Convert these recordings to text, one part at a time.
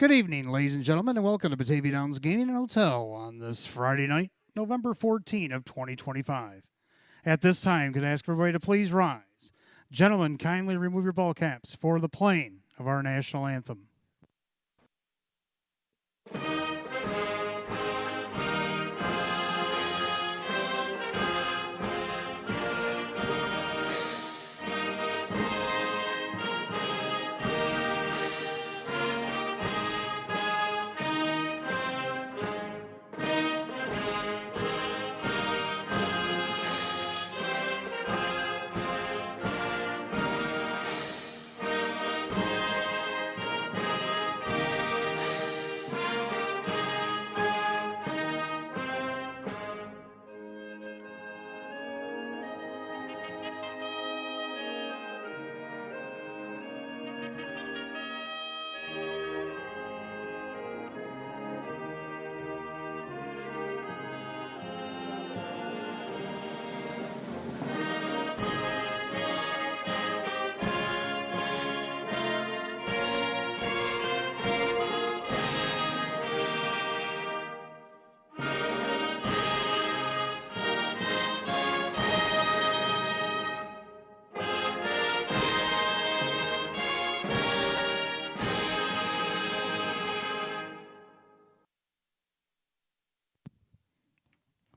Good evening, ladies and gentlemen, and welcome to Batavia Downs Gaming and Hotel on this Friday night, November 14 of 2025. At this time, could I ask everybody to please rise. Gentlemen, kindly remove your ball caps for the playing of our national anthem.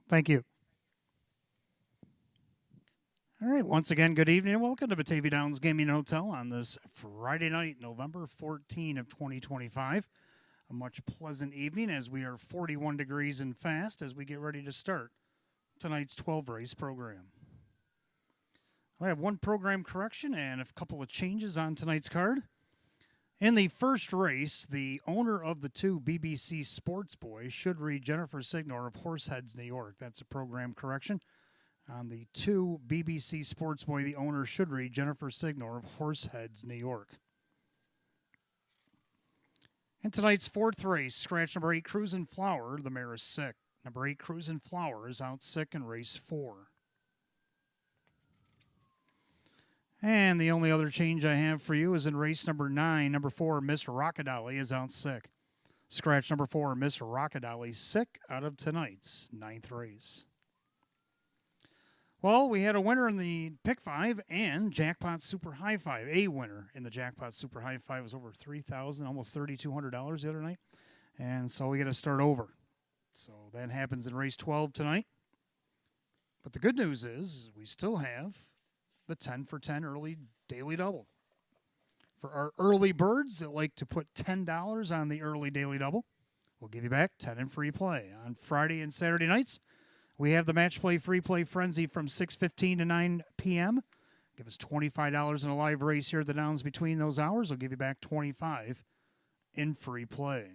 Thank you. All right, once again, good evening and welcome to Batavia Downs Gaming and Hotel on this Friday night, November 14 of 2025. A much pleasant evening as we are 41 degrees and fast as we get ready to start tonight's 12-race program. I have one program correction and a couple of changes on tonight's card. In the first race, the owner of the two BBC Sports Boys should read Jennifer Signor of Horseheads, New York. That's a program correction. On the two BBC Sports Boy, the owner should read Jennifer Signor of Horseheads, New York. In tonight's fourth race, scratch number 8, Cruisin' Flower, the mare is sick. Number 8, Cruisin' Flower, is out sick in race 4. And the only other change I have for you is in race number 9, number 4, Miss Rockadolly is out sick. Scratch number 4, Miss Rockadolly, sick out of tonight's 9th race. Well, we had a winner in the Pick 5 and Jackpot Super High 5. A winner in the Jackpot Super High 5 was over $3,000, almost $3,200 the other night. And so we got to start over. So that happens in race 12 tonight. But the good news is we still have the 10 for 10 early daily double. For our early birds that like to put $10 on the early daily double, we'll give you back 10 in free play. On Friday and Saturday nights, we have the match play free play frenzy from 6:15 to 9 p.m. Give us $25 in a live race here at the Downs between those hours. We'll give you back $25 in free play.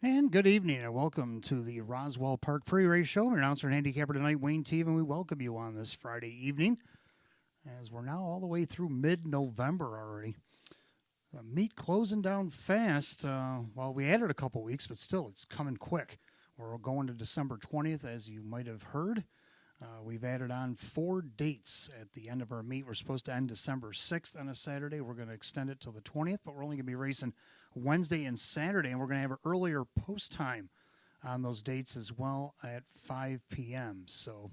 And good evening and welcome to the Roswell Park Pre-Race Show. Our announcer and handicapper tonight, Wayne Teeve, and we welcome you on this Friday evening as we're now all the way through mid-November already. Meet closing down fast. Well, we added a couple weeks, but still it's coming quick. We're going to December 20th, as you might have heard. We've added on 4 dates at the end of our meet. We're supposed to end December 6th on a Saturday. We're going to extend it till the 20th, but we're only going to be racing Wednesday and Saturday, and we're going to have an earlier post time on those dates as well at 5 p.m. So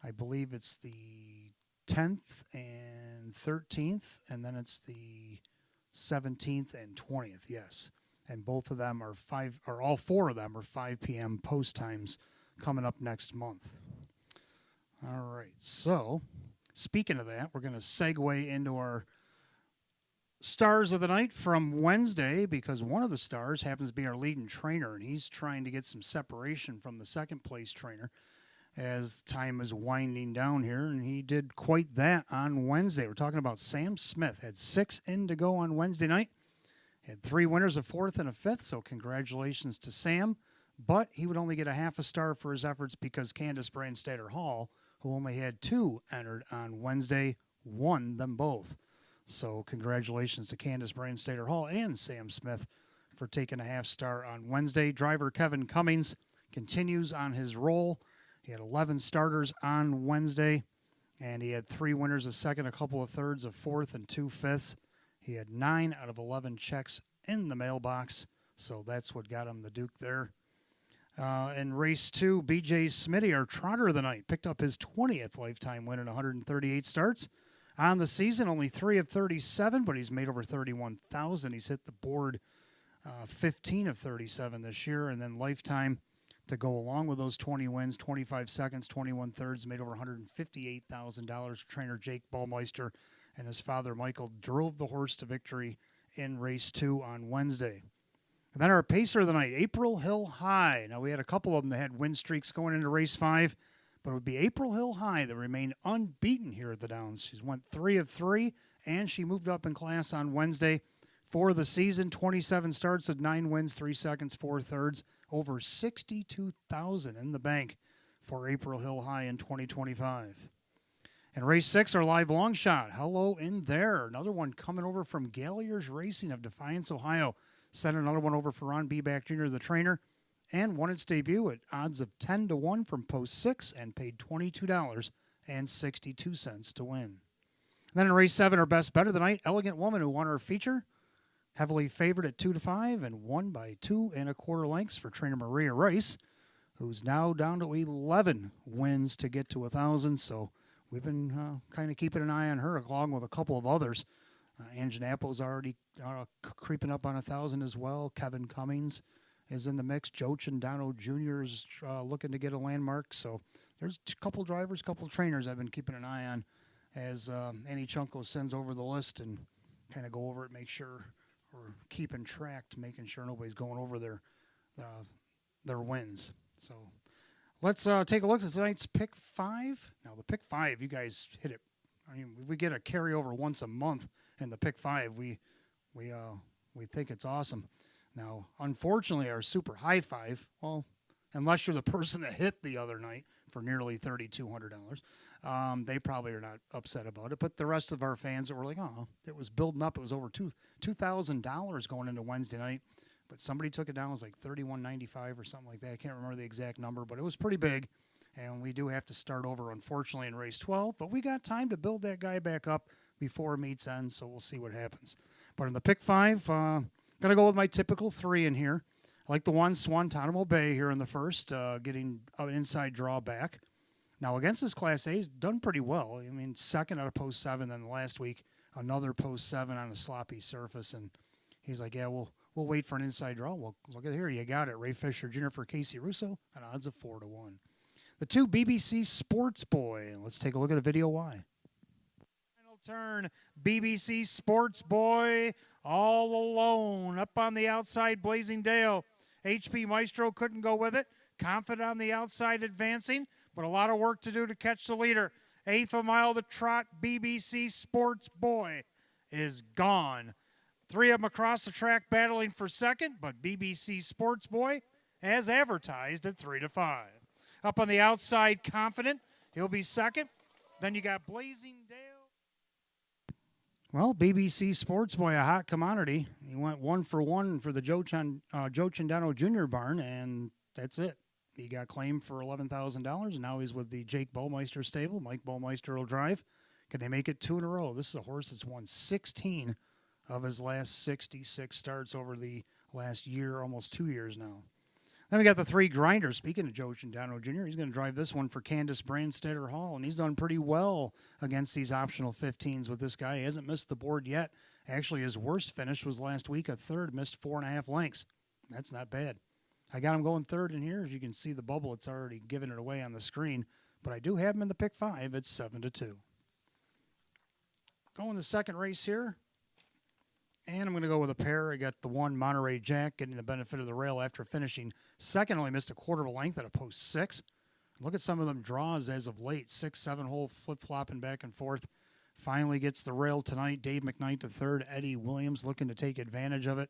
I believe it's the 10th and 13th, and then it's the 17th and 20th, yes. And both of them are all 4 of them are 5 p.m. post times coming up next month. All right. So, speaking of that, we're going to segue into our stars of the night from Wednesday because one of the stars happens to be our leading trainer, and he's trying to get some separation from the second place trainer as time is winding down here, and he did quite that on Wednesday. We're talking about Sam Smith. Had 6 in to go on Wednesday night. Had 3 winners, a 4th and a 5th, so congratulations to Sam. But he would only get a half a star for his efforts because Candace Brandstatter Hall, who only had 2 entered on Wednesday, won them both. So congratulations to Candace Brandstatter Hall and Sam Smith for taking a half star on Wednesday. Driver Kevin Cummings continues on his roll. He had 11 starters on Wednesday, and he had 3 winners, a second, a couple of thirds, a 4th, and 2 fifths. He had 9 out of 11 checks in the mailbox, so that's what got him the Duke there. In race 2, BJ Smitty, our trotter of the night, picked up his 20th lifetime win in 138 starts. On the season, only 3 of 37, but he's made over 31,000. He's hit the board 15 of 37 this year, and then lifetime to go along with those 20 wins, 25 seconds, 21 thirds, made over $158,000. Trainer Jake Ballmeister and his father Michael drove the horse to victory in race 2 on Wednesday. And then our pacer of the night, April Hill High. Now, we had a couple of them that had win streaks going into race 5, but it would be April Hill High that remained unbeaten here at the Downs. She's went 3 of 3, and she moved up in class on Wednesday. For the season, 27 starts at 9 wins, 3 seconds, 4 thirds, over $62,000 in the bank for April Hill High in 2025. And race 6, our live long shot. Hello in there. Another one coming over from Galliers Racing of Defiance, Ohio. Sent another one over for Ron Beback Jr., the trainer, and won its debut at odds of 10 to 1 from post 6 and paid $22.62 to win. Then in race 7, our best bet of the night, Elegant Woman, who won our feature. Heavily favored at 2 to 5 and won by 2 1/4 lengths for trainer Maria Rice, who's now down to 11 wins to get to 1,000. So we've been kind of keeping an eye on her along with a couple of others. Anginapo's already creeping up on 1,000 as well. Kevin Cummings is in the mix. Joe Chandano Jr. is looking to get a landmark. So there's a couple drivers, couple trainers I've been keeping an eye on as Annie Chunko sends over the list and kind of go over it, make sure we're keeping track, making sure nobody's going over their wins. So let's take a look at tonight's pick 5. Now the pick 5, you guys hit it. I mean, we get a carryover once a month in the pick 5. We think it's awesome. Now, unfortunately, our super high 5, well, unless you're the person that hit the other night for nearly $3,200, they probably are not upset about it. But the rest of our fans that were like, oh, it was building up. It was over $2,000 going into Wednesday night. But somebody took it down. It was like $3,195 or something like that. I can't remember the exact number, but it was pretty big. And we do have to start over, unfortunately, in race 12. But we got time to build that guy back up before meets end, so we'll see what happens. But in the pick 5, going to go with my typical 3 in here. I like the one Swantanamo Bay here in the first, getting an inside draw back. Now, against this Class A, he's done pretty well. I mean, second out of post 7, then last week, another post 7 on a sloppy surface. And he's like, yeah, we'll wait for an inside draw. Well, look at here. You got it. Ray Fisher Jr. for Casey Russo at odds of 4 to 1. The 2 BBC Sports Boy. Let's take a look at a video why. Final turn, BBC Sports Boy all alone. Up on the outside, Blazing Dale. HP Maestro couldn't go with it. Confident on the outside advancing, but a lot of work to do to catch the leader. 1/8 a mile to trot, BBC Sports Boy is gone. 3 of them across the track battling for second, but BBC Sports Boy, as advertised, at 3 to 5. Up on the outside, Confident. He'll be second. Then you got Blazing Dale. Well, BBC Sports Boy, a hot commodity. He went 1 for 1 for the Joe Chandano Jr. barn, and that's it. He got claimed for $11,000, and now he's with the Jake Ballmeister stable. Mike Ballmeister will drive. Can they make it 2 in a row? This is a horse that's won 16 of his last 66 starts over the last year, almost 2 years now. Then we got the 3 grinders. Speaking of Joe Chandano Jr., he's going to drive this one for Candace Brandstatter Hall, and he's done pretty well against these optional 15s with this guy. He hasn't missed the board yet. Actually, his worst finish was last week, a third, missed 4.5 lengths. That's not bad. I got him going third in here. As you can see the bubble, it's already giving it away on the screen. but I do have him in the pick 5 at 7-2. Going the second race here, and I'm going to go with a pair. I got the 1 Monterey Jack getting the benefit of the rail after finishing second. Only missed a quarter of a length at a post 6. Look at some of them draws as of late. 6, 7 hole flip-flopping back and forth. Finally gets the rail tonight. Dave McKnight the third. Eddie Williams looking to take advantage of it.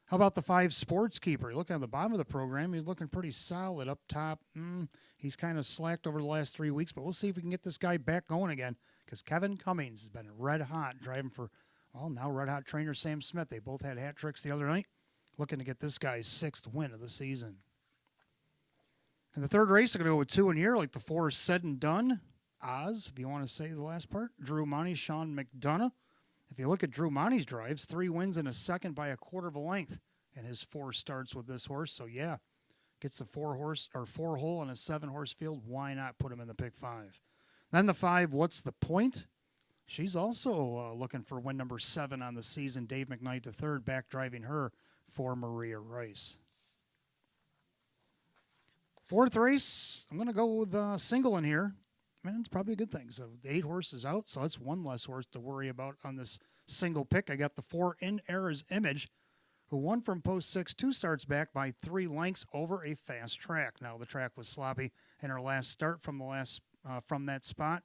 How about the 5 Sports Keeper? Look on the bottom of the program. He's looking pretty solid up top. He's kind of slacked over the last 3 weeks, but we'll see if we can get this guy back going again because Kevin Cummings has been red hot driving for, well, now red hot trainer Sam Smith. They both had hat tricks the other night. Looking to get this guy's 6th win of the season. In the third race, I'm going to go with 2 in here, like the 4 is said and done. Oz, if you want to say the last part. Drew Monty, Sean McDonough. If you look at Drew Monty's drives, 3 wins and a second by a quarter of a length. And his 4 starts with this horse. So, yeah, gets a 4 hole and a 7 horse field. Why not put him in the pick 5? Then the 5, What's the Point? She's also looking for win number 7 on the season. Dave McKnight the third, back driving her for Maria Rice. Fourth race, I'm going to go with a single in here. Man, it's probably a good thing. So the 8 horses out, so that's 1 less horse to worry about on this single pick. I got the 4 In Era's Image, who won from post 6, 2 starts back by 3 lengths over a fast track. Now the track was sloppy in her last start from that spot,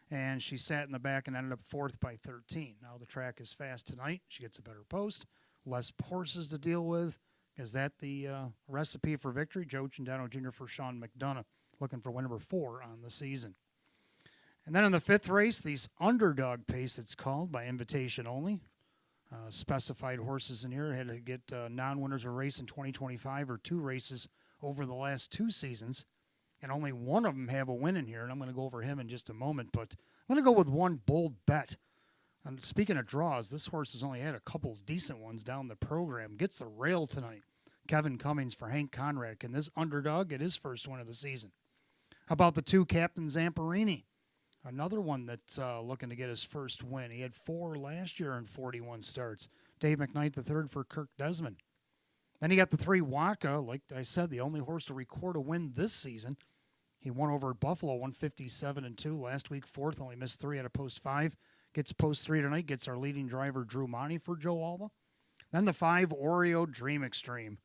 and she sat in the back and ended up 4th by 13. Now the track is fast tonight. She gets a better post, less horses to deal with. Is that the recipe for victory? Joe Cindano Jr. for Sean McDonough, looking for win number 4 on the season. And then in the 5th race, these underdog pace, it's called, by invitation only. Specified horses in here had to get non-winners of a race in 2025 or 2 races over the last 2 seasons. And only one of them have a win in here, and I'm going to go over him in just a moment. But I'm going to go with 1 Bold Bet. And speaking of draws, this horse has only had a couple decent ones down the program. Gets the rail tonight. Kevin Cummings for Hank Conrad. Can this underdog get his first win of the season? How about the 2 Captain Zamperini? Another one that's looking to get his first win. He had 4 last year in 41 starts. Dave McKnight the third for Kirk Desmond. Then he got the 3 Waka. Like I said, the only horse to record a win this season. He won over at Buffalo, 157-2. Last week, 4th, only missed 3 at a post 5. Gets post 3 tonight, gets our leading driver, Drew Monty, for Joe Alba. Then the 5, Oreo Dream Extreme.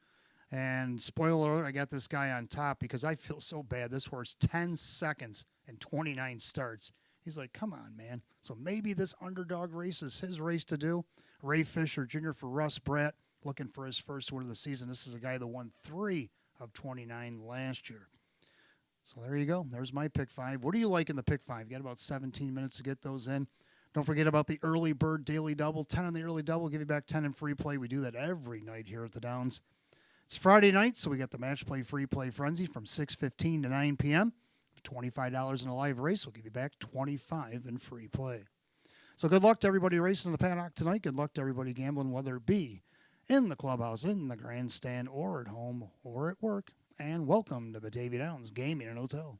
And spoiler alert, I got this guy on top because I feel so bad. This horse, 10 seconds and 29 starts. He's like, come on, man. So maybe this underdog race is his race to do. Ray Fisher Jr. for Russ Bratt, looking for his first win of the season. This is a guy that won 3 of 29 last year. So there you go. There's my pick 5. What do you like in the pick 5? You got about 17 minutes to get those in. Don't forget about the early bird daily double. 10 on the early double, give you back 10 in free play. We do that every night here at the Downs. It's Friday night, so we got the match play free play frenzy from 6:15 to 9 p.m. $25 in a live race. We'll give you back $25 in free play. So good luck to everybody racing in the paddock tonight. Good luck to everybody gambling, whether it be in the clubhouse, in the grandstand, or at home, or at work. And welcome to Batavia Downs Gaming and Hotel.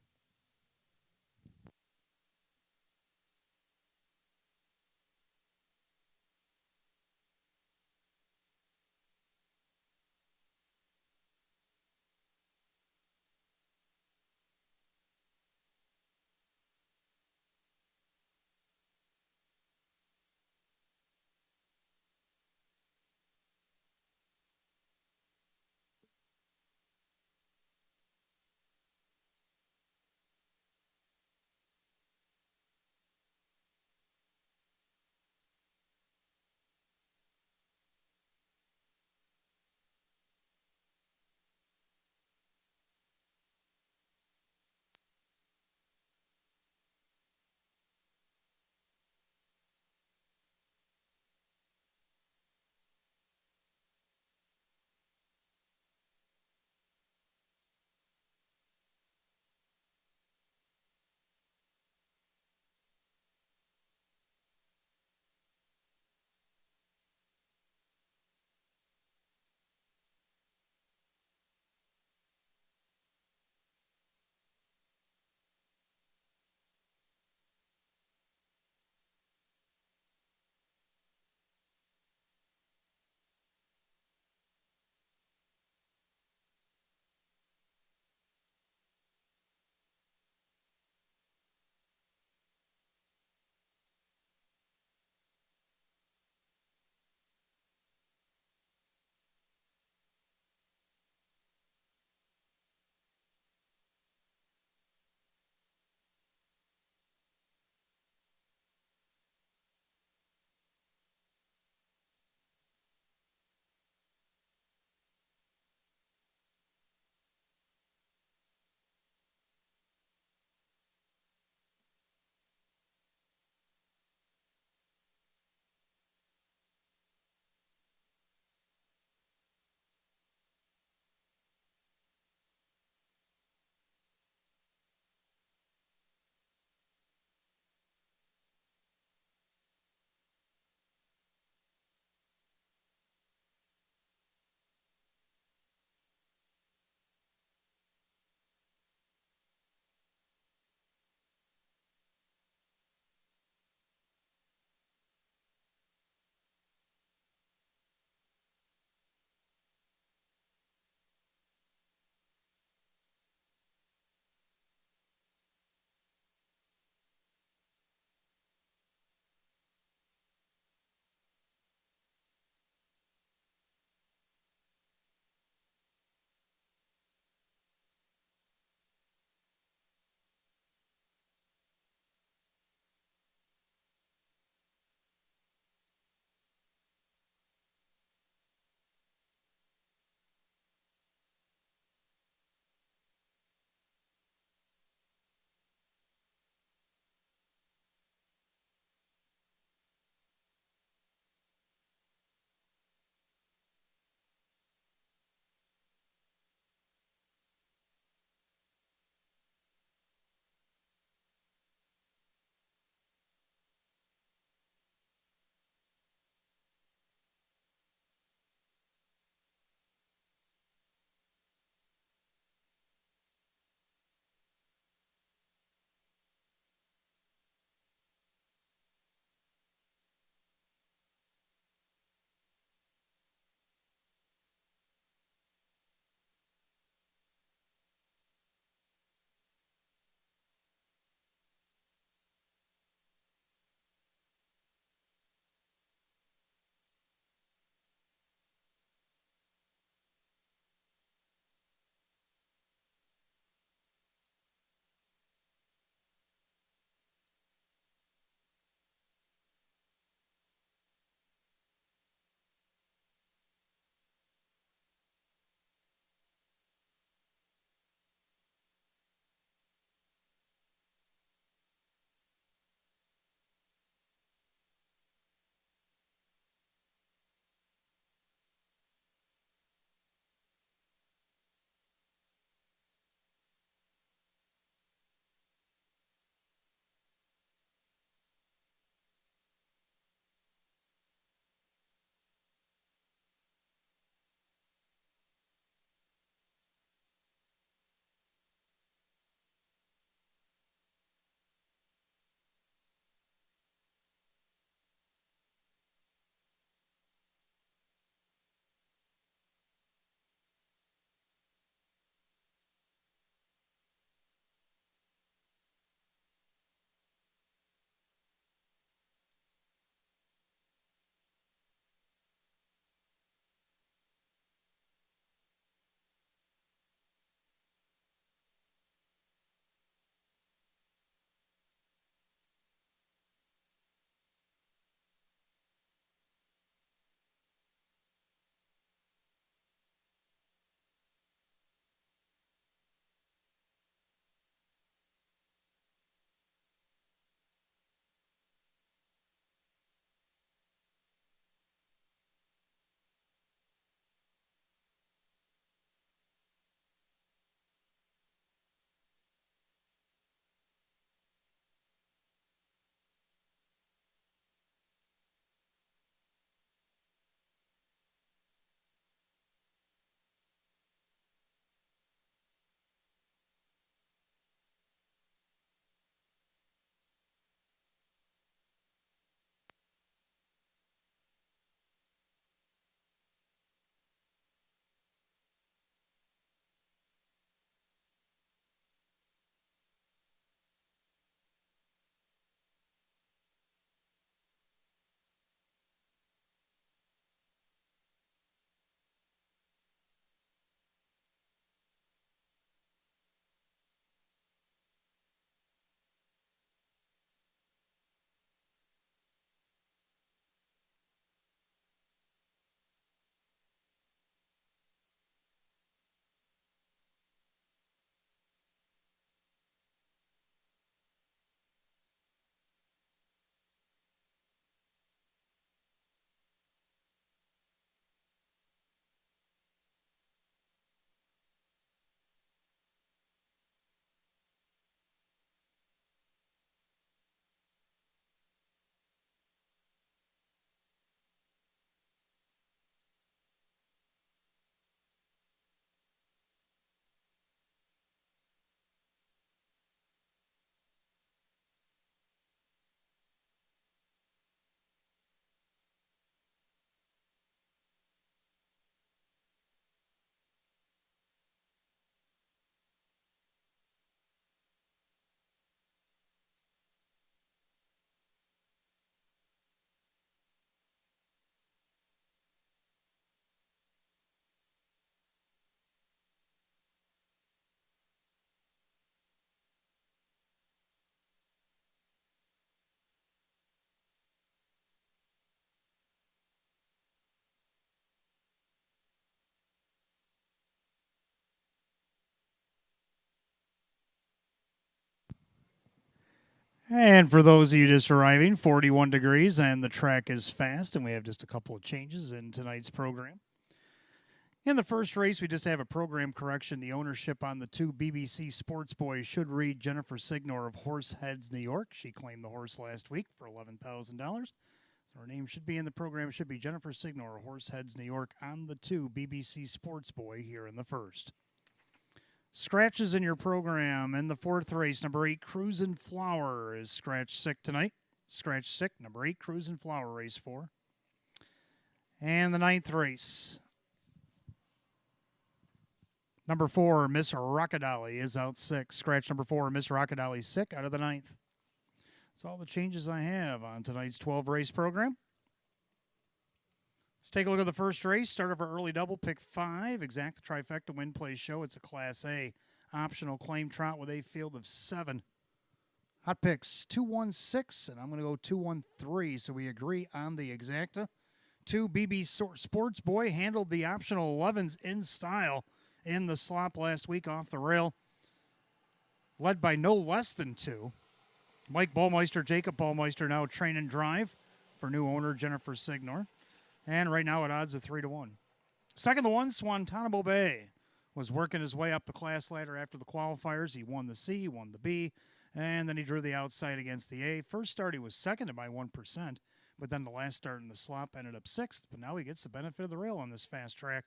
And for those of you just arriving, 41 degrees and the track is fast, and we have just a couple of changes in tonight's program. In the first race, we just have a program correction. The ownership on the 2 BBC Sports Boys should read Jennifer Signor of Horseheads, New York. She claimed the horse last week for $11,000. Her name should be in the program, should be Jennifer Signor of Horseheads, New York, on the 2 BBC Sports Boy here in the first. Scratches in your program. In the fourth race, number 8, Cruisin' Flower is scratch sick tonight. Scratch sick, number 8, Cruisin' Flower, race 4. And the ninth race. Number 4, Miss Rockadolly is out sick. Scratch number 4, Miss Rockadolly sick out of the ninth. That's all the changes I have on tonight's 12 race program. Let's take a look at the first race. Start of our early double, pick 5. Exact trifecta win play show. It's a Class A optional claim trot with a field of 7. Hot picks 2-1-6, and I'm going to go 2-1-3. So we agree on the exacta. 2 BB Sports Boy handled the optional 11s in style in the slop last week off the rail. Led by no less than 2. Mike Ballmeister, Jacob Ballmeister now train and drive for new owner Jennifer Signor. And right now at odds of 3-1. Second to 1, Swantanamo Bay was working his way up the class ladder after the qualifiers. He won the C, he won the B, and then he drew the outside against the A. First start he was seconded by 1%, but then the last start in the slop ended up 6th. But now he gets the benefit of the rail on this fast track.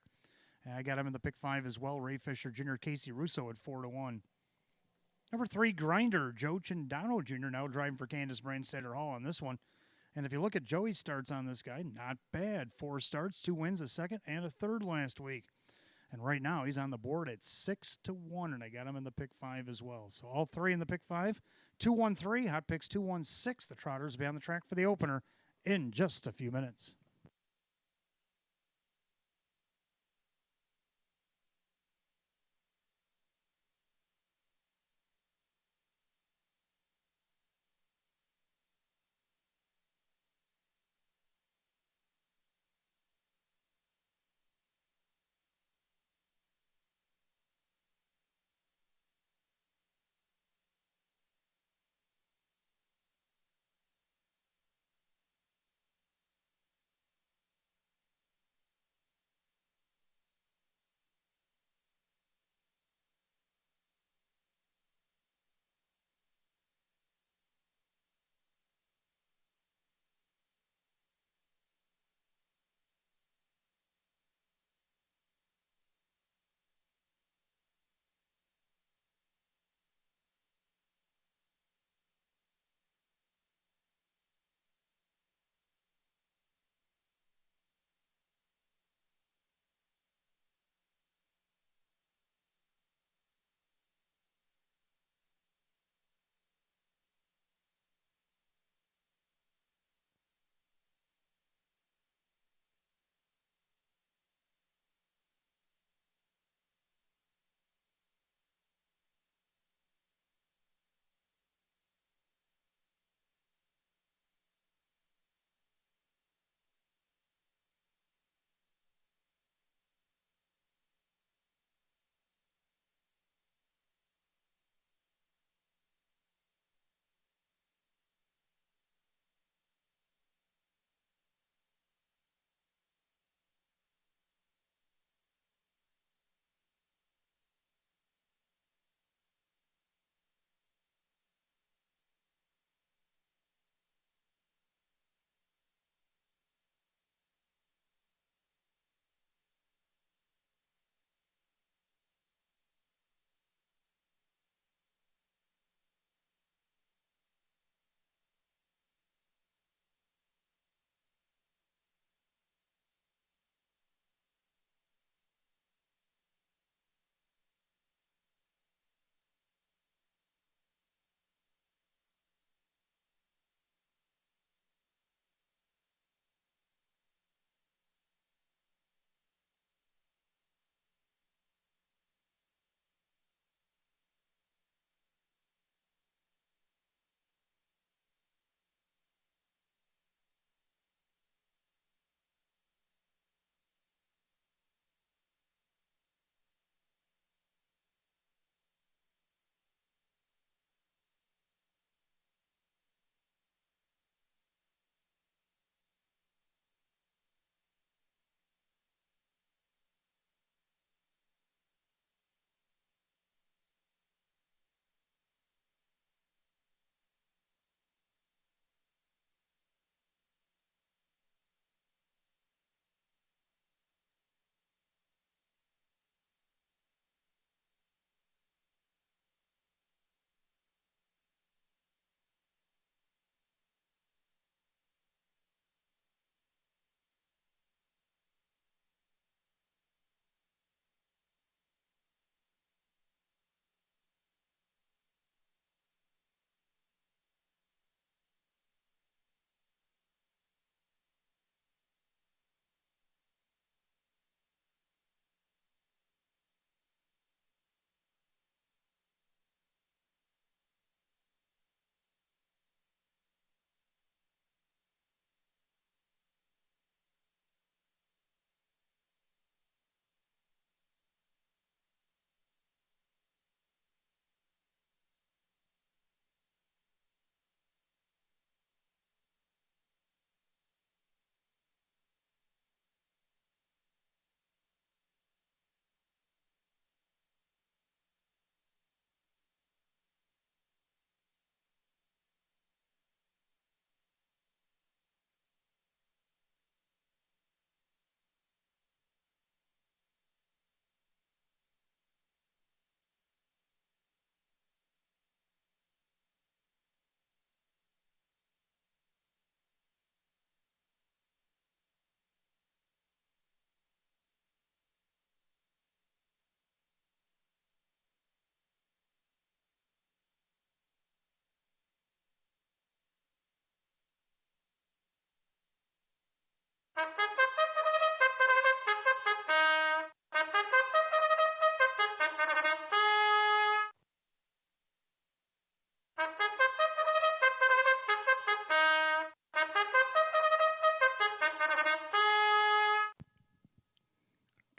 And I got him in the pick 5 as well. Ray Fisher Jr., Casey Russo at 4-1. Number 3, Grinder, Joe Chindano Jr., now driving for Candace Brandstatter Hall on this one. And if you look at Joey's starts on this guy, not bad. 4 starts, 2 wins, a second, and a third last week. And right now he's on the board at 6-1, and I got him in the pick 5 as well. So all 3 in the pick 5. 2-1-3, hot picks 2-1-6. The Trotters will be on the track for the opener in just a few minutes.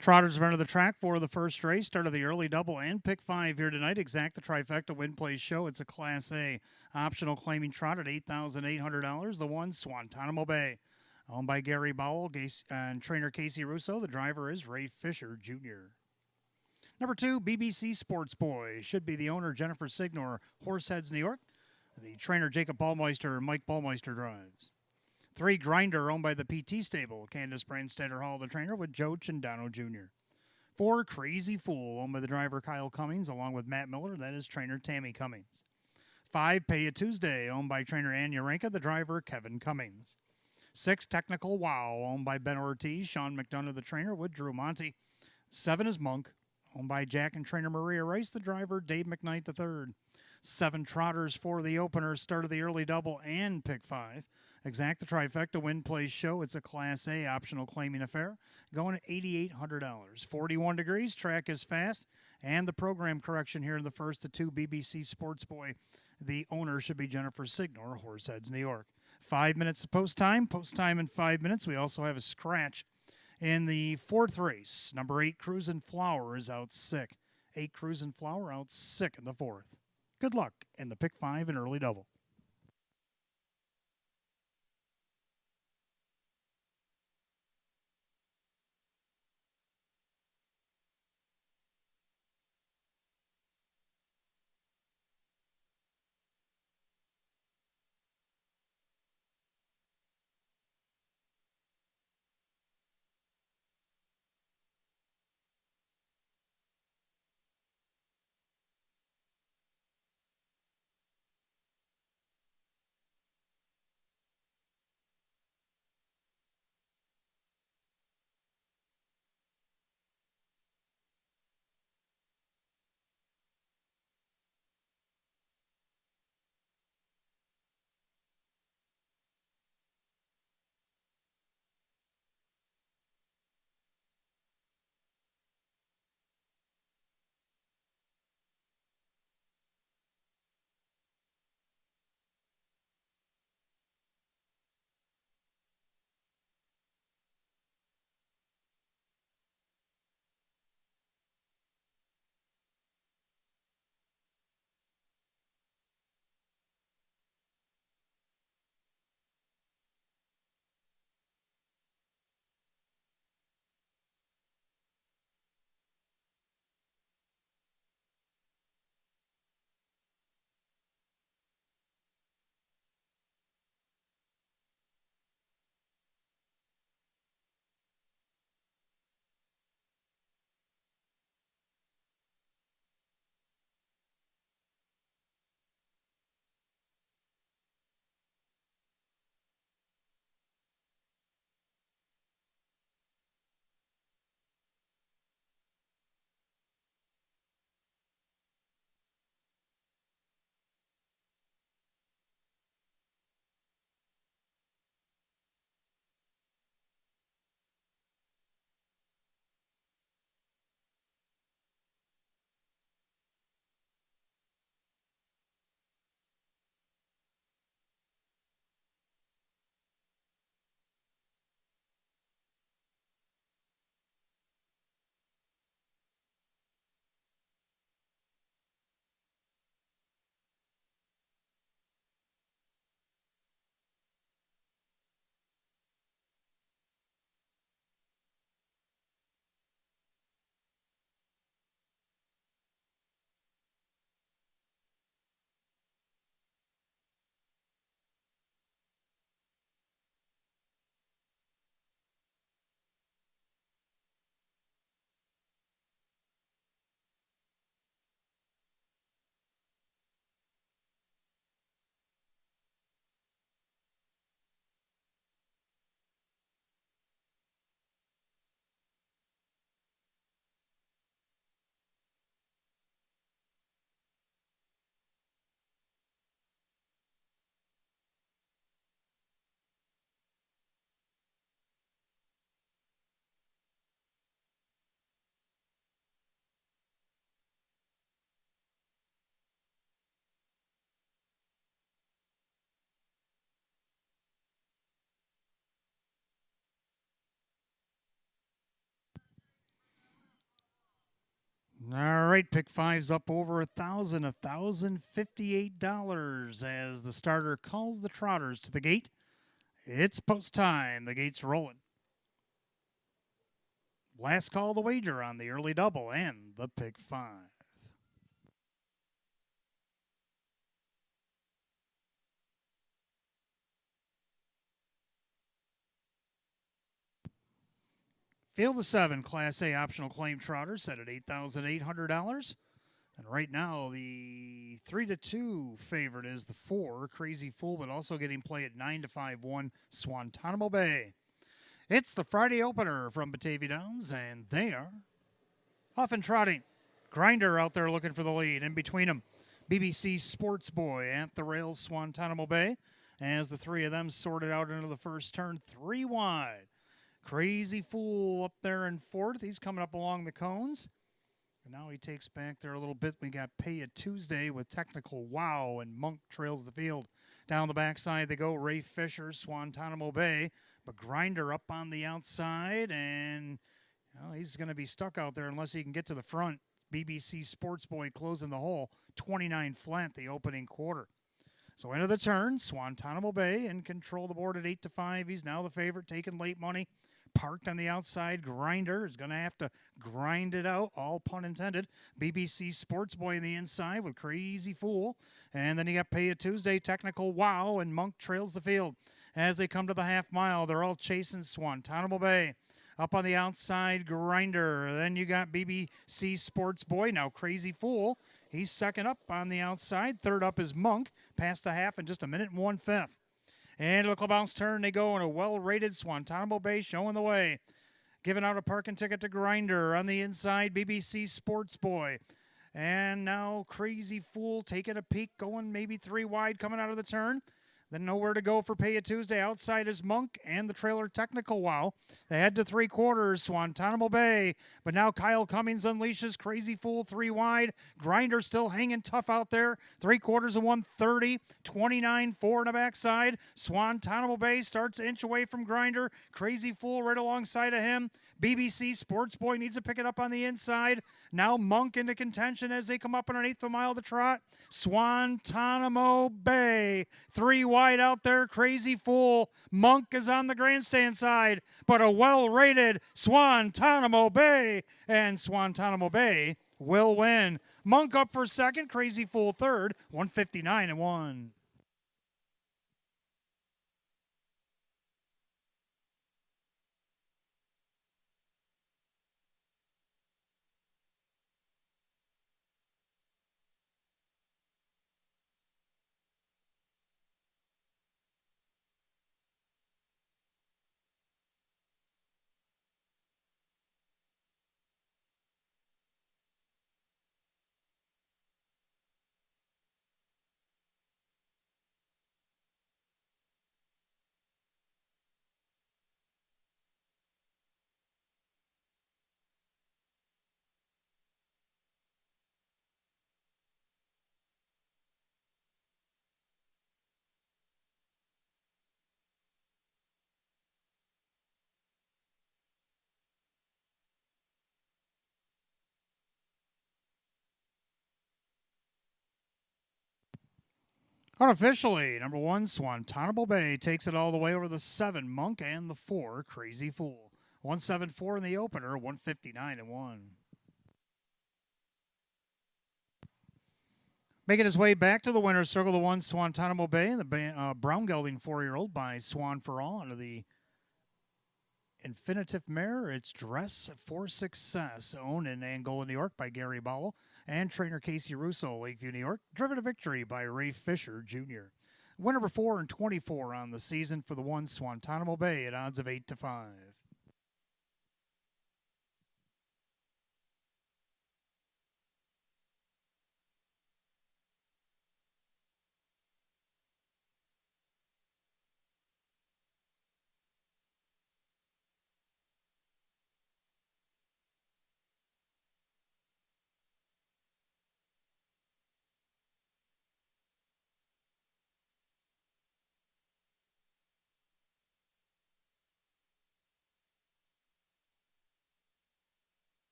Trotters have entered the track for the first race. Started the early double and pick 5 here tonight. Exact the trifecta win place show. It's a Class A optional claiming trot at $8,800. The one, Swantanamo Bay. Owned by Gary Bowell and trainer Casey Russo. The driver is Ray Fisher Jr. Number 2, BBC Sports Boy. Should be the owner, Jennifer Signor, Horseheads, New York. The trainer, Jacob Ballmeister, Mike Ballmeister drives. 3, Grinder, owned by the PT Stable. Candace Brandstetter Hall, the trainer, with Joe Chindano Jr. 4, Crazy Fool, owned by the driver Kyle Cummings, along with Matt Miller. That is trainer Tammy Cummings. 5, Pay It Tuesday, owned by trainer Ann Urenka, the driver Kevin Cummings. 6, Technical Wow, owned by Ben Ortiz, Sean McDonough, the trainer, with Drew Monty. 7 is Monk, owned by Jack and trainer Maria Rice, the driver Dave McKnight III. 7, Trotters for the opener, start of the early double and pick 5. Exact the trifecta win place show. It's a Class A optional claiming affair. Going at $8,800. 41 degrees. Track is fast. And the program correction here in the first of 2, BBC Sports Boy. The owner should be Jennifer Signor, Horseheads, New York. 5 minutes of post time. Post time in 5 minutes. We also have a scratch in the 4th race. Number 8, Cruisin' Flower is out sick. 8, Cruisin' Flower out sick in the 4th. Good luck in the pick 5 and early double. All right, pick five's up over $1,058 as the starter calls the Trotters to the gate. It's post time. The gate's rolling. Last call the wager on the early double and the pick five. Field of seven, Class A optional claim trotter set at $8,800. And right now, the 3-2 favorite is the 4, Crazy Fool, but also getting play at 9-5-1, Swantanamo Bay. It's the Friday opener from Batavia Downs, and they are off and trotting. Grinder out there looking for the lead. In between them, BBC Sports Boy at the rails, Swantanamo Bay, as the three of them sorted out into the first turn, 3 wide. Crazy Fool up there in fourth. He's coming up along the cones. And now he takes back there a little bit. We got Pay It Tuesday with Technical Wow, and Monk trails the field. Down the backside they go. Ray Fisher, Swantanamo Bay. But Grinder up on the outside, and he's going to be stuck out there unless he can get to the front. BBC Sports Boy closing the hole. 29 flat the opening quarter. So into the turn, Swantanamo Bay in control of the board at 8-5. He's now the favorite, taking late money. Parked on the outside, Grinder is going to have to grind it out, all pun intended. BBC Sports Boy on the inside with Crazy Fool. And then you got Pay It Tuesday, Technical Wow, and Monk trails the field. As they come to the half mile, they're all chasing Swantanamo Bay. Up on the outside, Grinder. Then you got BBC Sports Boy, now Crazy Fool. He's second up on the outside. Third up is Monk, past the half in just a minute and 1/5. And to the clubhouse turn, they go in a well-rated Swantanamo Bay showing the way. Giving out a parking ticket to Grinder. On the inside, BBC Sports Boy. And now Crazy Fool taking a peek, going maybe 3 wide coming out of the turn. Then nowhere to go for Pay It Tuesday. Outside is Monk and the trailer Technical Wow. They head to 3/4, Swantanamo Bay. But now Kyle Cummings unleashes Crazy Fool 3 wide. Grinder still hanging tough out there. 3/4 of 130. 29-4 on the backside. Swantanamo Bay starts to inch away from Grinder. Crazy Fool right alongside of him. BBC Sports Boy needs to pick it up on the inside. Now Monk into contention as they come up on an 1/8 mile to trot. Swantanamo Bay. 3 wide out there. Crazy Fool. Monk is on the grandstand side, but a well-rated Swantanamo Bay. And Swantanamo Bay will win. Monk up for second. Crazy Fool third. 159-1. Unofficially, number 1, Swantanamo Bay takes it all the way over the 7, Monk, and the 4, Crazy Fool. 174 in the opener, 159-1. Making his way back to the winner's circle, the 1, Swantanamo Bay, and the brown gelding 4-year-old by Swan for All under the infinitive mare. It's Dress for Success, owned in Angola, New York by Gary Bowell, and trainer Casey Russo, Lakeview, New York. Driven to victory by Ray Fisher, Jr. Winner number 4 and 24 on the season for the 1, Swantanamo Bay at odds of 8-5.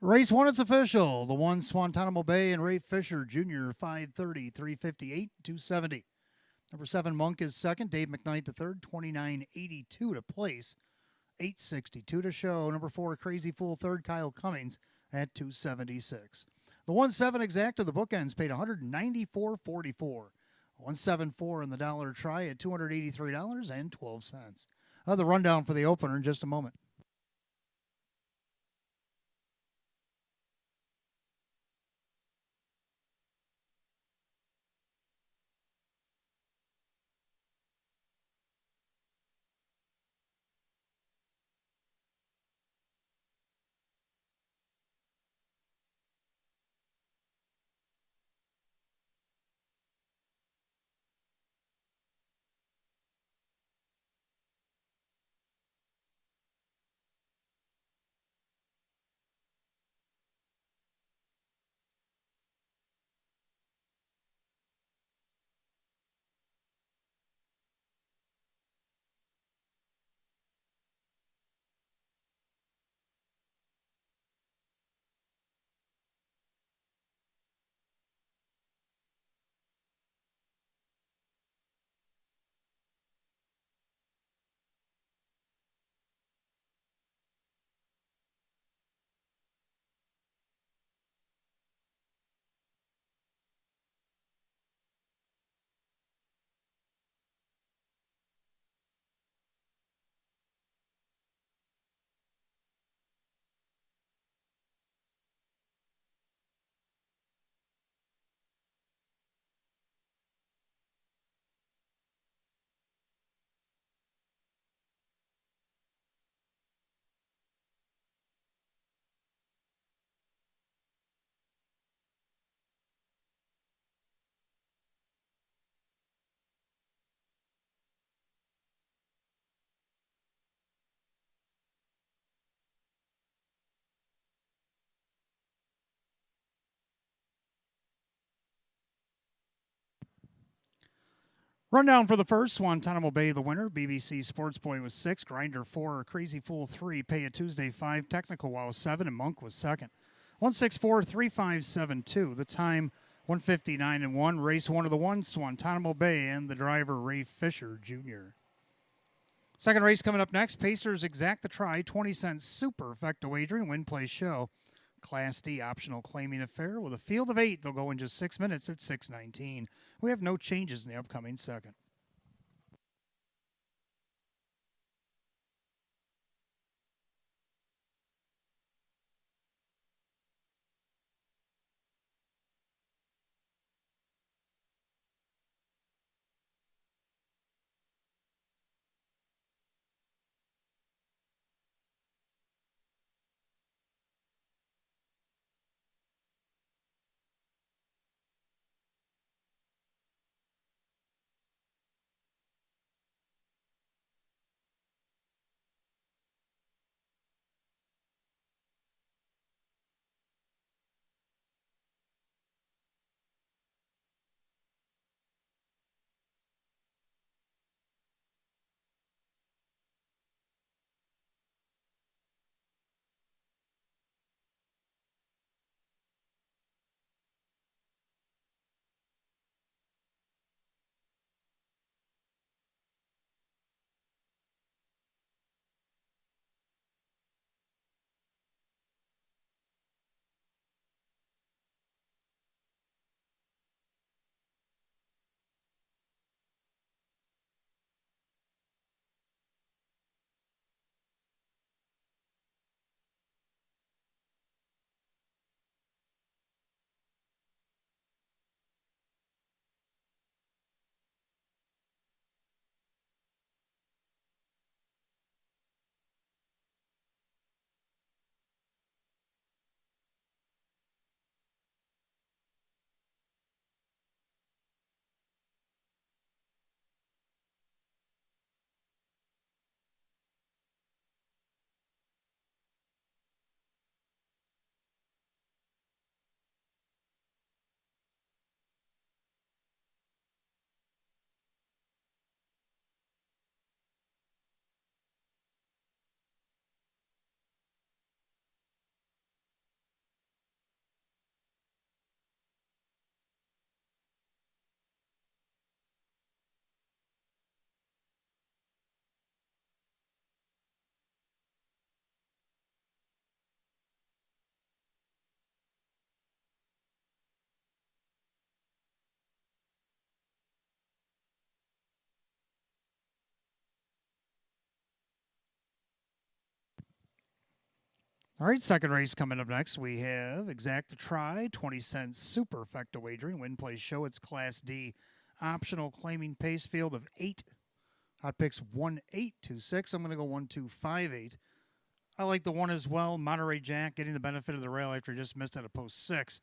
Race 1, it's official. The 1, Swantanamo Bay and Ray Fisher Jr., 530, 358, 270. Number 7, Monk is second. Dave McKnight to third, 29.82 to place, 862 to show. Number 4, Crazy Fool third, Kyle Cummings at 276. The 1-7 exacta, the bookends paid $194.44. 174 in the dollar try at $283.12. The rundown for the opener in just a moment. Rundown for the first, Swantanamo Bay the winner. BBC Sports Boy was 6, Grinder 4, Crazy Fool 3, Pay a Tuesday 5, Technical Wow 7, and Monk was second. 164-3572. The time 159 and 1. Race 1 of the 1, Swantanamo Bay and the driver Ray Fisher Jr. Second race coming up next. Pacers exact the try, 20 cents super effective wagering, win play show. Class D optional claiming affair with a field of 8. They'll go in just 6 minutes at 6:19. We have no changes in the upcoming second. All right, second race coming up next. We have Exact Try, 20-cent superfecta wagering. Win, play, show. It's Class D. Optional claiming pace field of 8. Hot picks 1826. I'm going to go 1258. I like the 1 as well. Monterey Jack getting the benefit of the rail after he just missed at a post 6.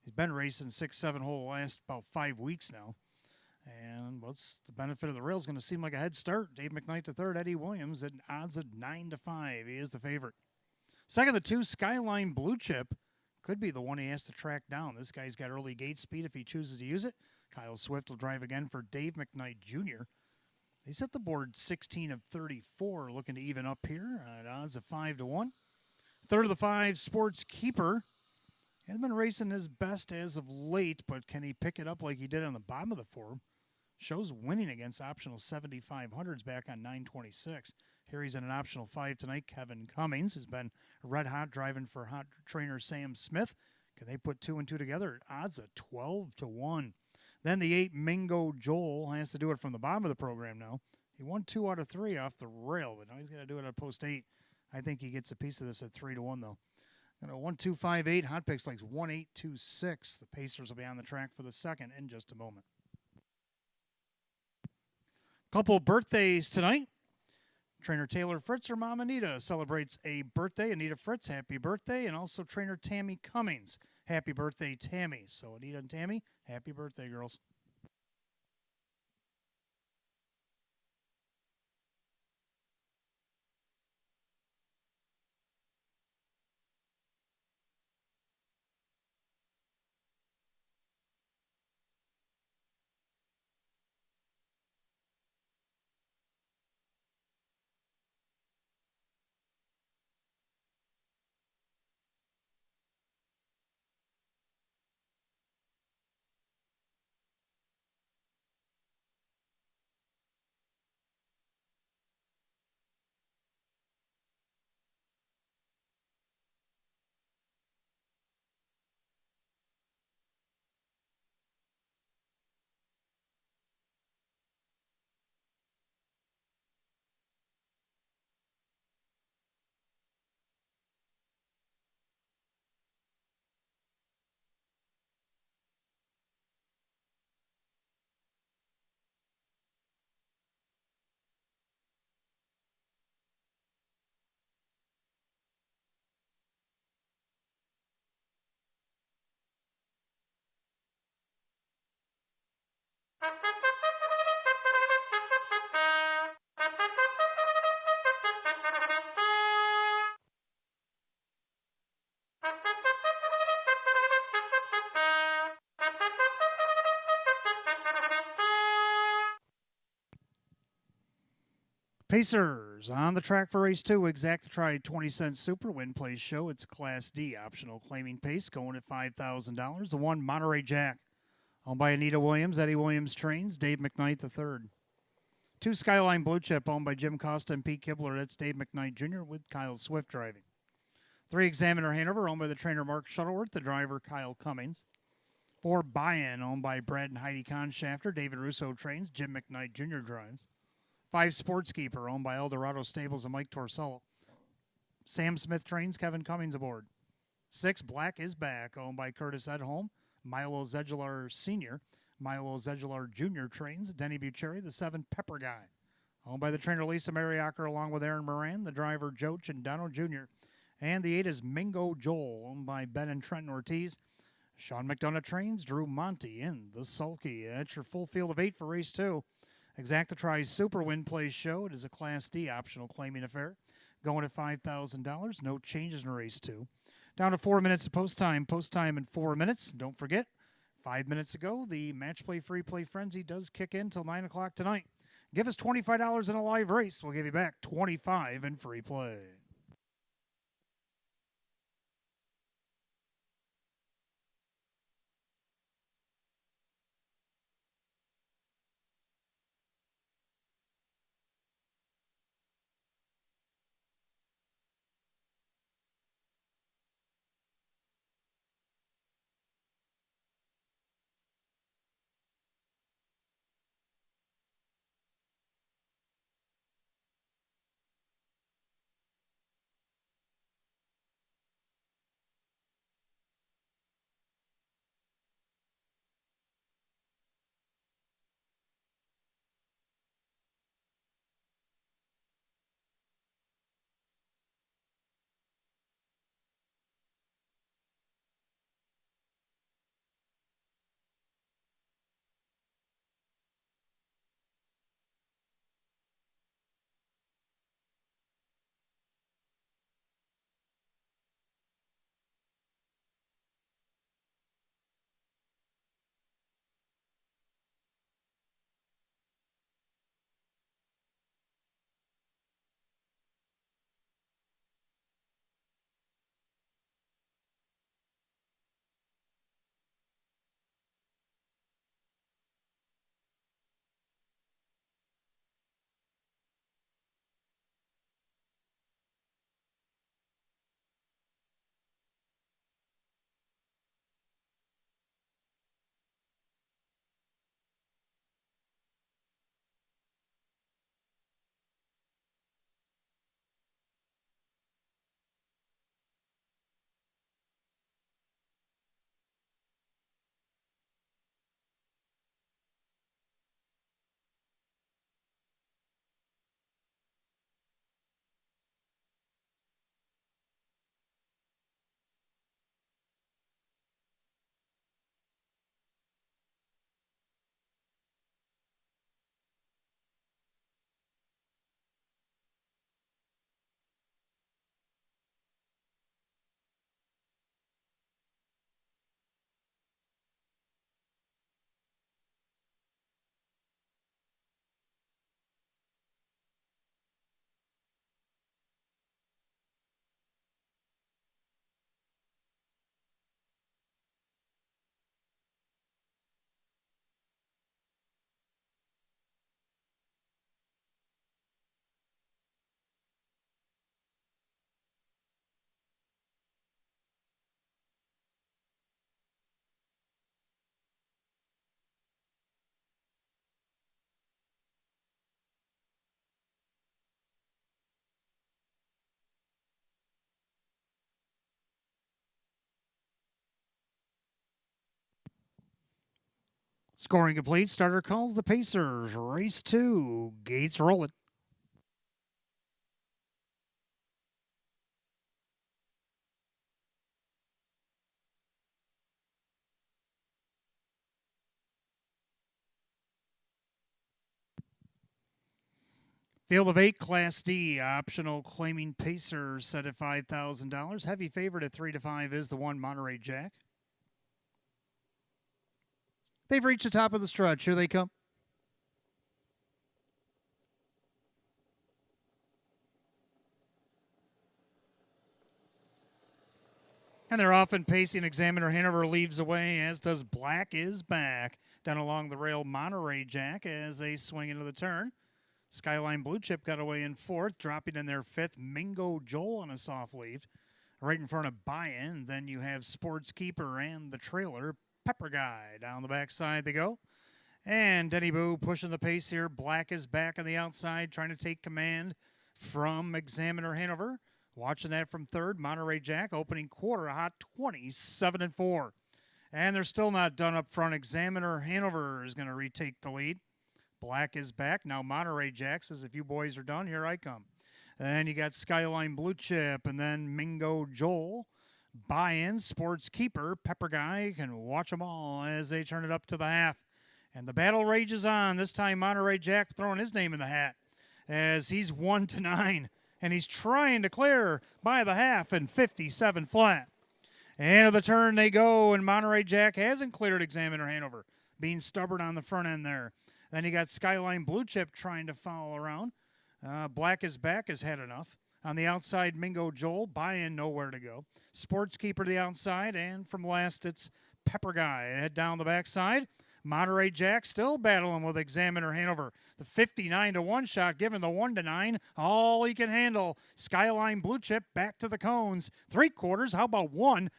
He's been racing 6-7 hole the last about 5 weeks now. And what's the benefit of the rail is going to seem like a head start. Dave McKnight the third, Eddie Williams at odds of 9-5. He is the favorite. Second, the 2, Skyline Blue Chip. Could be the one he has to track down. This guy's got early gate speed if he chooses to use it. Kyle Swift will drive again for Dave McKnight Jr. He set the board 16 of 34, looking to even up here at odds of 5-1. Third of the 5, Sports Keeper. He has been racing his best as of late, but can he pick it up like he did on the bottom of the 4? Shows winning against optional 7500s back on 926. Here he's in an optional 5 tonight. Kevin Cummings, who's been red hot driving for hot trainer Sam Smith. Can they put 2 and 2 together? Odds of 12-1. Then the 8, Mingo Joel, has to do it from the bottom of the program now. He won 2 out of 3 off the rail, but now he's got to do it at post 8. I think he gets a piece of this at 3-1 though. 1-2-5-8. Hot picks likes 1-8-2-6. The Pacers will be on the track for the second in just a moment. Couple birthdays tonight. Trainer Taylor Fritz, her mom Anita, celebrates a birthday. Anita Fritz, happy birthday. And also trainer Tammy Cummings, happy birthday, Tammy. So Anita and Tammy, happy birthday, girls. Pacers on the track for race 2. Exact Try 20-cent super win play show. It's Class D optional claiming pace going at $5,000. The 1, Monterey Jack, owned by Anita Williams. Eddie Williams trains. Dave McKnight the third. 2, Skyline Blue Chip, owned by Jim Costa and Pete Kibler. That's Dave McKnight Jr. with Kyle Swift driving. 3, Examiner Hanover, owned by the trainer Mark Shuttleworth. The driver Kyle Cummings. 4, Buy-In, owned by Brad and Heidi Conshafter. David Russo trains. Jim McKnight Jr. drives. 5, Sportskeeper, owned by Eldorado Stables and Mike Torsello. Sam Smith trains, Kevin Cummings aboard. 6, Black is Back, owned by Curtis Edholm. Milo Zedular Sr., Milo Zedular Jr. trains. Denny Bucheri, the 7, Pepper Guy, owned by the trainer Lisa Mariacker along with Aaron Moran, the driver Joe Chindano Jr. And the 8 is Mingo Joel, owned by Ben and Trenton Ortiz. Sean McDonough trains, Drew Monty in the Sulky. That's your full field of 8 for race 2. Exacta Try Super Win Plays show. It is a Class D optional claiming affair. Going at $5,000. No changes in race 2. Down to 4 minutes of post time. Post time in 4 minutes. Don't forget, 5 minutes ago, the Match Play Free Play Frenzy does kick in till 9 o'clock tonight. Give us $25 in a live race. We'll give you back $25 in free play. Scoring complete. Starter calls the Pacers. Race 2. Gates rolling. Field of 8, Class D. Optional claiming Pacers set at $5,000. Heavy favorite at 3 to 5 is the one Monterey Jack. They've reached the top of the stretch. Here they come. And they're off and pacing. Examiner Hanover leaves away, as does Black is Back. Down along the rail, Monterey Jack as they swing into the turn. Skyline Blue Chip got away in fourth, dropping in their fifth. Mingo Joel on a soft lead. Right in front of Buy-In. Then you have Sports Keeper and the trailer, Pepper Guy. Down the backside they go. And Denny Boo pushing the pace here. Black is Back on the outside, trying to take command from Examiner Hanover. Watching that from third, Monterey Jack opening quarter hot 27-4. And they're still not done up front. Examiner Hanover is going to retake the lead. Black is Back. Now Monterey Jack says, if you boys are done, here I come. And you got Skyline Blue Chip and then Mingo Joel. Buy-In, Sports Keeper, Pepper Guy can watch them all as they turn it up to the half. And the battle rages on. This time Monterey Jack throwing his name in the hat as he's 1-9. And he's trying to clear by the half and 57 flat. And of the turn they go, and Monterey Jack hasn't cleared Examiner Hanover, being stubborn on the front end there. Then you got Skyline Blue Chip trying to follow around. Black is Back has had enough. On the outside, Mingo Joel, Buy-In, nowhere to go. Sports Keeper to the outside, and from last, it's Pepper Guy. Head down the backside. Monterey Jack still battling with Examiner Hanover. The 59-1 shot, given the 1-9, all he can handle. Skyline Blue Chip back to the cones. 3/4, how about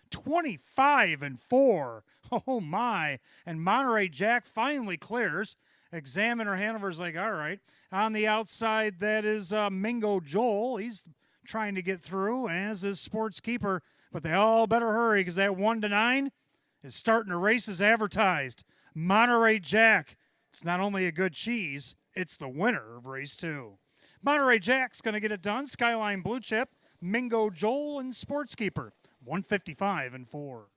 25-4. Oh my. And Monterey Jack finally clears. Examiner Hanover's like, all right. On the outside, that is Mingo Joel. He's trying to get through, as is Sports Keeper. But they all better hurry because that 1-9 is starting to race as advertised. Monterey Jack, it's not only a good cheese, it's the winner of race 2. Monterey Jack's going to get it done. Skyline Blue Chip, Mingo Joel, and Sports Keeper, 155-4.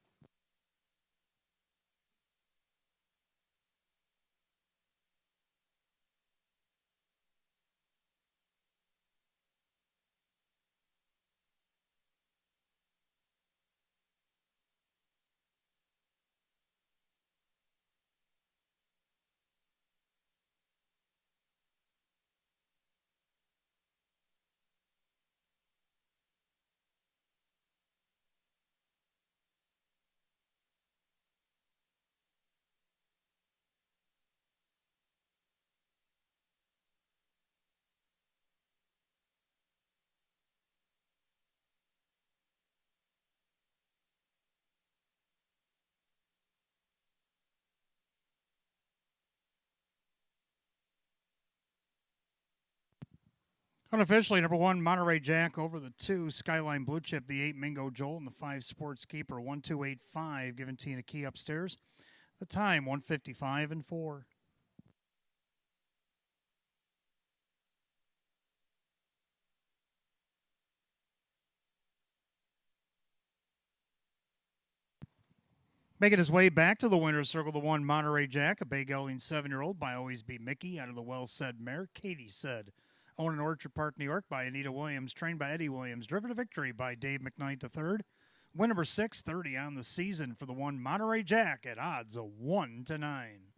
Unofficially, number 1, Monterey Jack over the 2, Skyline Blue Chip, the 8, Mingo Joel, and the 5, Sports Keeper, 1285, giving Tina Key upstairs. The time, 155-4. Making his way back to the winner's circle, the 1, Monterey Jack, a Bay Gelding 7-year-old by Always Be Mickey out of the well-said mare, Katie Said. Owned in Orchard Park, New York by Anita Williams, trained by Eddie Williams, driven to victory by Dave McKnight III. Win number 630 on the season for the 1, Monterey Jack at odds of 1-9.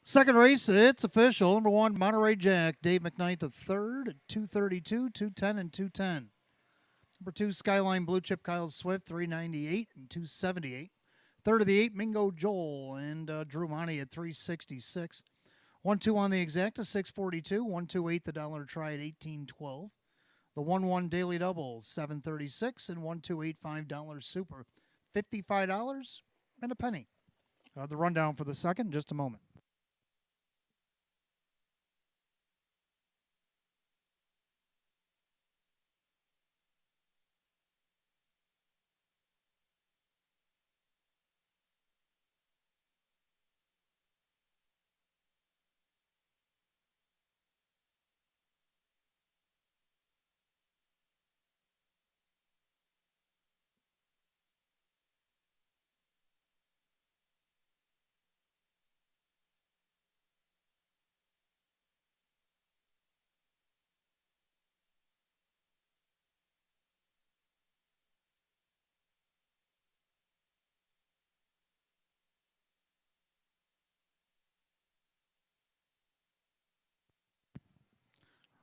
Second race, it's official. Number 1, Monterey Jack, Dave McKnight the third at 232, 210, and 210. Number 2, Skyline Blue Chip, Kyle Swift, 398 and 278. Third of the 8, Mingo Joel and Drew Monty at 366. 1-2 on the exacta, 642. 1-2-8 the dollar try at 1812. The 1-1 daily double, 736, and 1-2-8 $5 super, $55 and a penny. The rundown for the second in just a moment.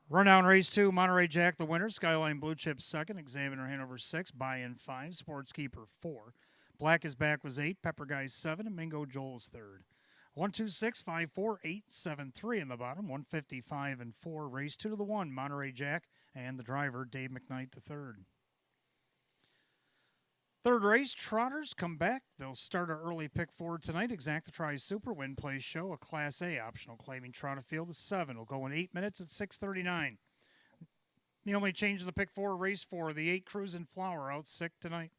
Rundown race 2, Monterey Jack the winner, Skyline Blue Chip second, Examiner Hanover 6, Buy-in 5, Sportskeeper 4, Black is Back was 8, Pepper Guy 7, and Mingo Joel's third. 126, 5, 4, 8, 7, 3 in the bottom, 155 and 4. Race 2 to the 1, Monterey Jack and the driver, Dave McKnight the third. Third race, Trotters come back. They'll start our early pick 4 tonight. Exacta Tri Super Win Place Show, a Class A optional claiming Trotter Field is 7. Will go in 8 minutes at 6:39. The only change in the pick 4, race 4, the 8 Cruisin' Flower out sick tonight.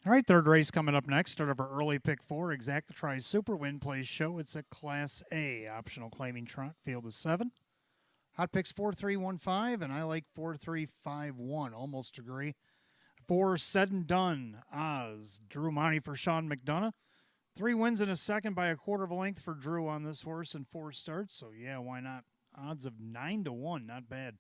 All right, third race coming up next. Start of our early pick 4, Exacta Tri Super Win Place Show. It's a Class A optional claiming trot. Field is 7. Hot picks 4-3-1-5, and I like 4-3-5-1. Almost agree. 4 said and done. Oz. Drew Monty for Sean McDonough. 3 wins and a second by a quarter of a length for Drew on this horse in 4 starts. So, yeah, why not? Odds of 9-1. Not bad.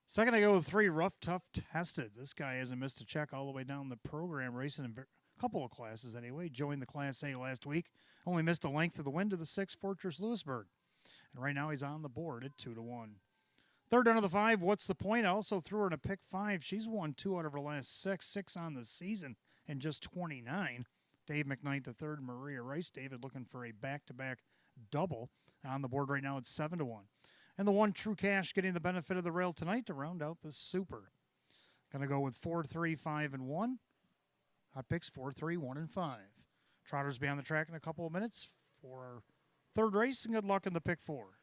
Second, I go with 3, Rough Tough Tested. This guy hasn't missed a check all the way down the program, racing in couple of classes anyway. Joined the Class A last week. Only missed a length of the win to the 6 Fortress Lewisburg. And right now he's on the board at 2-1. Third down of the 5, what's the point? I also threw her in a pick 5. She's won 2 out of her last 6 on the season in just 29. Dave McKnight the third, Maria Rice. David looking for a back-to-back double. On the board right now it's 7-1. And the one True Cash getting the benefit of the rail tonight to round out the super. Going to go with 4, 3, 5, and 1. Hot picks 4, 3, 1, and 5. Trotters be on the track in a couple of minutes for our third race, and good luck in the pick 4.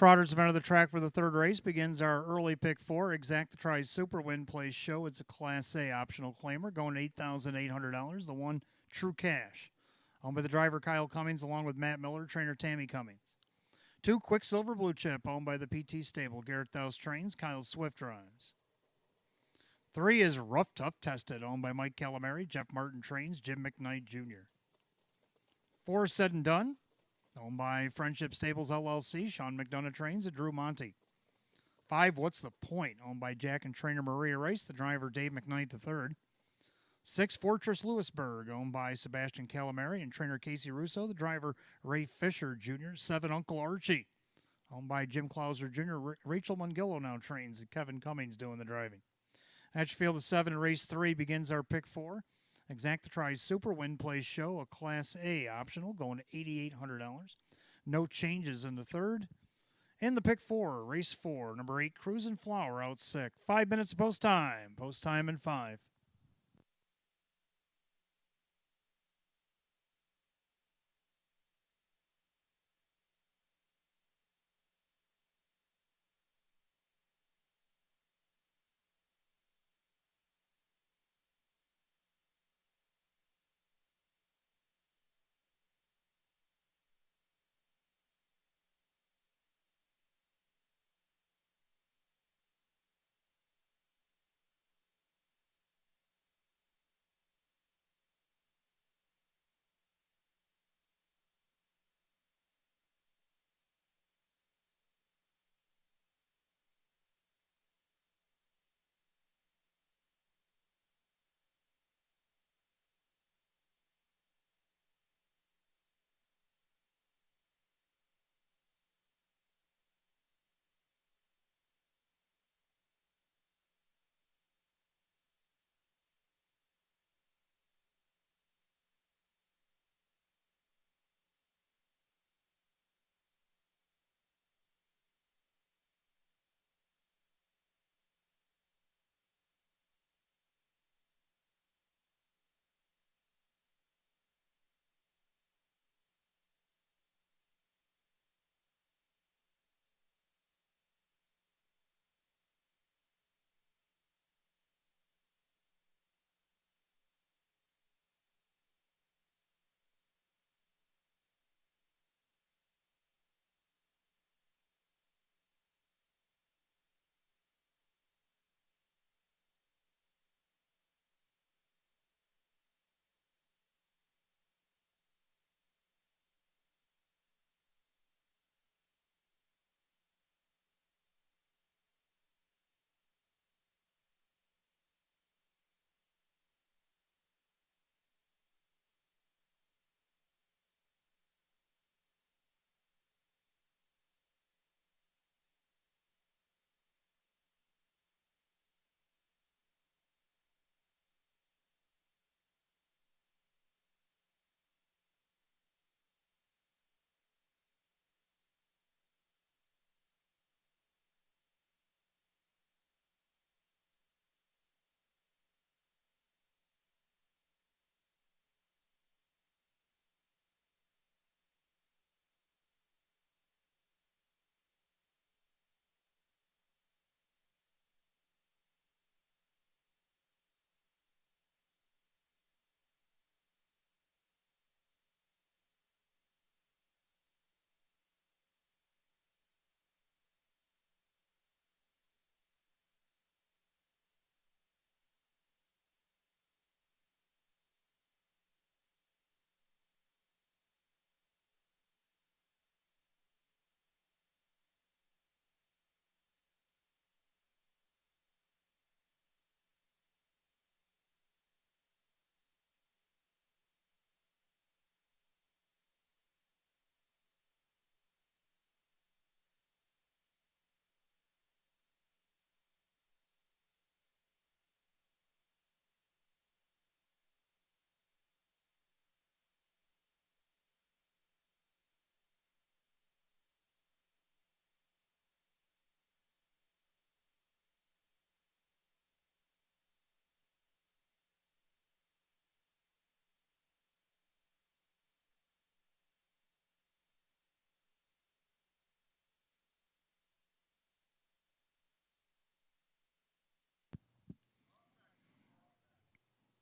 Trotters have entered the track for the third race. Begins our early pick 4. Exact Tries Super Win Place Show. It's a Class A optional claimer going to $8,800. The one True Cash. Owned by the driver Kyle Cummings along with Matt Miller, trainer Tammy Cummings. 2 Quicksilver Blue Chip owned by the PT Stable. Garrett Thous trains, Kyle Swift drives. 3 is Rough Tough Tested owned by Mike Calamari, Jeff Martin trains, Jim McKnight Jr. 4 Said and Done. Owned by Friendship Stables LLC, Sean McDonough trains, and Drew Monty. 5, What's the Point? Owned by Jack and trainer Maria Rice, the driver Dave McKnight III. 6, Fortress Lewisburg, owned by Sebastian Calamari and trainer Casey Russo, the driver Ray Fisher Jr. 7, Uncle Archie, owned by Jim Clauser Jr. Rachel Mungillo now trains, and Kevin Cummings doing the driving. At your field of 7 in race 3 begins our pick 4. Exacta Tries Super Win Place Show, a Class A optional, going to $8,800. No changes in the third. In the pick 4, race 4, number 8, Cruisin' Flower out sick. 5 minutes post time. Post time in 5.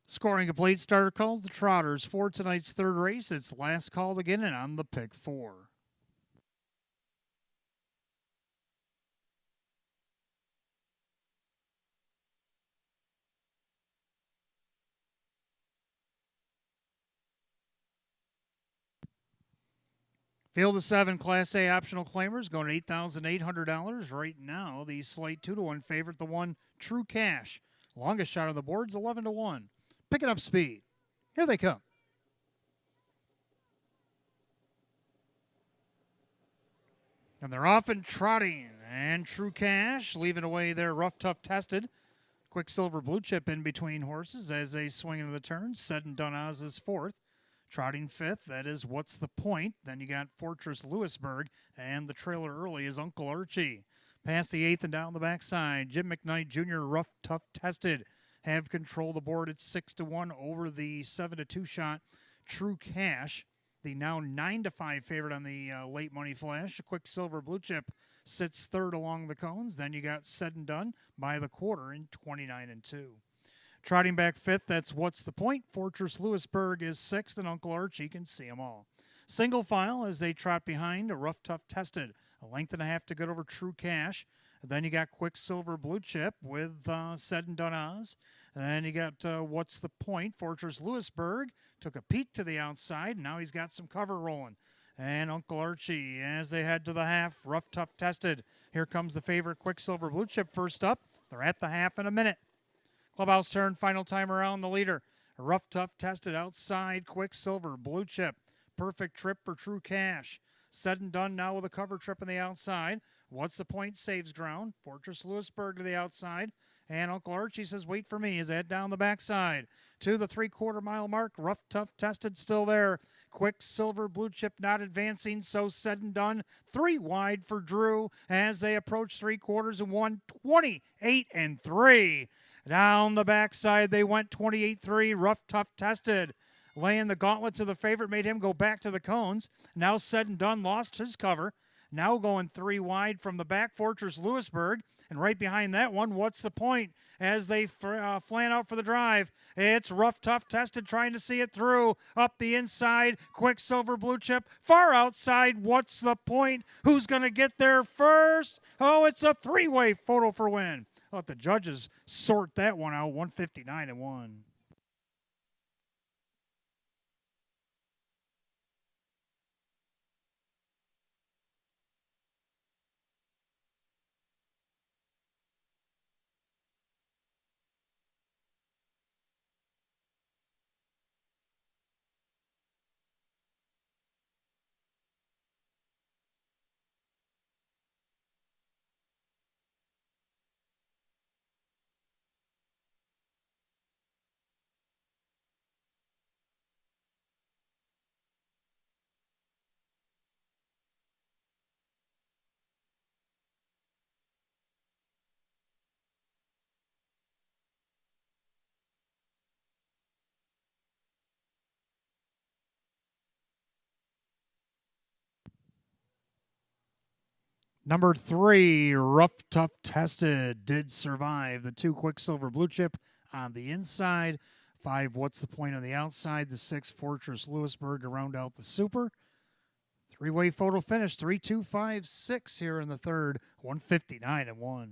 Scoring complete. Starter calls the Trotters for tonight's third race. It's last called again and on the pick 4. Field of 7 Class A optional claimers going at $8,800 right now. The slight 2-1 favorite, the one True Cash. Longest shot on the board's 11-1. Picking up speed. Here they come. And they're off and trotting. And True Cash leaving away their rough, tough, tested. Quicksilver Blue Chip in between horses as they swing into the turn. Said and Done Oz is 4th. Trotting 5th, that is What's the Point. Then you got Fortress Lewisburg, and the trailer early is Uncle Archie. Past the 8th and down the backside, Jim McKnight Jr., rough, tough, tested. Have control the board at 6-1 over the 7-2 shot. True Cash, the now 9-5 favorite on the late money flash. Quicksilver Blue Chip sits 3rd along the cones. Then you got Said and Done by the quarter in 29-2. Trotting back 5th, that's What's the Point. Fortress Lewisburg is 6th, and Uncle Archie can see them all. Single file as they trot behind a rough, tough, tested. A length and a half to get over True Cash. Then you got Quicksilver Blue Chip with Said and Done Oz. And then you got What's the Point. Fortress Lewisburg took a peek to the outside. Now he's got some cover rolling. And Uncle Archie as they head to the half. Rough, tough, tested. Here comes the favorite Quicksilver Blue Chip first up. They're at the half in a minute. Clubhouse turn, final time around the leader. A rough, tough, tested outside Quicksilver Blue Chip. Perfect trip for True Cash. Said and Done now with a cover trip on the outside. What's the Point saves ground. Fortress Lewisburg to the outside. And Uncle Archie says, wait for me as they head down the backside. To the 3/4 mile mark. Rough, tough, tested still there. Quicksilver Blue Chip not advancing, so Said and Done. 3 wide for Drew as they approach 3/4 and 1, 28-3. Down the backside, they went 28-3, rough, tough, tested. Laying the gauntlet to the favorite made him go back to the cones. Now Said and Done lost his cover. Now going 3 wide from the back, Fortress Lewisburg. And right behind that one, What's the Point? As they flan out for the drive. It's rough, tough, tested, trying to see it through. Up the inside, Quicksilver Blue Chip. Far outside, What's the Point? Who's going to get there first? Oh, it's a 3-way photo for win. Let the judges sort that one out, 159-1. Number 3, Rough Tough Tested, did survive. The 2, Quicksilver Blue Chip on the inside. 5, What's the Point on the outside. The 6, Fortress Lewisburg to round out the super. 3-way photo finish, 3-2-5-6 here in the third, 159-1.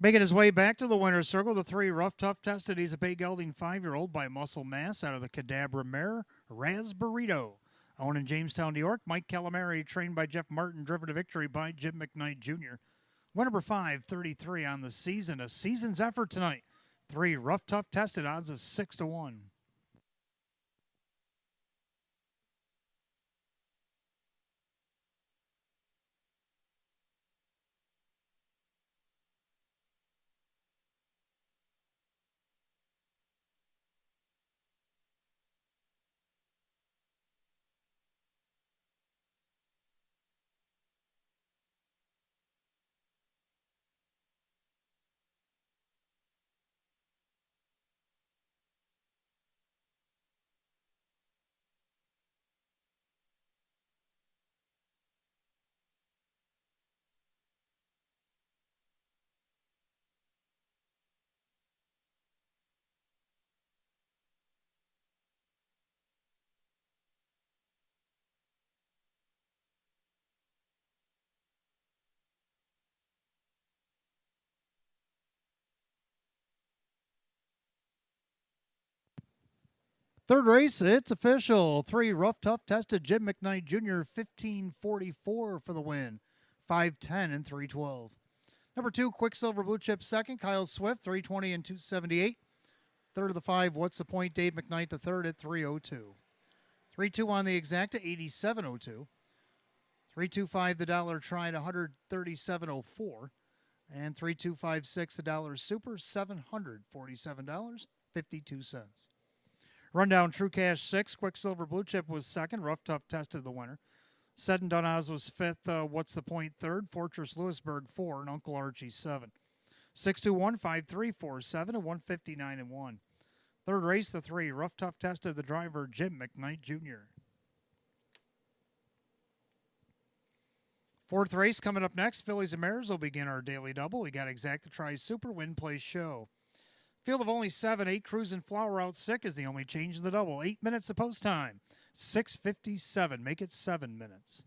Making his way back to the winner's circle, the 3, Rough Tough Tested. He's a bay gelding 5-year-old by Muscle Mass out of the Cadabra mare, Raspberito. Owned in Jamestown, New York, Mike Calamari, trained by Jeff Martin, driven to victory by Jim McKnight Jr. Win number 533 on the season. A season's effort tonight. 3, Rough Tough Tested, odds of 6-1. Third race, it's official. 3, Rough Tough Tested, Jim McKnight Jr., 1544 for the win. 5:10 and 3:12. Number 2, Quicksilver Blue Chip second, Kyle Swift, 3:20 and 2:78. Third of the 5, What's the Point, Dave McKnight, the third at 3:02. 3-2 on the exacta, 87.02. 3-2-5 the dollar tried, 137.04. And 3-2-5-6 the dollar super, $747.52. Rundown True Cash 6, Quicksilver Blue Chip was second, Rough Tough Tested the winner. Said and Done Oz was fifth, What's the Point third, Fortress Lewisburg 4, and Uncle Archie 7. 6-2-1-5-3-4-7 and 159 and 1. Third race, the 3, Rough Tough Tested the driver, Jim McKnight Jr. Fourth race coming up next, Fillies and Mares will begin our daily double. We got Exacta Try Super Win Play Show. Field of only 7, 8 Cruisin' Flower Out Sick is the only change in the double. 8 minutes of post time. 6:57. Make it 7 minutes.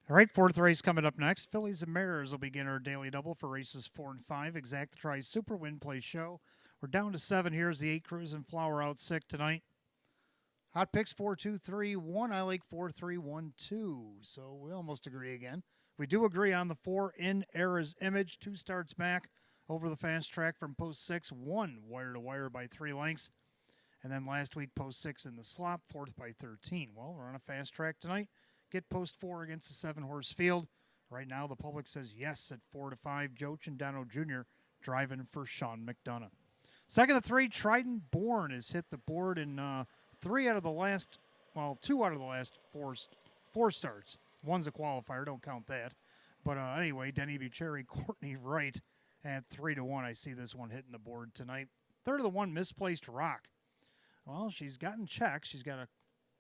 All right, fourth race coming up next. Fillies and Mares will begin our daily double for races 4 and 5. Exacta Try Super Win Play Show. We're down to 7. Here's the 8 Cruisin' Flower Out Sick tonight. Hot picks 4-2-3-1. I like 4-3-1-2. So we almost agree again. We do agree on the 4 in Era's Image. 2 starts back over the fast track from post 6. 1 wire to wire by 3 lengths. And then last week, post 6 in the slop, 4th by 13. Well, we're on a fast track tonight. Get post 4 against the 7-horse field. Right now, the public says yes at 4-5. Joe Cindano Jr. driving for Sean McDonough. Second to 3, Trident Born has hit the board in 2 out of the last four starts. One's a qualifier, don't count that. But anyway, Denny Bucherri, Courtney Wright at 3-1. I see this one hitting the board tonight. Third of the 1, Misplaced Rock. Well, she's gotten checks. She's got a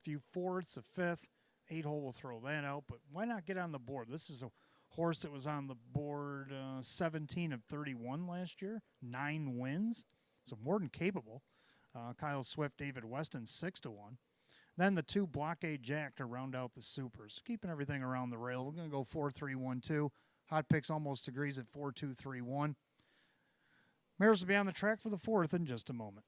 few fourths, a fifth. 8-hole will throw that out, but why not get on the board? This is a horse that was on the board 17 of 31 last year, 9 wins, so more than capable. Kyle Swift, David Weston, 6-1. Then the 2 Blockade Jack to round out the supers. Keeping everything around the rail. We're going to go 4-3-1-2. Hot Picks almost agrees at 4-2-3-1. Mares will be on the track for the 4th in just a moment.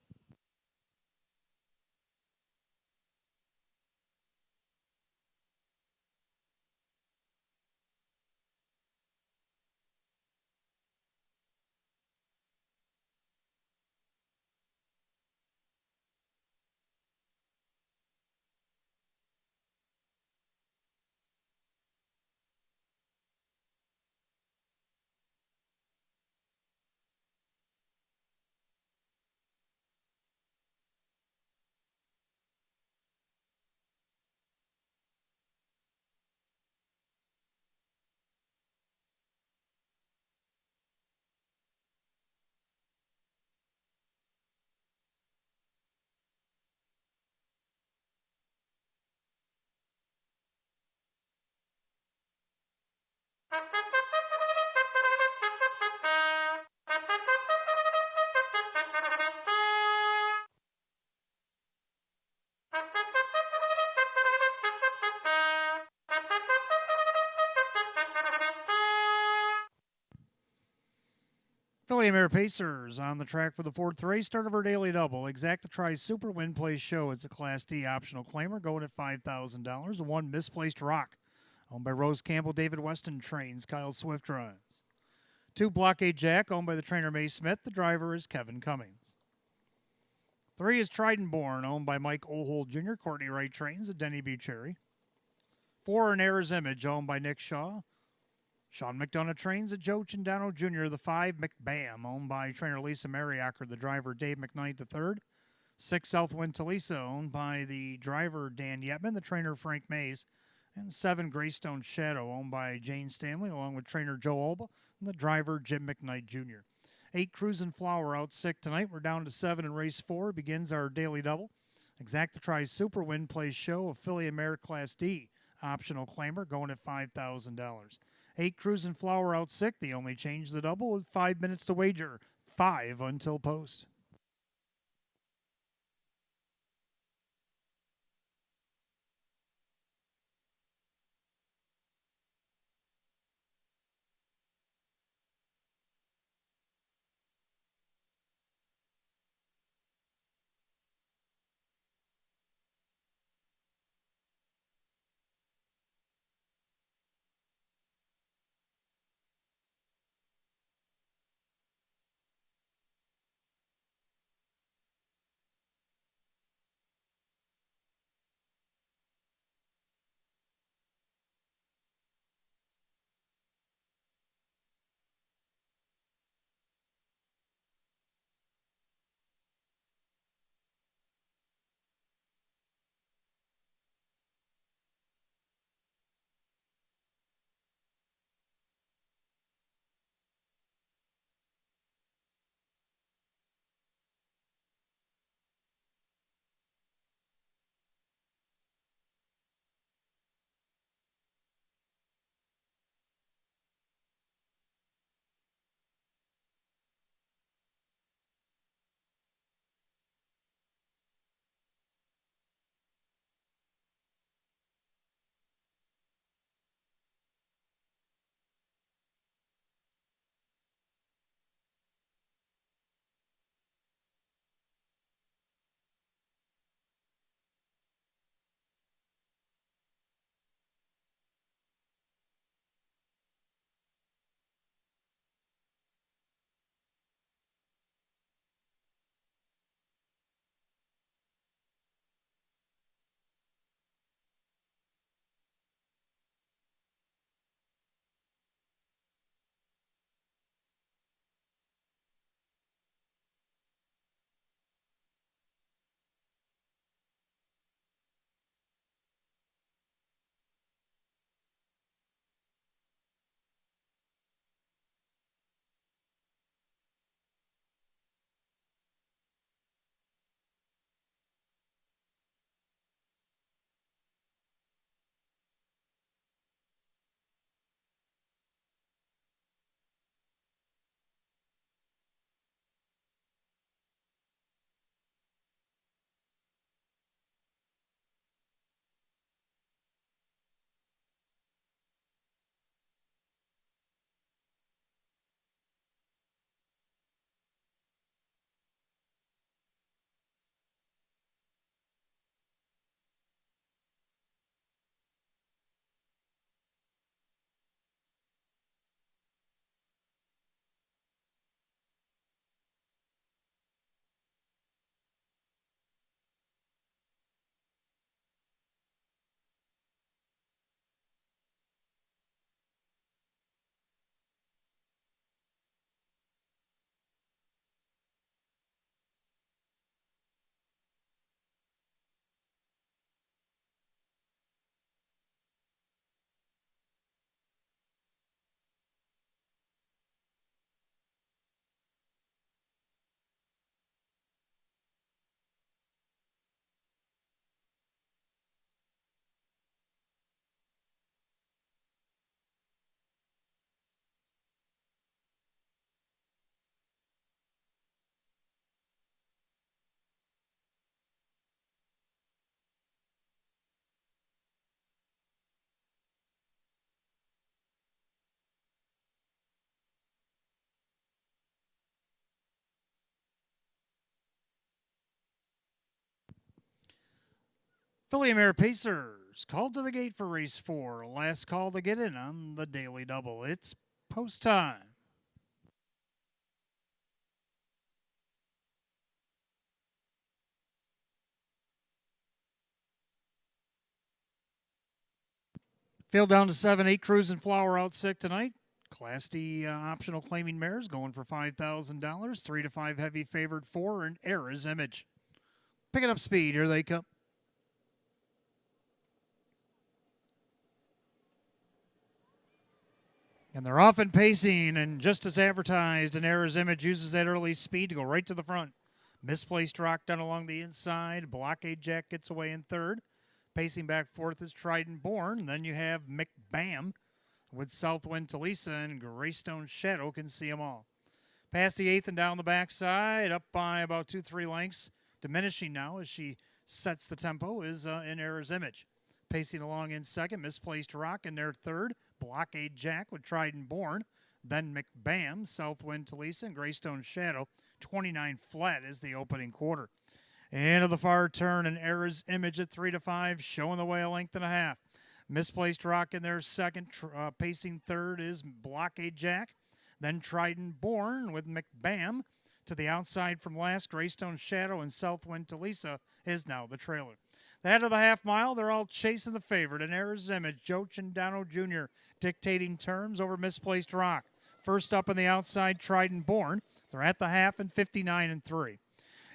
Philly Mare Pacers on the track for the 4th race. Start of our daily double. Exacta Tries Super Win Place Show. It's a Class D optional claimer going at $5,000. The 1 Misplaced Rock, owned by Rose Campbell. David Weston trains. Kyle Swift drives. 2 Blockade Jack, owned by the trainer May Smith. The driver is Kevin Cummings. 3 is Trident Born, owned by Mike Ohold Jr. Courtney Wright trains. Denny Bucherri. 4 in Era's Image, owned by Nick Shaw. Sean McDonough trains at Joe Cindano Jr. The 5, McBam, owned by trainer Lisa Mariacker, the driver Dave McKnight III. 6, Southwind Talisa, owned by the driver Dan Yetman, the trainer Frank Mays. And 7, Greystone Shadow, owned by Jane Stanley, along with trainer Joe Alba and the driver Jim McKnight Jr. 8, Cruisin' Flower out sick tonight. We're down to 7 in race 4. Begins our daily double. Exacta Tries Super Win Place Show, Affiliate Mare Class D, optional claimer, going at $5,000. 8, Cruisin' Flower out sick. The only change the double is 5 minutes to wager. 5 until post. Philly Mare Pacers called to the gate for race 4. Last call to get in on the daily double. It's post time. Field down to 7, 8 Cruising Flower out sick tonight. Class D optional claiming mares going for $5,000. 3 to 5 heavy favored 4 and Era's Image. Picking up speed. Here they come. And they're off and pacing, and just as advertised, and Era's Image uses that early speed to go right to the front. Misplaced Rock down along the inside. Blockade Jack gets away in third. Pacing back fourth is Trident Born. Then you have McBam with Southwind Talisa, and Greystone Shadow can see them all. Past the eighth and down the backside, up by about 2-3 lengths. Diminishing now as she sets the tempo is in Era's Image. Pacing along in second, Misplaced Rock in their third. Blockade Jack with Trident Born. Then McBam, Southwind Talisa, and Greystone Shadow. 29 flat is the opening quarter. Into the far turn, and Era's Image at 3 to 5, showing the way a length and a half. Misplaced Rock in their second. Pacing third is Blockade Jack. Then Trident Born with McBam. To the outside from last, Greystone Shadow and Southwind Talisa is now the trailer. The head of the half mile, they're all chasing the favorite. In Era's Image, Joe Chandano Jr. dictating terms over Misplaced Rock. First up on the outside, Trident Born. They're at the half and 59-3.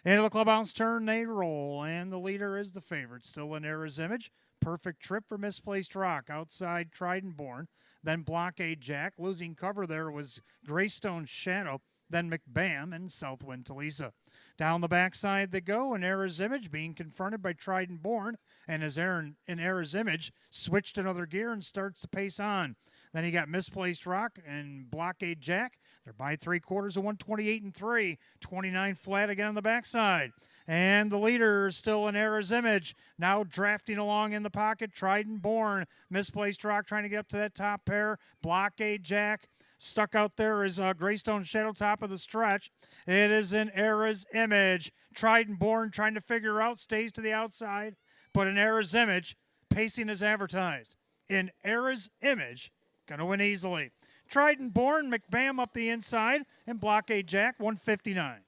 Into the clubhouse turn, they roll, and the leader is the favorite. Still in Era's Image. Perfect trip for Misplaced Rock. Outside, Trident Born. Then Blockade Jack. Losing cover there was Greystone Shadow. Then McBam and Southwind Talisa. Down the backside they go, and Era's Image being confronted by Trident Born, and as Aaron in Era's Image switched another gear and starts to pace on. Then he got Misplaced Rock and Blockade Jack. They're by 3/4 of 128-3, 29 flat again on the backside. And the leader is still in Era's Image. Now drafting along in the pocket, Trident Born. Misplaced Rock trying to get up to that top pair. Blockade Jack. Stuck out there is Greystone Shadow, top of the stretch. It is in Era's Image. Trident Born trying to figure out, stays to the outside. But in Era's Image, pacing is advertised. In Era's Image, going to win easily. Trident Born, McBam up the inside, and Blockade Jack, 159.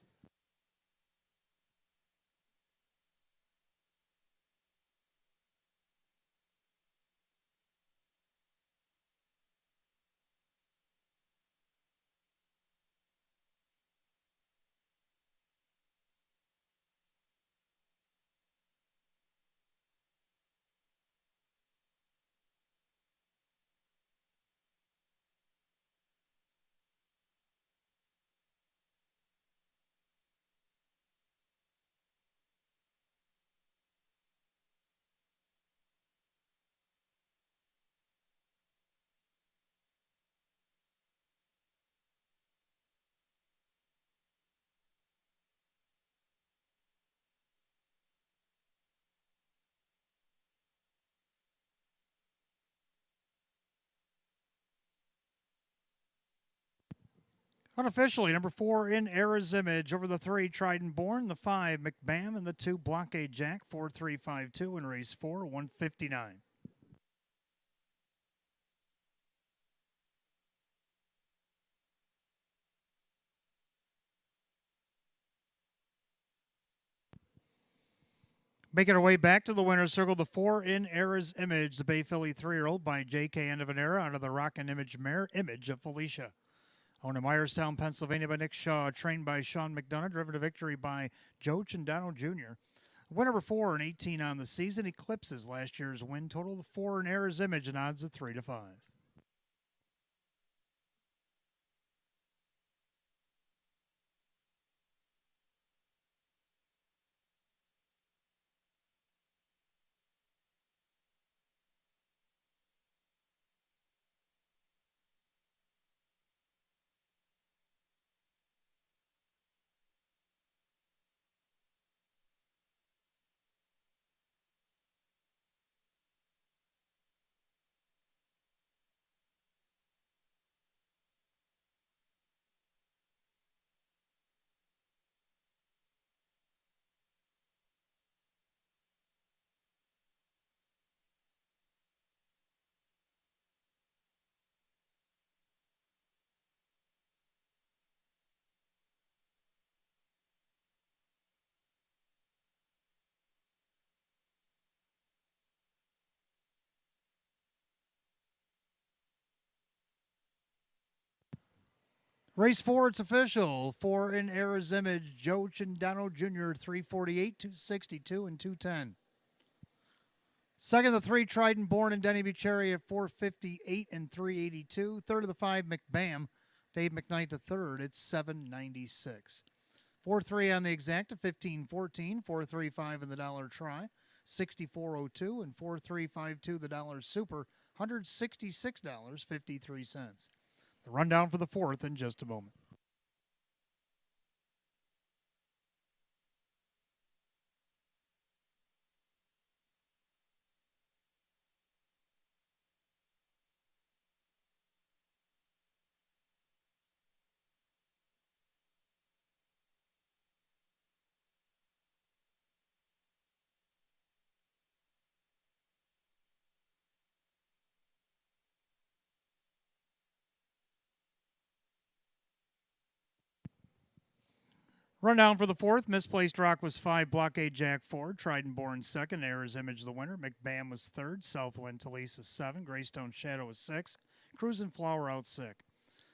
Unofficially, number 4 in Era's Image. Over the 3, Trident Born. The 5, McBam. And the 2, Blockade Jack. 4-3-5-2 in race 4, 159. Making our way back to the winner's circle, the 4 in Era's Image. The Bay Philly 3-year-old by J.K. Endavanera out of the Rockin' Image mare, Image of Felicia. Owned in Myerstown, Pennsylvania by Nick Shaw. Trained by Sean McDonough. Driven to victory by Joe Chandano Jr. Winner number 4 and 18 on the season. Eclipses last year's win total. The 4 in Era's Image and odds of 3 to 5. Race 4, it's official. 4 in Era's Image, Joe Chindano Jr., 348, 262, and 210. Second, the 3, Trident Born and Denny Bucherri at 458 and 382. Third of the 5, McBam, Dave McKnight the third, it's 796. 4-3 on the exact at 1514, 4-3-5 in the dollar try, 6402, and 4-3-5-2 the dollar super, $166.53. The rundown for the fourth in just a moment. Rundown for the fourth. Misplaced Rock was 5. Blockade Jack 4. Trident Born second. Error's Image the winner. McBam was third. Southwind Talisa 7. Greystone Shadow was 6. Cruisin' Flower out 6.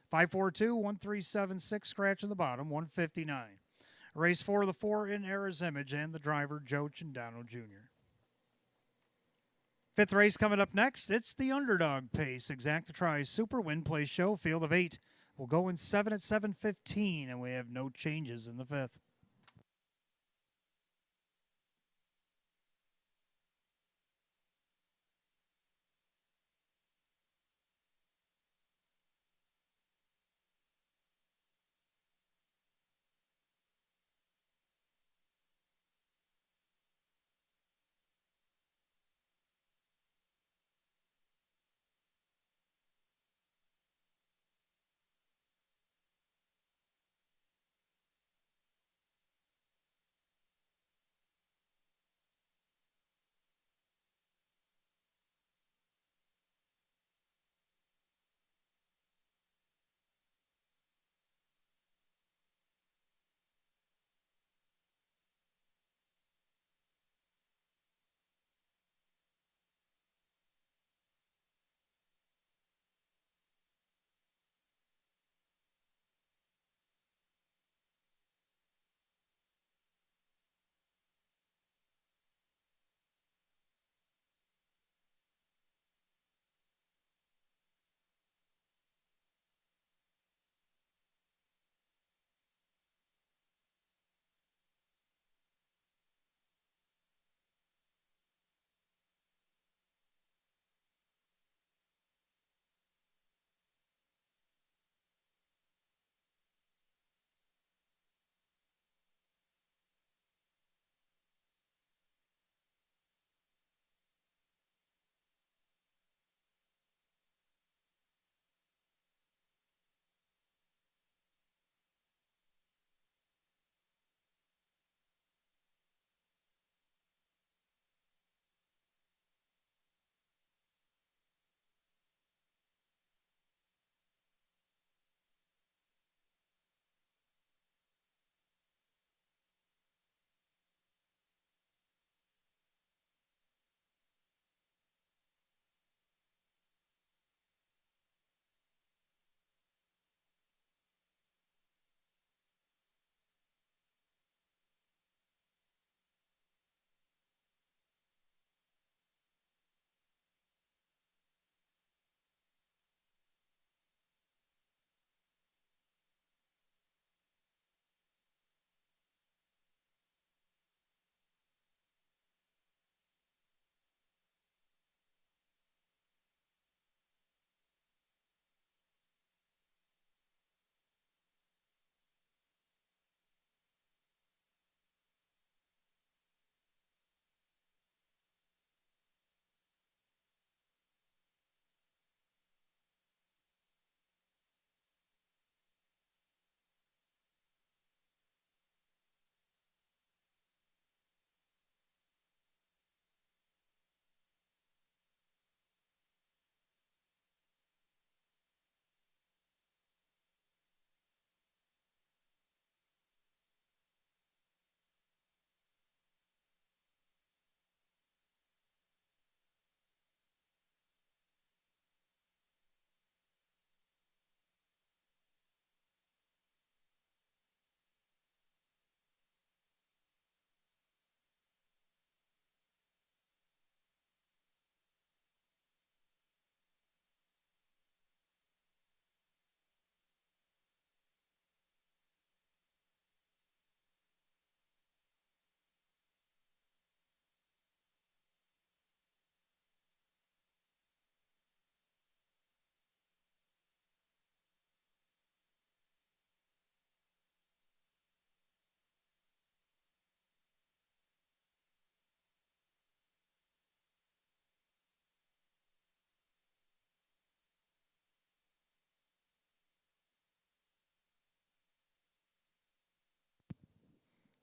542, 1376, scratch in the bottom, 159. Race 4 of the 4 in Error's Image and the driver Joe Chindano Jr. Fifth race coming up next. It's the underdog pace. Exacta Try Super Win Play Show. Field of 8. We'll go in 7 at 7:15, and we have no changes in the fifth.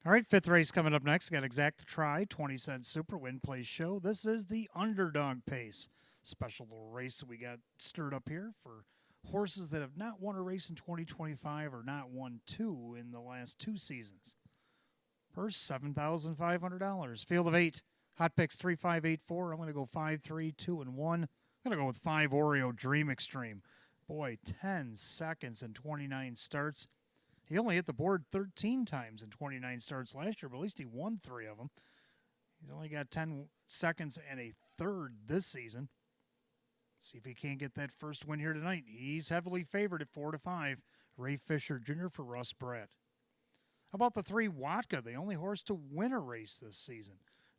All right, fifth race coming up next. Got Exact Try, 20-cent Super Win Place Show. This is the underdog pace. Special little race that we got stirred up here for horses that have not won a race in 2025 or not won two in the last two seasons. Purse, $7,500. Field of 8. Hot picks 3, 5, 8, 4. I'm going to go 5, 3, 2, and 1. I'm going to go with 5 Oreo Dream Extreme. Boy, 10 seconds and 29 starts. He only hit the board 13 times in 29 starts last year, but at least he won 3 of them. He's only got 10 seconds and a third this season. See if he can't get that first win here tonight. He's heavily favored at 4-5. Ray Fisher Jr. for Russ Brett. How about the 3 Watka, the only horse to win a race this season?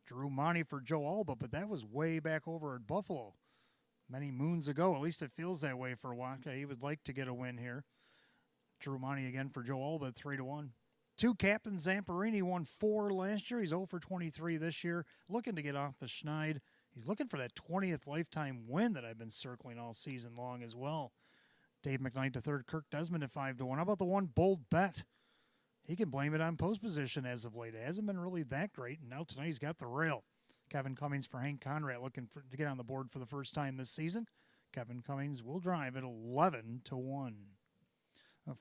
Drew Monty for Joe Alba, but that was way back over at Buffalo many moons ago. At least it feels that way for Watka. He would like to get a win here. Drew Monty again for Joe Alba at 3-1. 2 Captain Zamperini won 4 last year. He's 0 for 23 this year. Looking to get off the schneid. He's looking for that 20th lifetime win that I've been circling all season long as well. Dave McKnight to third. Kirk Desmond at 5-1. How about the 1 Bold Bet? He can blame it on post position as of late. It hasn't been really that great, and now tonight he's got the rail. Kevin Cummings for Hank Conrad looking to get on the board for the first time this season. Kevin Cummings will drive at 11-1.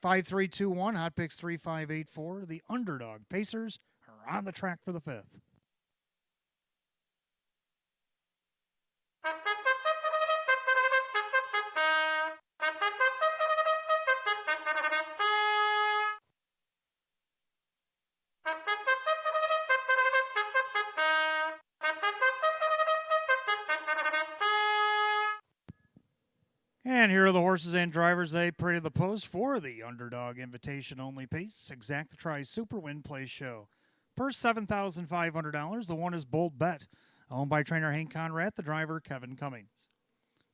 5-3-2-1, hot picks 3, 5, 8, 4. The underdog Pacers are on the track for the 5th. And here are the horses and drivers they paraded the post for the underdog invitation only pace. Exact Try Super Win Place Show. Purse $7,500. The 1 is Bold Bet, owned by trainer Hank Conrad, the driver Kevin Cummings.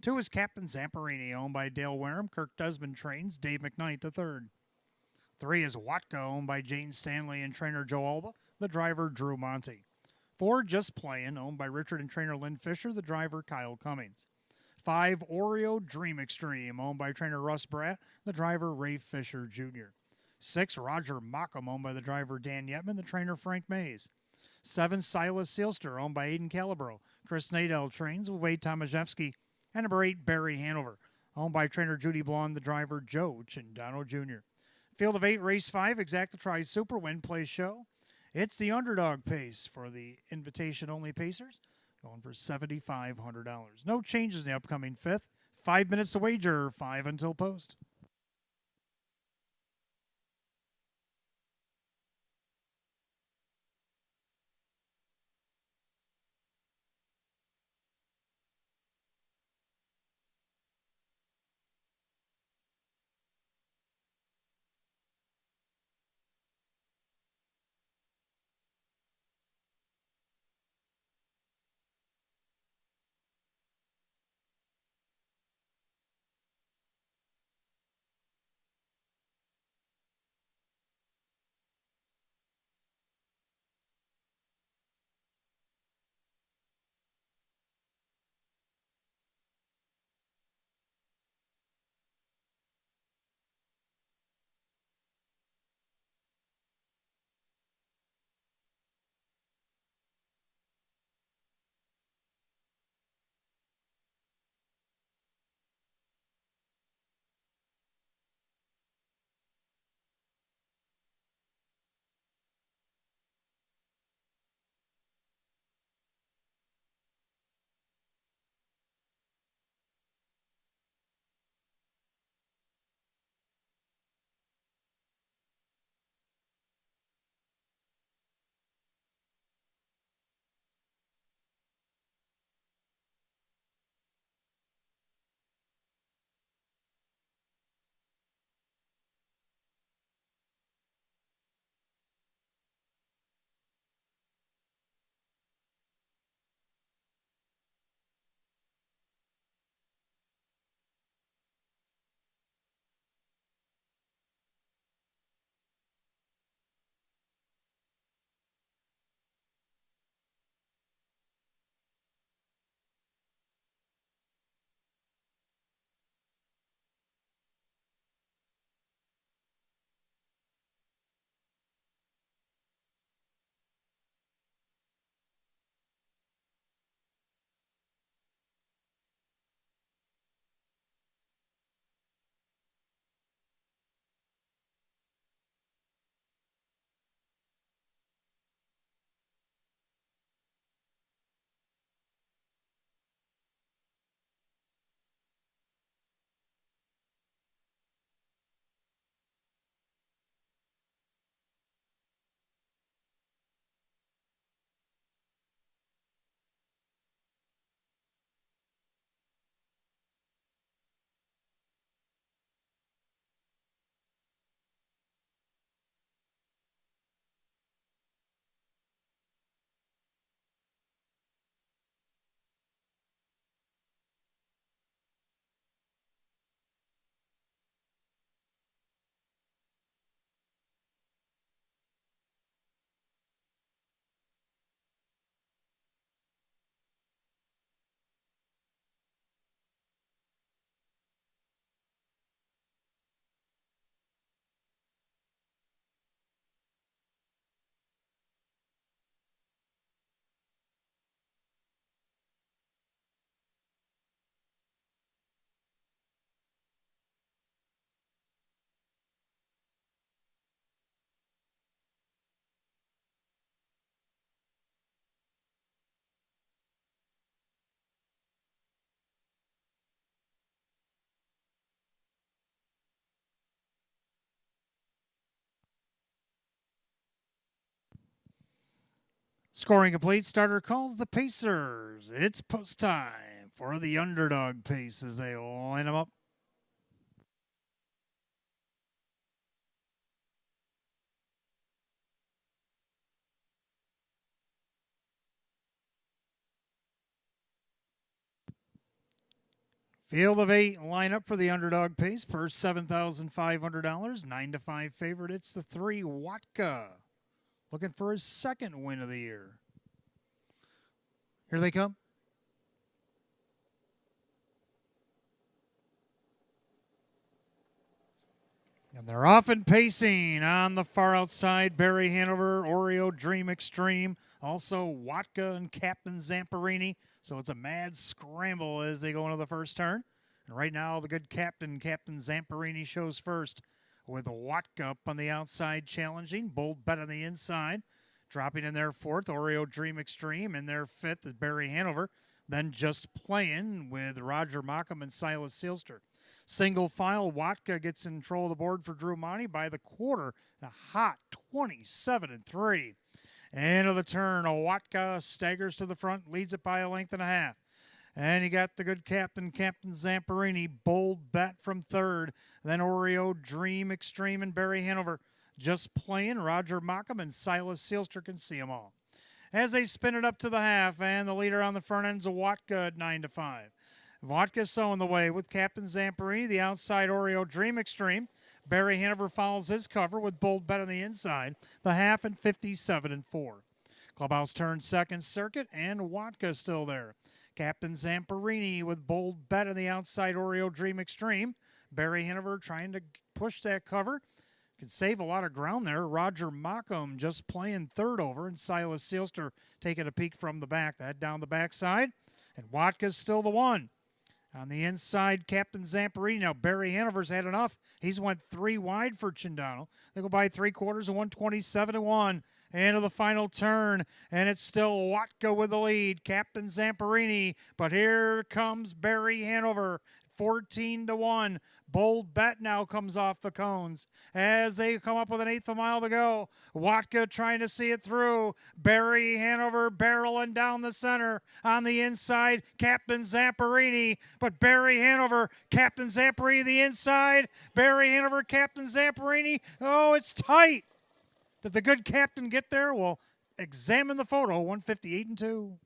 2 is Captain Zamperini, owned by Dale Wareham. Kirk Desmond trains Dave McKnight to third. 3 is Watka, owned by Jane Stanley and trainer Joe Alba, the driver Drew Monty. 4 Just Playin', owned by Richard and trainer Lynn Fisher, the driver Kyle Cummings. 5 Oreo Dream Extreme, owned by trainer Russ Bratt, the driver Ray Fisher Jr. 6 Roger Mockham, owned by the driver Dan Yetman, the trainer Frank Mays. 7 Silas Sealster, owned by Aiden Calabro. Chris Nadell trains with Wade Tomaszewski. And number 8 Barry Hanover, owned by trainer Judy Blonde, the driver Joe Chindano Jr. Field of 8, race 5, Exact Try Super Win Place Show. It's the underdog pace for the invitation-only Pacers. Going for $7,500. No changes in the upcoming 5th. 5 minutes to wager, 5 until post. Scoring complete. Starter calls the Pacers. It's post time for the underdog pace as they line them up. Field of 8 line up for the underdog pace per $7,500. 9-5 favorite. It's the 3 Watka. Looking for his second win of the year. Here they come. And they're off and pacing on the far outside. Barry Hanover, Oreo Dream Extreme. Also Watka and Captain Zamperini. So it's a mad scramble as they go into the first turn. And right now the good Captain Zamperini shows first with Watka up on the outside challenging. Bold Bet on the inside. Dropping in their fourth, Oreo Dream Extreme. In their fifth is Barry Hanover. Then Just Playing with Roger Mockham and Silas Sealster. Single file, Watka gets in control of the board for Drew Monty by the quarter. A hot 27-3. End of the turn, Watka staggers to the front, leads it by a length and a half. And you got the good Captain Zamperini, Bold Bet from third. Then Oreo Dream Extreme and Barry Hanover. Just Playing, Roger Mockham and Silas Sealster can see them all. As they spin it up to the half, and the leader on the front end's a Watka at 9-5. Watka so in the way with Captain Zamperini, the outside Oreo Dream Extreme. Barry Hanover follows his cover with Bold Bet on the inside. The half and 57-4. Clubhouse turns second circuit, and Watka still there. Captain Zamperini with Bold Bet on the outside Oreo Dream Extreme. Barry Hanover trying to push that cover. Can save a lot of ground there. Roger Mockham Just Playing third over, and Silas Sealster taking a peek from the back. That down the backside, and Watka's still the one. On the inside, Captain Zamperini. Now, Barry Hanover's had enough. He's went 3 wide for Chindano. They go by 3/4 of 127-1. Into the final turn, and it's still Watka with the lead. Captain Zamperini, but here comes Barry Hanover. 14-1. Bold Bet now comes off the cones as they come up with an eighth of a mile to go. Watka trying to see it through. Barry Hanover barreling down the center. On the inside, Captain Zamperini. But Barry Hanover, Captain Zamperini the inside. Barry Hanover, Captain Zamperini. Oh, it's tight. Did the good captain get there? Well, examine the photo. 158-2.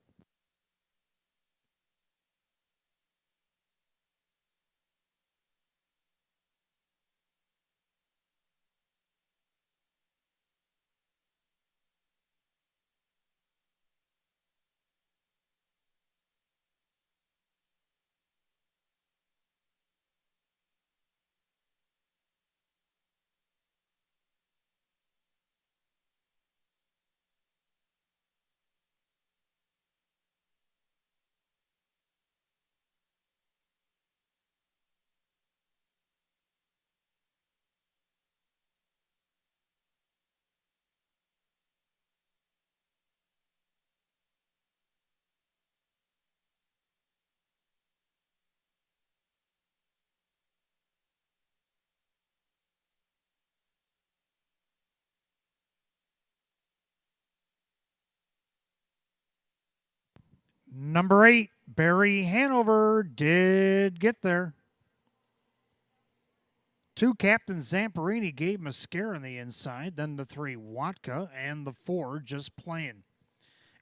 Number 8, Barry Hanover did get there. 2, Captain Zamperini gave him a scare on the inside. Then the 3, Watka, and the 4, Just Playing.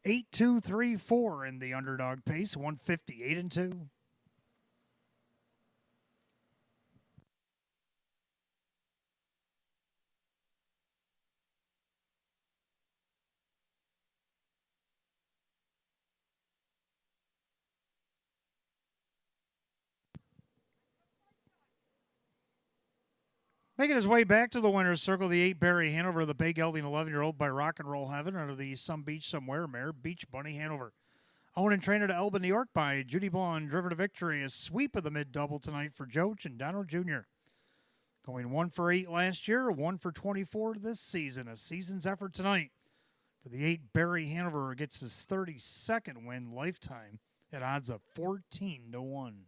8-2-3-4 in the underdog pace, 158-2. Making his way back to the winner's circle, the 8 Barry Hanover, the big gelding 11-year-old by Rock and Roll Heaven under the Some Beach Somewhere mare, Beach Bunny Hanover. Owned and trained to Elba, New York by Judy Blonde, driven to victory. A sweep of the mid-double tonight for Joe Chindano Jr. Going 1 for 8 last year, 1 for 24 this season. A season's effort tonight for the 8 Barry Hanover gets his 32nd win lifetime at odds of 14-1.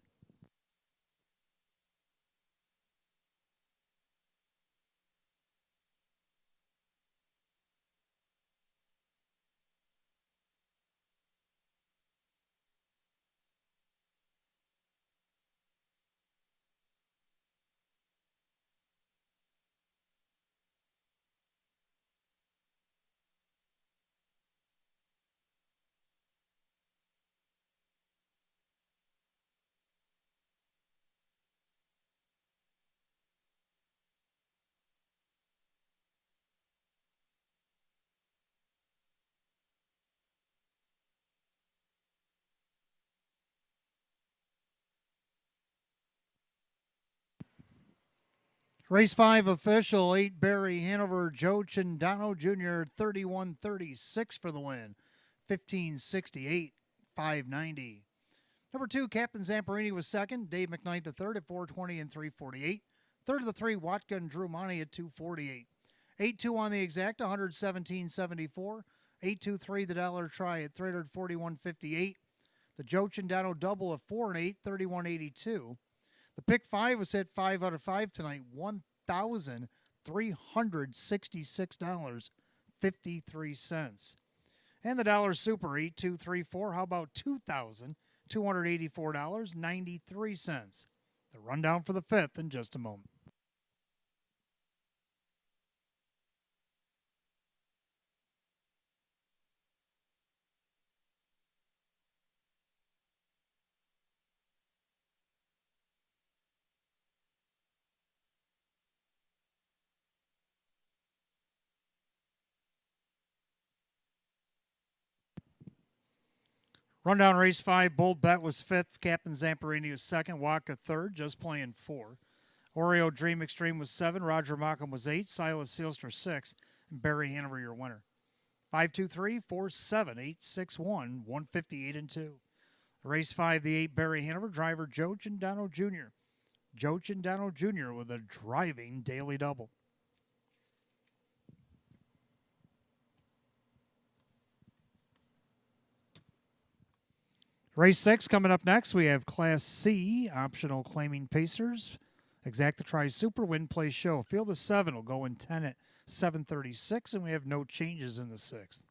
Race 5 official, 8 Barry Hanover, Joe Chindano Jr., 31:36 for the win, 15:68, 590. Number 2, Captain Zamperini was second, Dave McKnight the third at 4:20 and 3:48. Third of the 3, Watkin Drew Monty at 2:48. 8-2 on the exact, 117.74. 8-2-3 the dollar try at 341.58. The Joe Chindano double of 4 and 8, 31.82. The pick 5 was hit 5 out of 5 tonight, $1,366.53. And the dollar super 8234, how about $2,284.93. The rundown for the 5th in just a moment. Rundown race 5, Bold Bet was 5th, Captain Zamperini was 2nd, Waka 3rd, Just Playing 4. Oreo Dream Extreme was 7, Roger Mockham was 8, Silas Sealster 6, and Barry Hanover your winner. 5-2-3, 4-7, 8-6-1, 158 and 2. Race 5, the 8 Barry Hanover, driver Joe Chindano Jr. Joe Chindano Jr. with a driving daily double. Race 6 coming up next. We have Class C, optional claiming Pacers. Exacta Tri Super Win Play Show. Field of 7 will go in 10 at 7:36, and we have no changes in the 6th.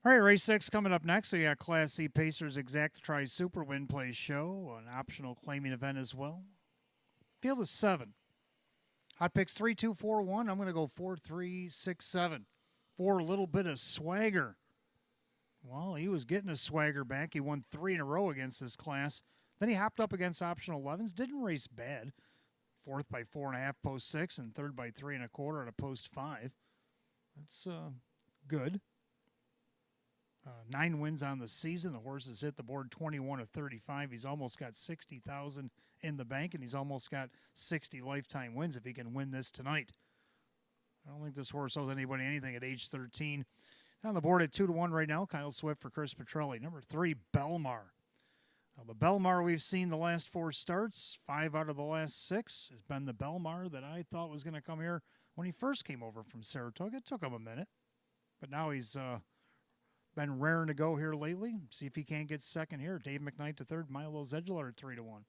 All right, race 6 coming up next. We got Class C Pacers Exact Try Super Win Play Show, an optional claiming event as well. Field is 7. Hot picks 3, 2, 4, 1. I'm going to go 4, 3, 6, 7. For a little bit of swagger. Well, he was getting his swagger back. He won 3 in a row against this class. Then he hopped up against optional 11s. Didn't race bad. 4th by 4.5 post 6 and 3rd by 3 1/4 at a post 5. That's good. 9 wins on the season. The horse has hit the board 21 of 35. He's almost got 60,000 in the bank, and he's almost got 60 lifetime wins if he can win this tonight. I don't think this horse owes anybody anything at age 13. On the board at 2-1 right now, Kyle Swift for Chris Petrelli. Number 3, Belmar. Now, the Belmar we've seen the last 4 starts, 5 out of the last 6, has been the Belmar that I thought was going to come here when he first came over from Saratoga. It took him a minute, but now he's been raring to go here lately. See if he can't get second here. Dave McKnight to 3rd, Milo Zedular at 3-1.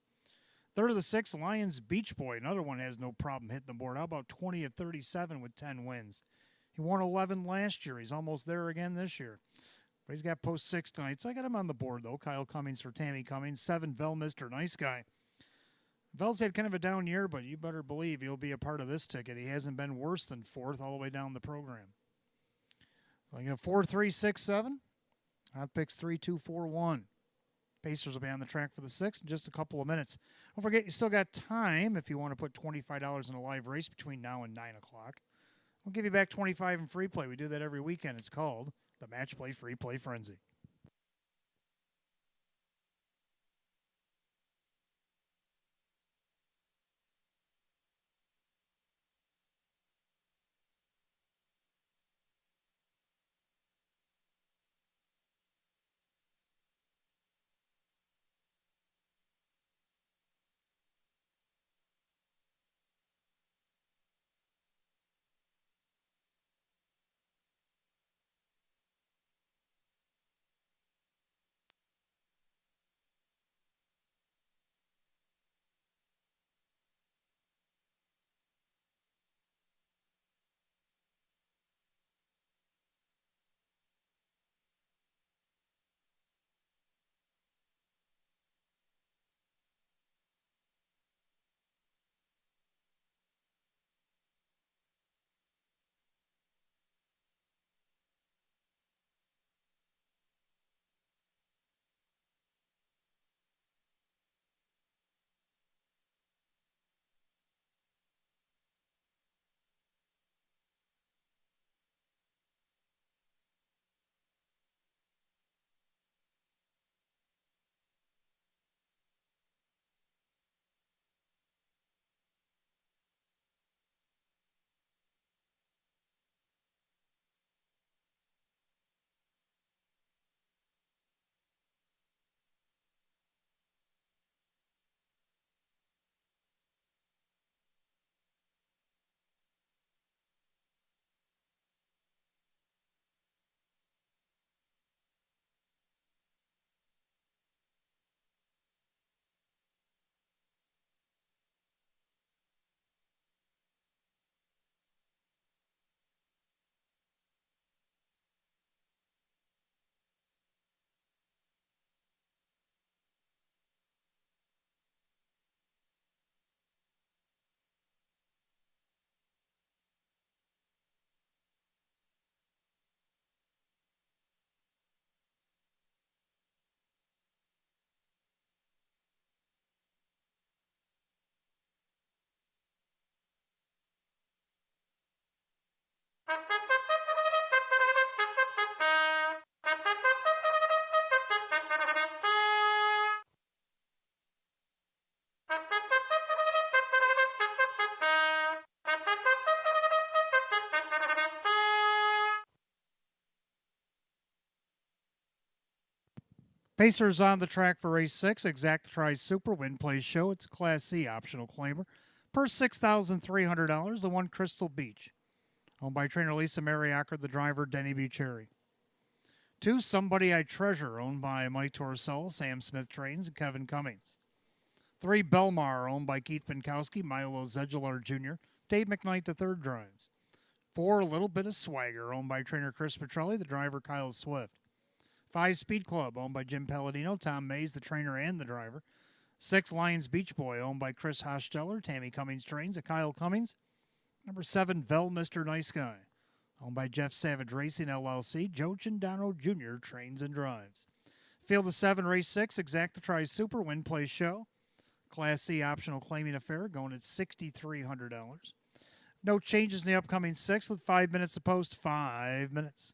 3rd of the 6, Lions Beach Boy. Another one has no problem hitting the board. How about 20 of 37 with 10 wins? He won 11 last year. He's almost there again this year. But he's got post 6 tonight, so I got him on the board, though. Kyle Cummings for Tammy Cummings. 7, Vel Mr. Nice Guy. Vel's had kind of a down year, but you better believe he'll be a part of this ticket. He hasn't been worse than 4th all the way down the program. So I got 4, 3, 6, 7. Hot picks 3, 2, 4, 1. Pacers will be on the track for the 6th in just a couple of minutes. Don't forget, you still got time if you want to put $25 in a live race between now and 9 o'clock. We'll give you back $25 in free play. We do that every weekend. It's called the Match Play Free Play Frenzy. Pacers on the track for race 6. Exact Try Super Win Play Show. It's a Class C optional claimer. Purse $6,300. The 1, Crystal Beach. Owned by trainer Lisa Mariacker, the driver Denny Bucherri. 2, Somebody I Treasure. Owned by Mike Torcella, Sam Smith Trains, and Kevin Cummings. 3, Belmar. Owned by Keith Pinkowski, Milo Zedular Jr., Dave McKnight, the 3rd drives. 4, Little Bit of Swagger. Owned by trainer Chris Petrelli, the driver Kyle Swift. 5, Speed Club, owned by Jim Palladino, Tom Mays, the trainer and the driver. 6, Lions Beach Boy, owned by Chris Hosteller, Tammy Cummings trains, and Kyle Cummings. Number 7, Vel Mr. Nice Guy, owned by Jeff Savage Racing LLC, Joe Cindano Jr. trains and drives. Field of 7, Race 6, Exacta Tri Super, Win Play Show. Class C optional claiming affair going at $6,300. No changes in the upcoming 6th with 5 minutes to post, 5 minutes.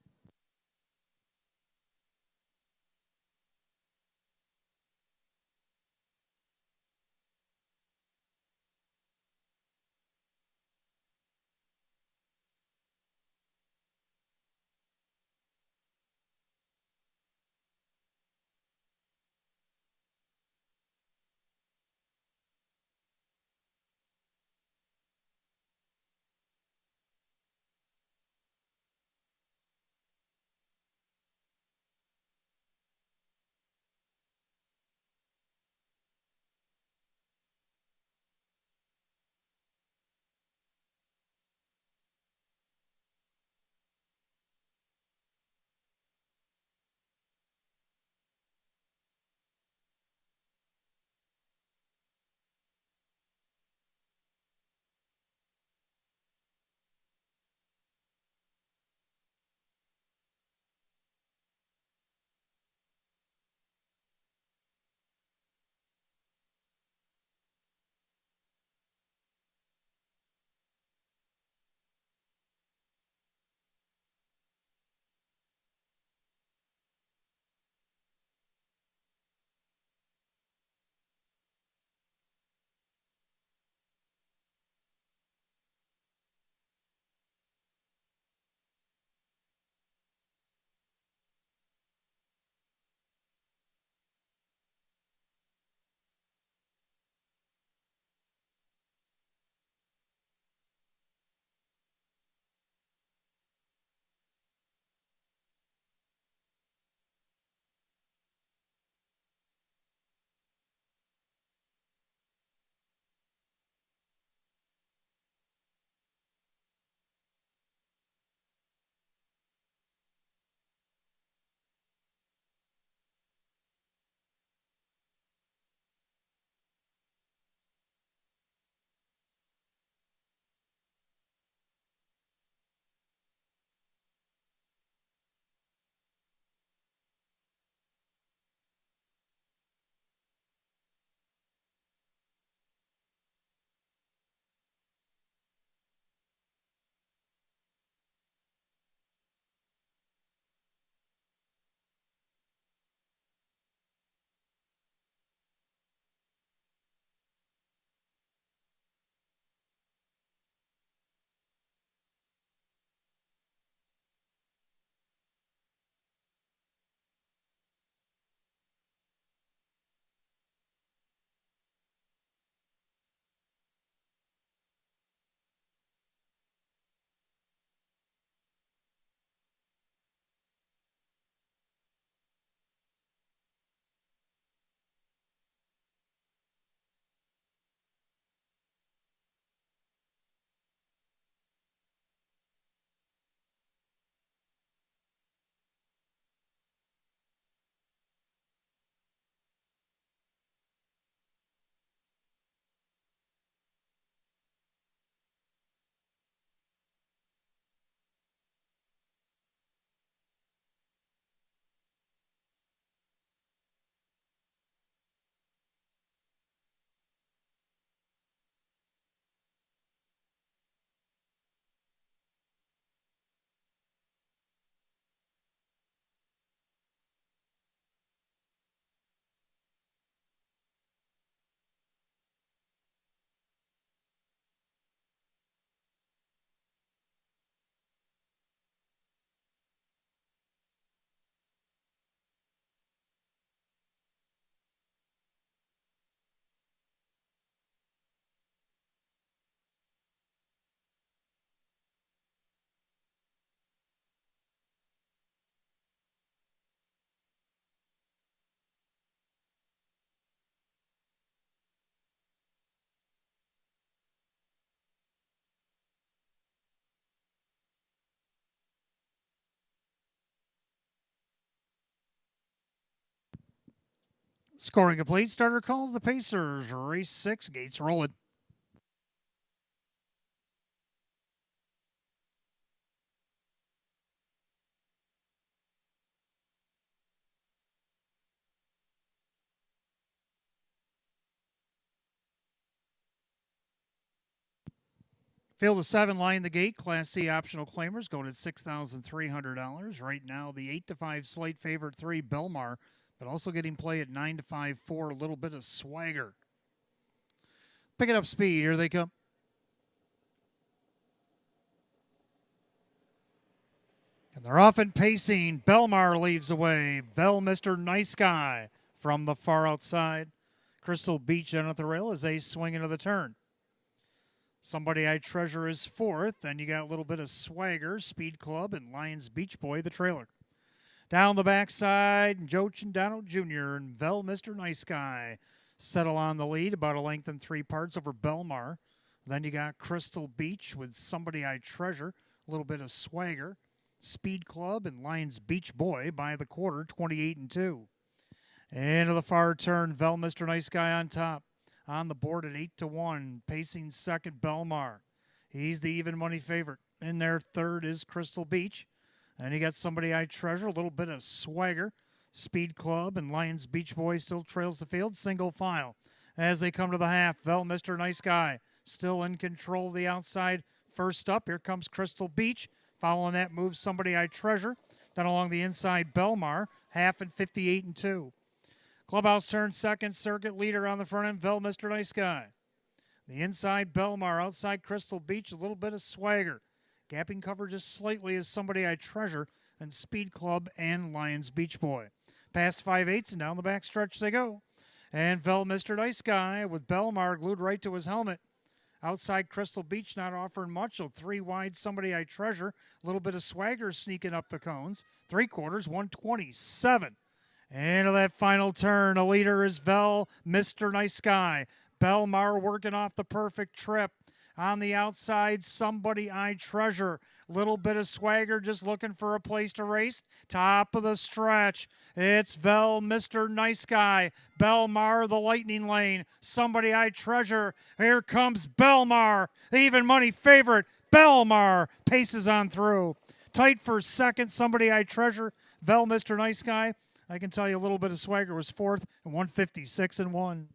Scoring complete. Starter calls the Pacers. Race 6. Gates rolling. Field of 7 line the gate. Class C optional claimers going at $6,300. Right now, the 8-5 slate favorite 3 Belmar, but also getting play at 9-5 4. A little bit of swagger. Picking up speed. Here they come. And they're off and pacing. Belmar leaves away. Mr. Nice Guy from the far outside. Crystal Beach in at the rail as they swing into the turn. Somebody I Treasure is fourth. Then you got a little bit of swagger, Speed Club, and Lions Beach Boy, the trailer. Down the backside, Joe Chindano Jr. and Mr. Nice Guy settle on the lead, about a length and 3 parts over Belmar. Then you got Crystal Beach with Somebody I Treasure, a little bit of swagger, Speed Club, and Lions Beach Boy by the quarter, 28-2. Into the far turn, Mr. Nice Guy on top. On the board at 8-1, pacing second, Belmar. He's the even money favorite. In there, third is Crystal Beach. And you got Somebody I Treasure, a little bit of swagger. Speed Club and Lions Beach Boy still trails the field, single file. As they come to the half, Mr. Nice Guy still in control of the outside. First up, here comes Crystal Beach. Following that moves Somebody I Treasure. Then along the inside, Belmar, half and 58-2. Clubhouse turn second, circuit leader on the front end, Mr. Nice Guy. The inside, Belmar. Outside, Crystal Beach, a little bit of swagger. Gapping cover just slightly is Somebody I Treasure, and Speed Club and Lions Beach Boy. Past 5/8 and down the back stretch they go. And Mr. Nice Guy with Belmar glued right to his helmet. Outside, Crystal Beach not offering much, so 3 wide, Somebody I Treasure. A little bit of swagger sneaking up the cones. 3/4, 127. Into that final turn, a leader is Mr. Nice Guy. Belmar working off the perfect trip. On the outside, Somebody I Treasure. Little bit of swagger, just looking for a place to race. Top of the stretch. It's Mr. Nice Guy. Belmar, the lightning lane. Somebody I Treasure. Here comes Belmar, the even money favorite. Belmar paces on through. Tight for second, Somebody I Treasure. Mr. Nice Guy. I can tell you a little bit of swagger was fourth and 156-1.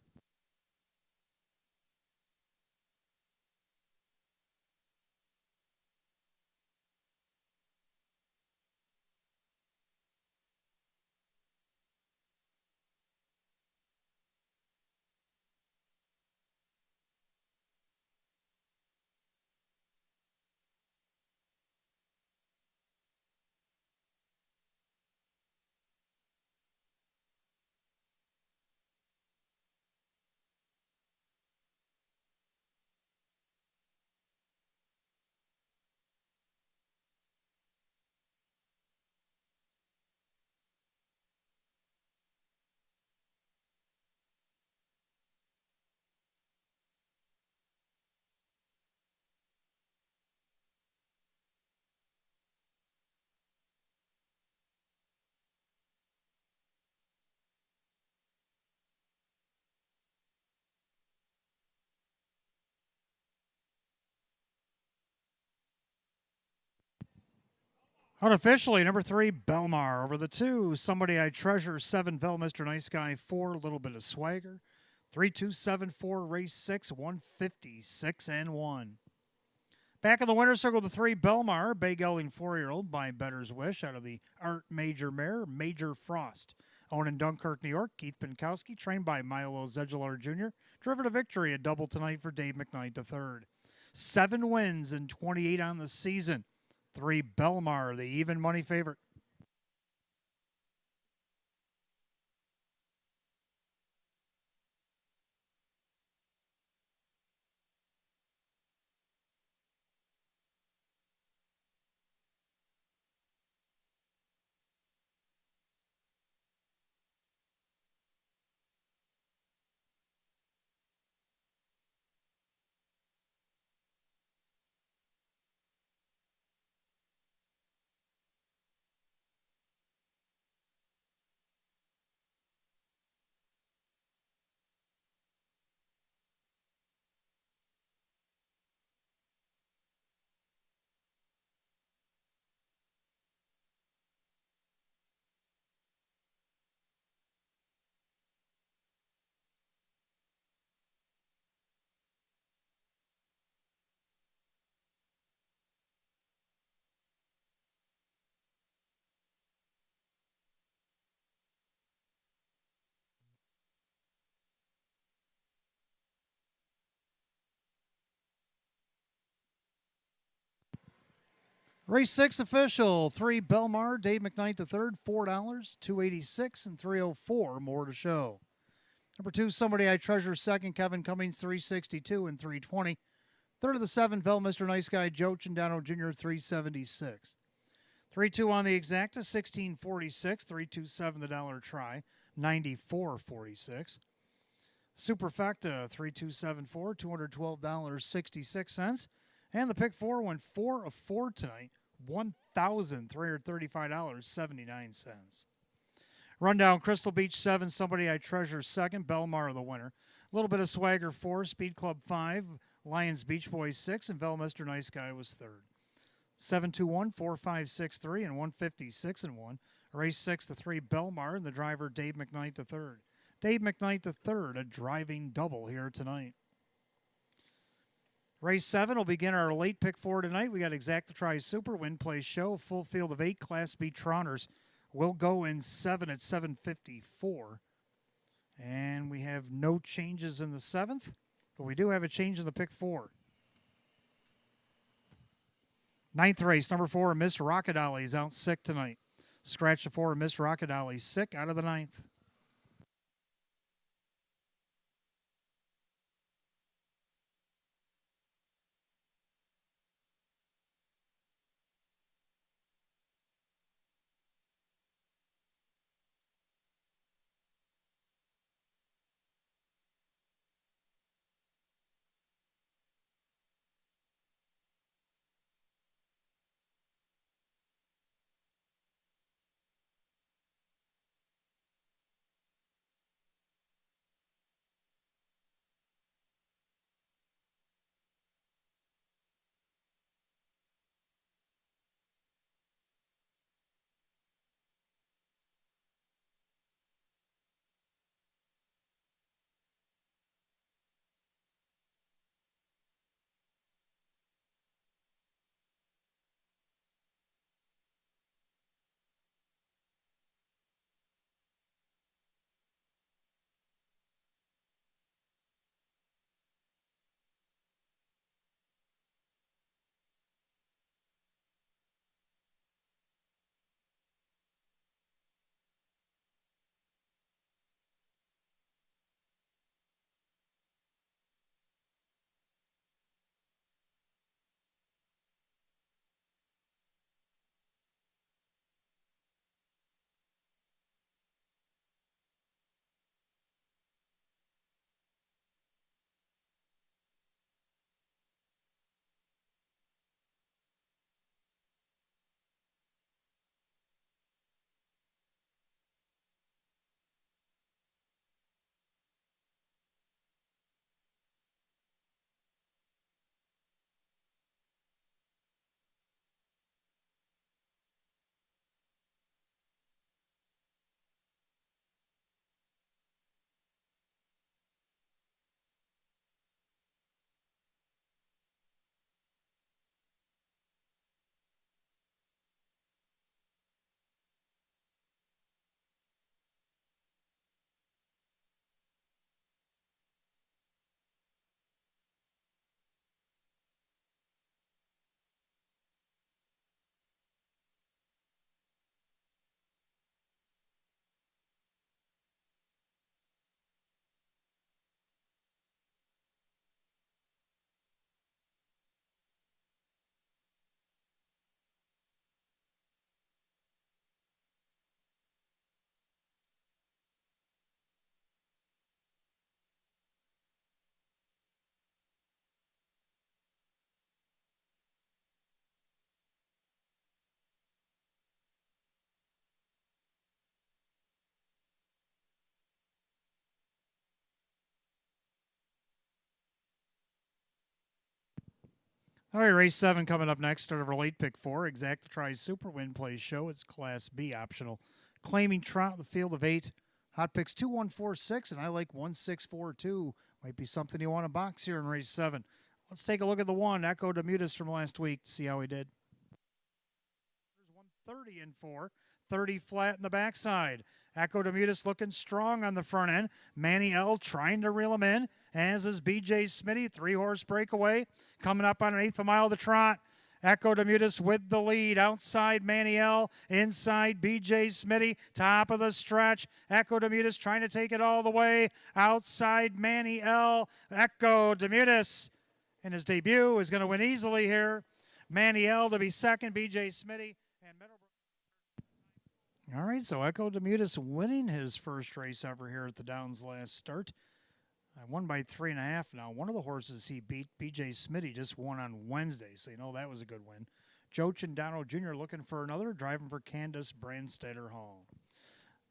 Unofficially, number 3, Belmar. Over the 2, Somebody I Treasure. 7, Mr. Nice Guy. 4, a little bit of swagger. 3-2-7-4, race 6, 156-1. Back in the winner's circle, the 3, Belmar. Bay Gelding 4-year-old by Better's Wish out of the Art Major mare, Major Frost. Owned in Dunkirk, New York, Keith Pinkowski. Trained by Milo Zedular Jr. Driven to victory, a double tonight for Dave McKnight III. 7 wins and 28 on the season. 3, Belmar, the even money favorite. Race 6 official, 3 Belmar, Dave McKnight the third, $4, $2.86 and $3.04, more to show. Number 2, Somebody I Treasure second, Kevin Cummings, $3.62 and $3.20. Third of the 7, Vel Mr. Nice Guy, Joe Cindano Jr., $3.76. 3-2 on the exacta, $16.46, 3-2-7 the dollar try, $94.46. Superfecta, 3274, $212.66. And the pick 4 went 4 of 4 tonight, $1,335.79. Rundown, Crystal Beach 7, Somebody I Treasure second, Belmar the winner. A little bit of Swagger 4, Speed Club 5, Lions Beach Boys 6, and Vel Mr. Nice Guy was third. 7-2-1, 4-5-6-3, and 156 and 1. Race 6, the 3 Belmar, and the driver Dave McKnight the third. Dave McKnight the third, a driving double here tonight. Race 7 will begin our late pick 4 tonight. We got Exacta Tri Super, Win Play Show, full field of 8 Class B Troners. We'll go in 7 at 7:54. And we have no changes in the 7th, but we do have a change in the pick 4. 9th race, number 4, Miss Rockadolly is out sick tonight. Scratch the 4, Miss Rockadolly sick out of the 9th. All right, race 7 coming up next. Start of our late pick 4. Exacta Tri Super Win Play Show. It's Class B optional. Claiming Trot, the field of 8. Hot picks 2-1-4-6, and I like 1-6-4-2. Might be something you want to box here in race 7. Let's take a look at the 1. Echo Demutis from last week. See how he did. There's 130 in 4. 30 flat in the backside. Echo Demutis looking strong on the front end. Manny L trying to reel him in, as is BJ Smitty, 3-horse breakaway. Coming up on an 1/8 of a mile of the trot. Echo Demutis with the lead. Outside Maniel. Inside BJ Smitty. Top of the stretch. Echo Demutis trying to take it all the way. Outside Maniel. Echo Demutis in his debut is going to win easily here. Maniel to be second. BJ Smitty and Middlebrook. All right, so Echo Demutis winning his first race ever here at the Downs last start. Won by 3.5 now. One of the horses he beat, BJ Smitty, just won on Wednesday, so you know that was a good win. Joe Cindano Jr. looking for another, driving for Candace Brandstatter Hall.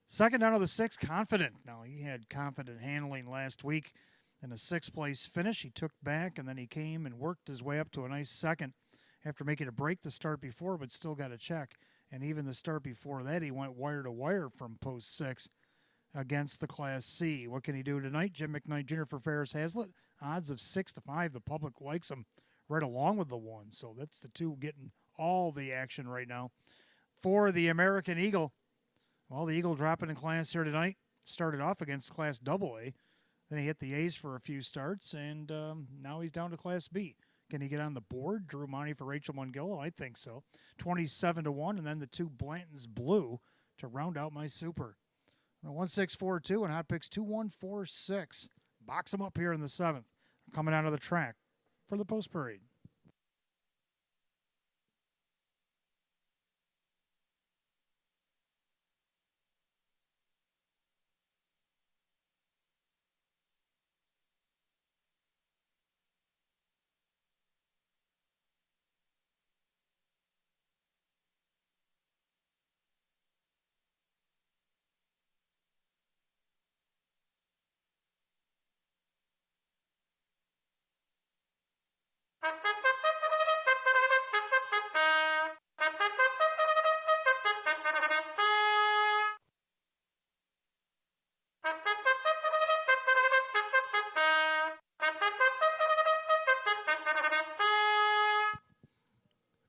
Second down of the sixth, Confident. Now, he had confident handling last week in a sixth-place finish. He took back, and then he came and worked his way up to a nice second after making a break the start before, but still got a check. And even the start before that, he went wire to wire from post 6 against the Class C. What can he do tonight? Jim McKnight Jr. for Ferris Hazlitt. Odds of 6-5. The public likes him right along with the 1. So that's the 2 getting all the action right now. For the American Eagle, well, the Eagle dropping in class here tonight. Started off against Class AA. Then he hit the A's for a few starts, and now he's down to Class B. Can he get on the board? Drew Monty for Rachel Mungillo? I think so. 27-1, and then the 2 Blanton's Blue to round out my super. 1642 and Hot Picks 2146. Box them up here in the 7th. Coming out of the track for the post parade.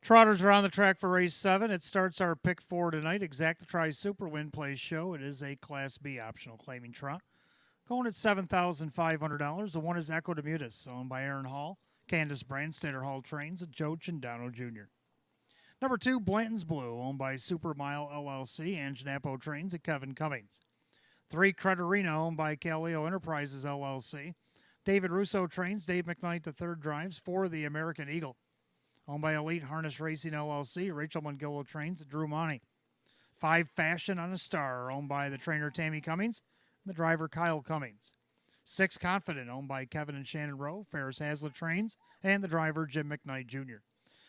Trotters are on the track for race 7. It starts our pick 4 tonight. Exactitri Super Win Play Show. It is a Class B optional claiming trot. Going at $7,500. The 1 is Echo Demutis, owned by Aaron Hall. Candace Brandstatter Hall trains at Joe Cindano Jr. Number 2, Blanton's Blue, owned by Super Mile LLC. Ange Napo trains at Kevin Cummings. 3, Crederino, owned by Calio Enterprises LLC. David Russo trains. Dave McKnight III drives. 4, the American Eagle, owned by Elite Harness Racing LLC. Rachel Mungillo trains at Drew Monty. 5, Fashion on a Star, owned by the trainer Tammy Cummings and the driver Kyle Cummings. 6, Confident, owned by Kevin and Shannon Rowe. Ferris Hazlitt trains and the driver Jim McKnight Jr.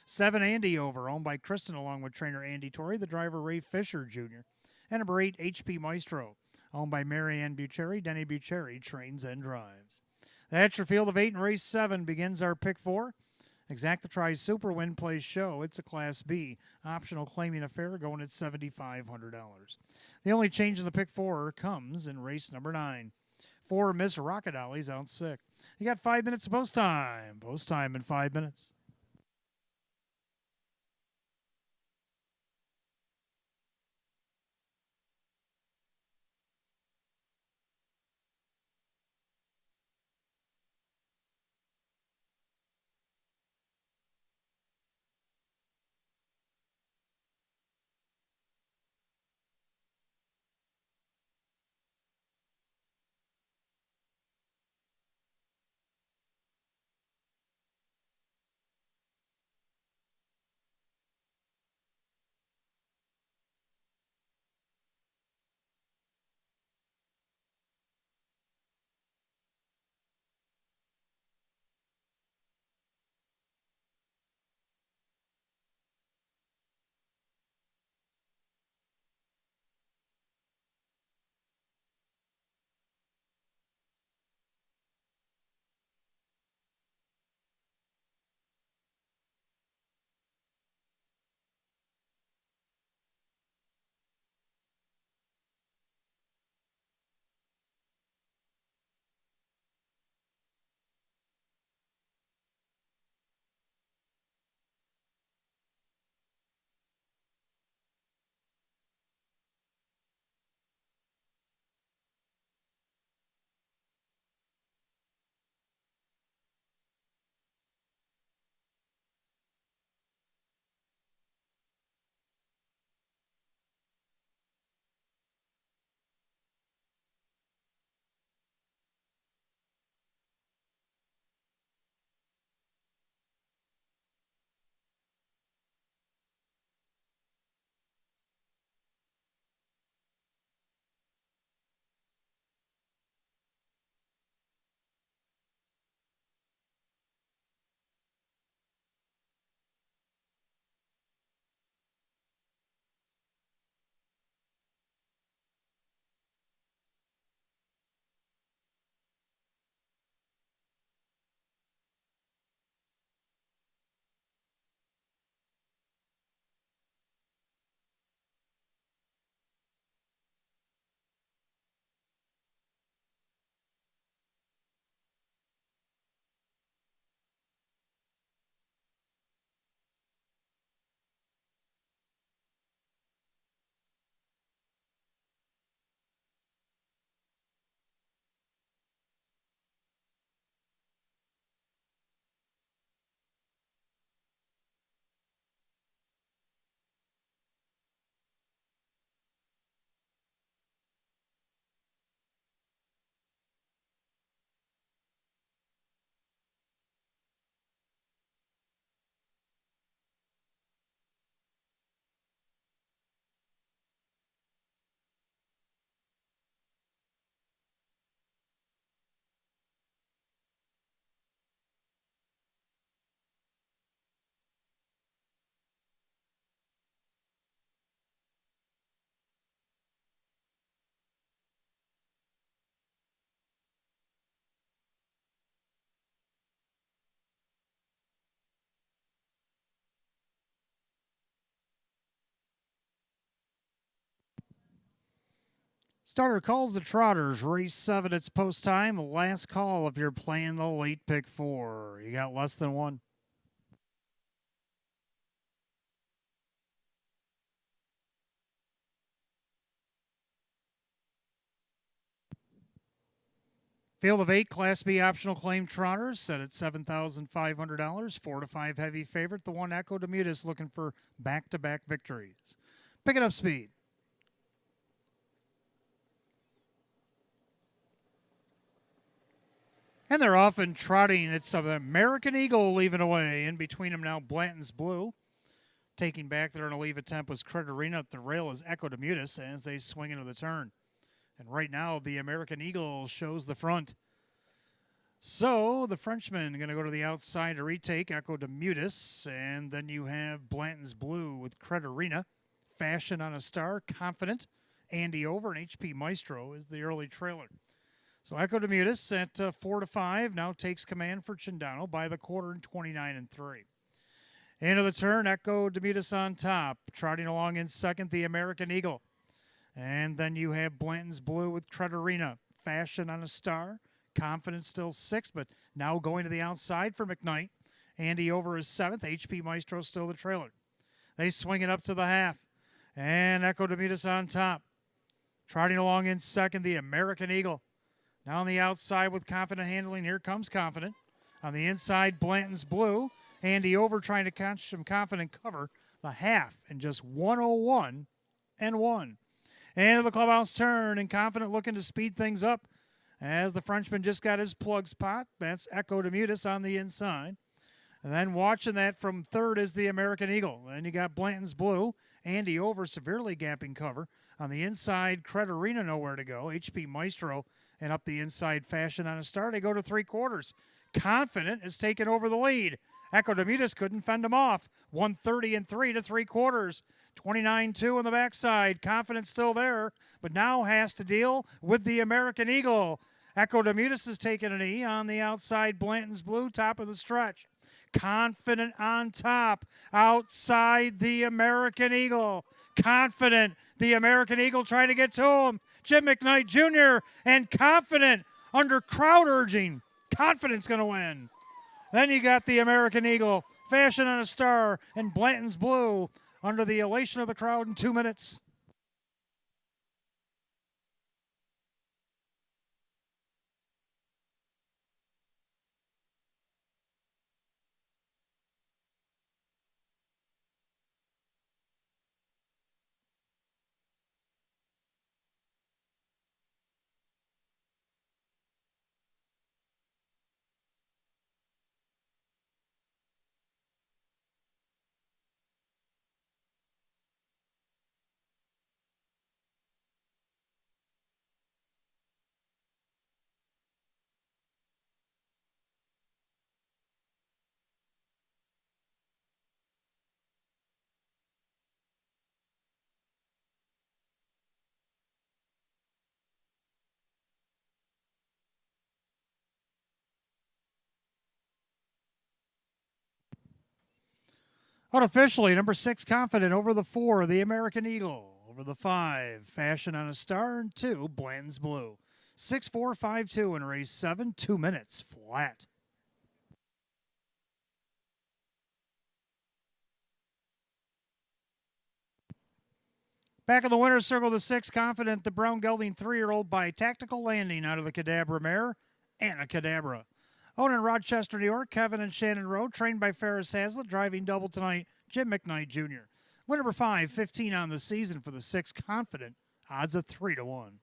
7, Andy Over, owned by Kristen along with trainer Andy Torrey, the driver Ray Fisher Jr. And number 8, HP Maestro, owned by Marianne Bucheri. Denny Bucheri trains and drives. That's your field of 8 in race 7 begins our pick 4. Exactitri Super Win Play Show. It's a Class B optional claiming affair going at $7,500. The only change in the pick 4 comes in race number 9. 4, Miss Rocket Ollie's out sick. You got 5 minutes of post time. Post time in 5 minutes. Starter calls the Trotters. Race 7, it's post time. Last call if you're playing the late pick 4. You got less than one. Field of 8 Class B optional claim Trotters set at $7,500. 4 to 5 heavy favorite. The one Echo Demutis looking for back-to-back victories. Picking up speed. And they're often trotting. It's an American Eagle leaving away. In between them now, Blanton's Blue. Taking back there in a leave attempt was Creditorina. At the rail is Echo Demutis as they swing into the turn. And right now, the American Eagle shows the front. So the Frenchman going to go to the outside to retake Echo Demutis. And then you have Blanton's Blue with Creditorina. Fashion on a Star, Confident. Andy Over and HP Maestro is the early trailer. So Echo Demutis at 4 to 5 now takes command for Chindano by the quarter in 29 and 3. Into the turn, Echo Demutis on top. Trotting along in second, the American Eagle. And then you have Blanton's Blue with Creditorina. Fashion on a Star. Confidence still 6th, but now going to the outside for McKnight. Andy Over is 7th. HP Maestro still the trailer. They swing it up to the half. And Echo Demutis on top. Trotting along in second, the American Eagle. Now on the outside with Confident handling. Here comes Confident. On the inside, Blanton's Blue. Andy Over trying to catch some Confident cover. The half and just 101 and 1. And to the clubhouse turn, and Confident looking to speed things up as the Frenchman just got his plug spot. That's Echo Demutis on the inside. And then watching that from third is the American Eagle. Then you got Blanton's Blue. Andy Over severely gapping cover. On the inside, Creditorina nowhere to go. HP Maestro and up the inside, Fashion on a Star. They go to 3/4. Confident is taking over the lead. Echo Demutis couldn't fend him off. 130 and 3 to 3/4. 29-2 on the backside. Confident still there, but now has to deal with the American Eagle. Echo Demutis is taking an E on the outside. Blanton's Blue, top of the stretch. Confident on top. Outside the American Eagle. Confident. The American Eagle trying to get to him. Jim McKnight Jr. and Confident under crowd urging. Confident's going to win. Then you got the American Eagle, Fashion on a Star, and Blanton's Blue under the elation of the crowd in 2 minutes. Unofficially, number 6, Confident over the 4, the American Eagle. Over the 5, Fashion on a Star, and 2, Blanton's Blue. 6-4-5-2 in race 7, 2 minutes flat. Back in the winner's circle, the 6, Confident, the brown gelding 3-year-old by Tactical Landing out of the Cadabra mare, Anna Cadabra. Owned in Rochester, New York, Kevin and Shannon Rowe, trained by Ferris Hazlitt, driving double tonight, Jim McKnight Jr. Win number 5, 15 on the season for the 6, Confident, odds of 3 to 1.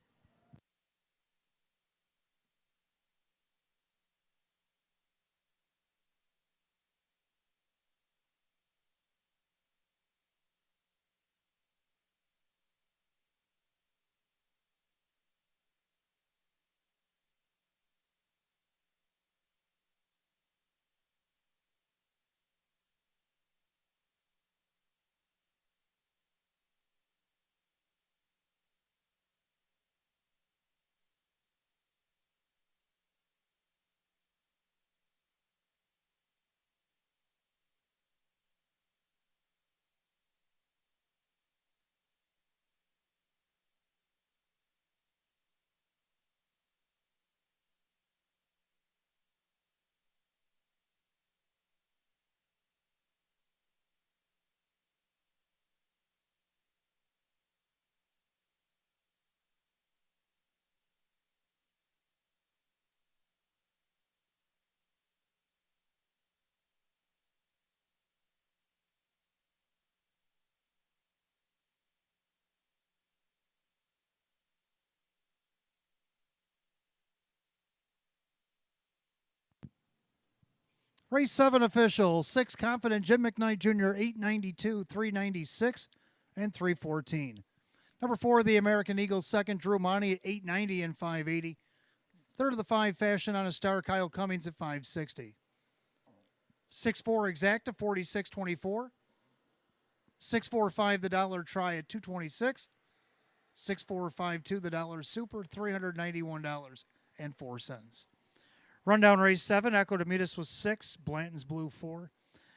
Race 7 official, 6 Confident Jim McKnight Jr., 892, 396, and 314. Number 4, the American Eagle, second, Drew Monty at 890 and 580. Third of the 5, Fashion on a Star, Kyle Cummings at 560. 6-4 Exacta, 46.24. 6-4-5 the Dollar Try at 226. 6-4-5-2 the Dollar Super, $391.04. Rundown race 7, Echo Domitas was 6, Blanton's Blue 4.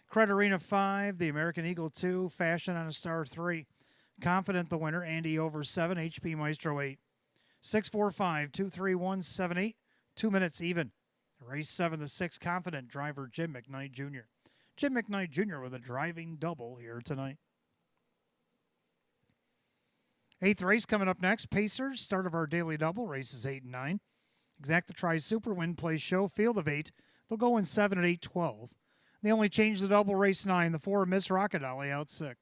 Credit Arena 5, the American Eagle 2, Fashion on a Star 3. Confident the winner, Andy over 7, HP Maestro 8. 6-4-5, 2-3-1-7-8, 2 minutes even. Race 7 to 6, Confident driver Jim McKnight Jr. Jim McKnight Jr. with a driving double here tonight. 8th race coming up next, Pacers, start of our daily double, races 8 and 9. Exacta Tri Super, Win Play Show, field of 8. They'll go in 7 at 8-12. They only changed the double, race 9. The 4, Miss Rocket Alley out 6.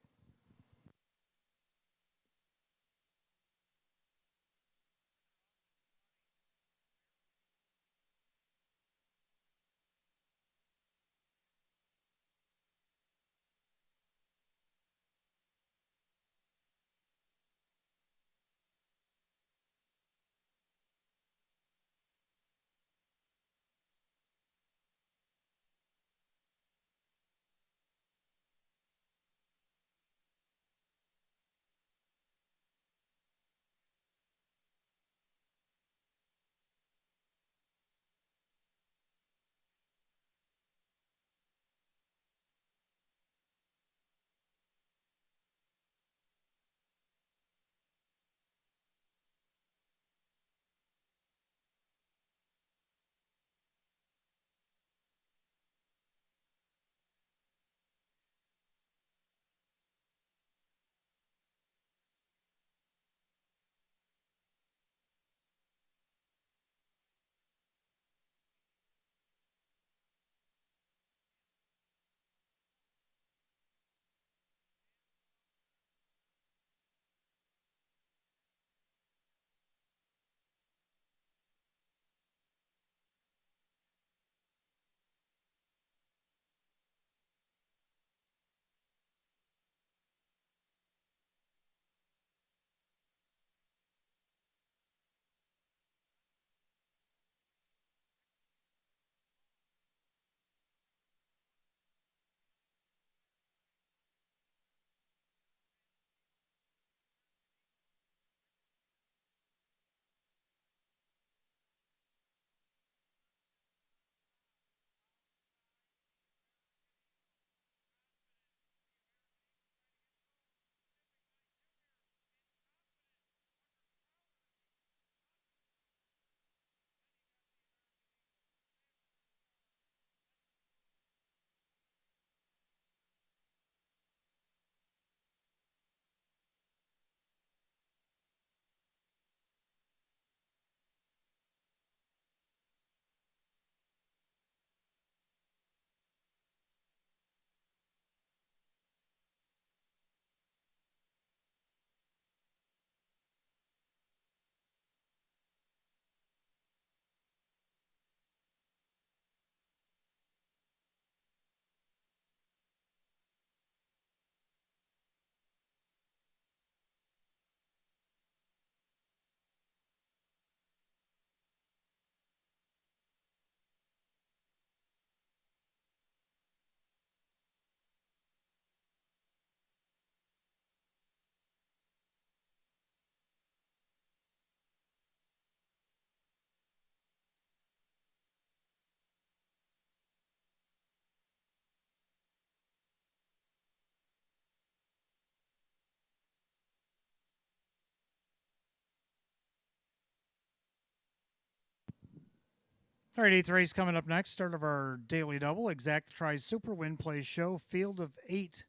All right, 8th race coming up next. Start of our daily double. Exacta Tri Super, Win Play Show, field of 8.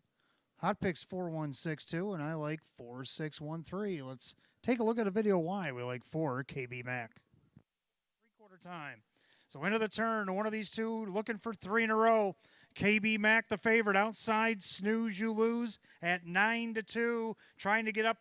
Hot picks 4162, and I like 4613. Let's take a look at a video why we like 4 KB Mac. 3/4 time. So into the turn, one of these two looking for 3 in a row. KB Mac, the favorite, outside. Snooze You Lose at 9-2. Trying to get up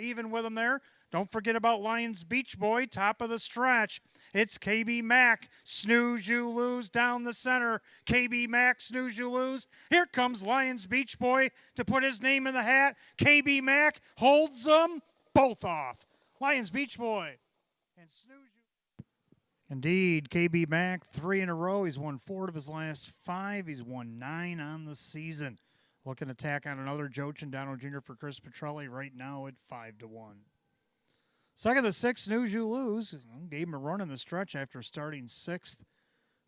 even with him there. Don't forget about Lions Beach Boy, top of the stretch. It's KB Mack. Snooze, you lose down the center. KB Mack, snooze, you lose. Here comes Lions Beach Boy to put his name in the hat. KB Mack holds them both off. Lions Beach Boy and snooze you. Indeed, KB Mack, 3 in a row. He's won 4 of his last 5. He's won 9 on the season. Looking to tack on another Joe Cindano Jr. for Chris Petrelli right now at 5-1. Second of the 6, snooze you lose. Gave him a run in the stretch after starting 6th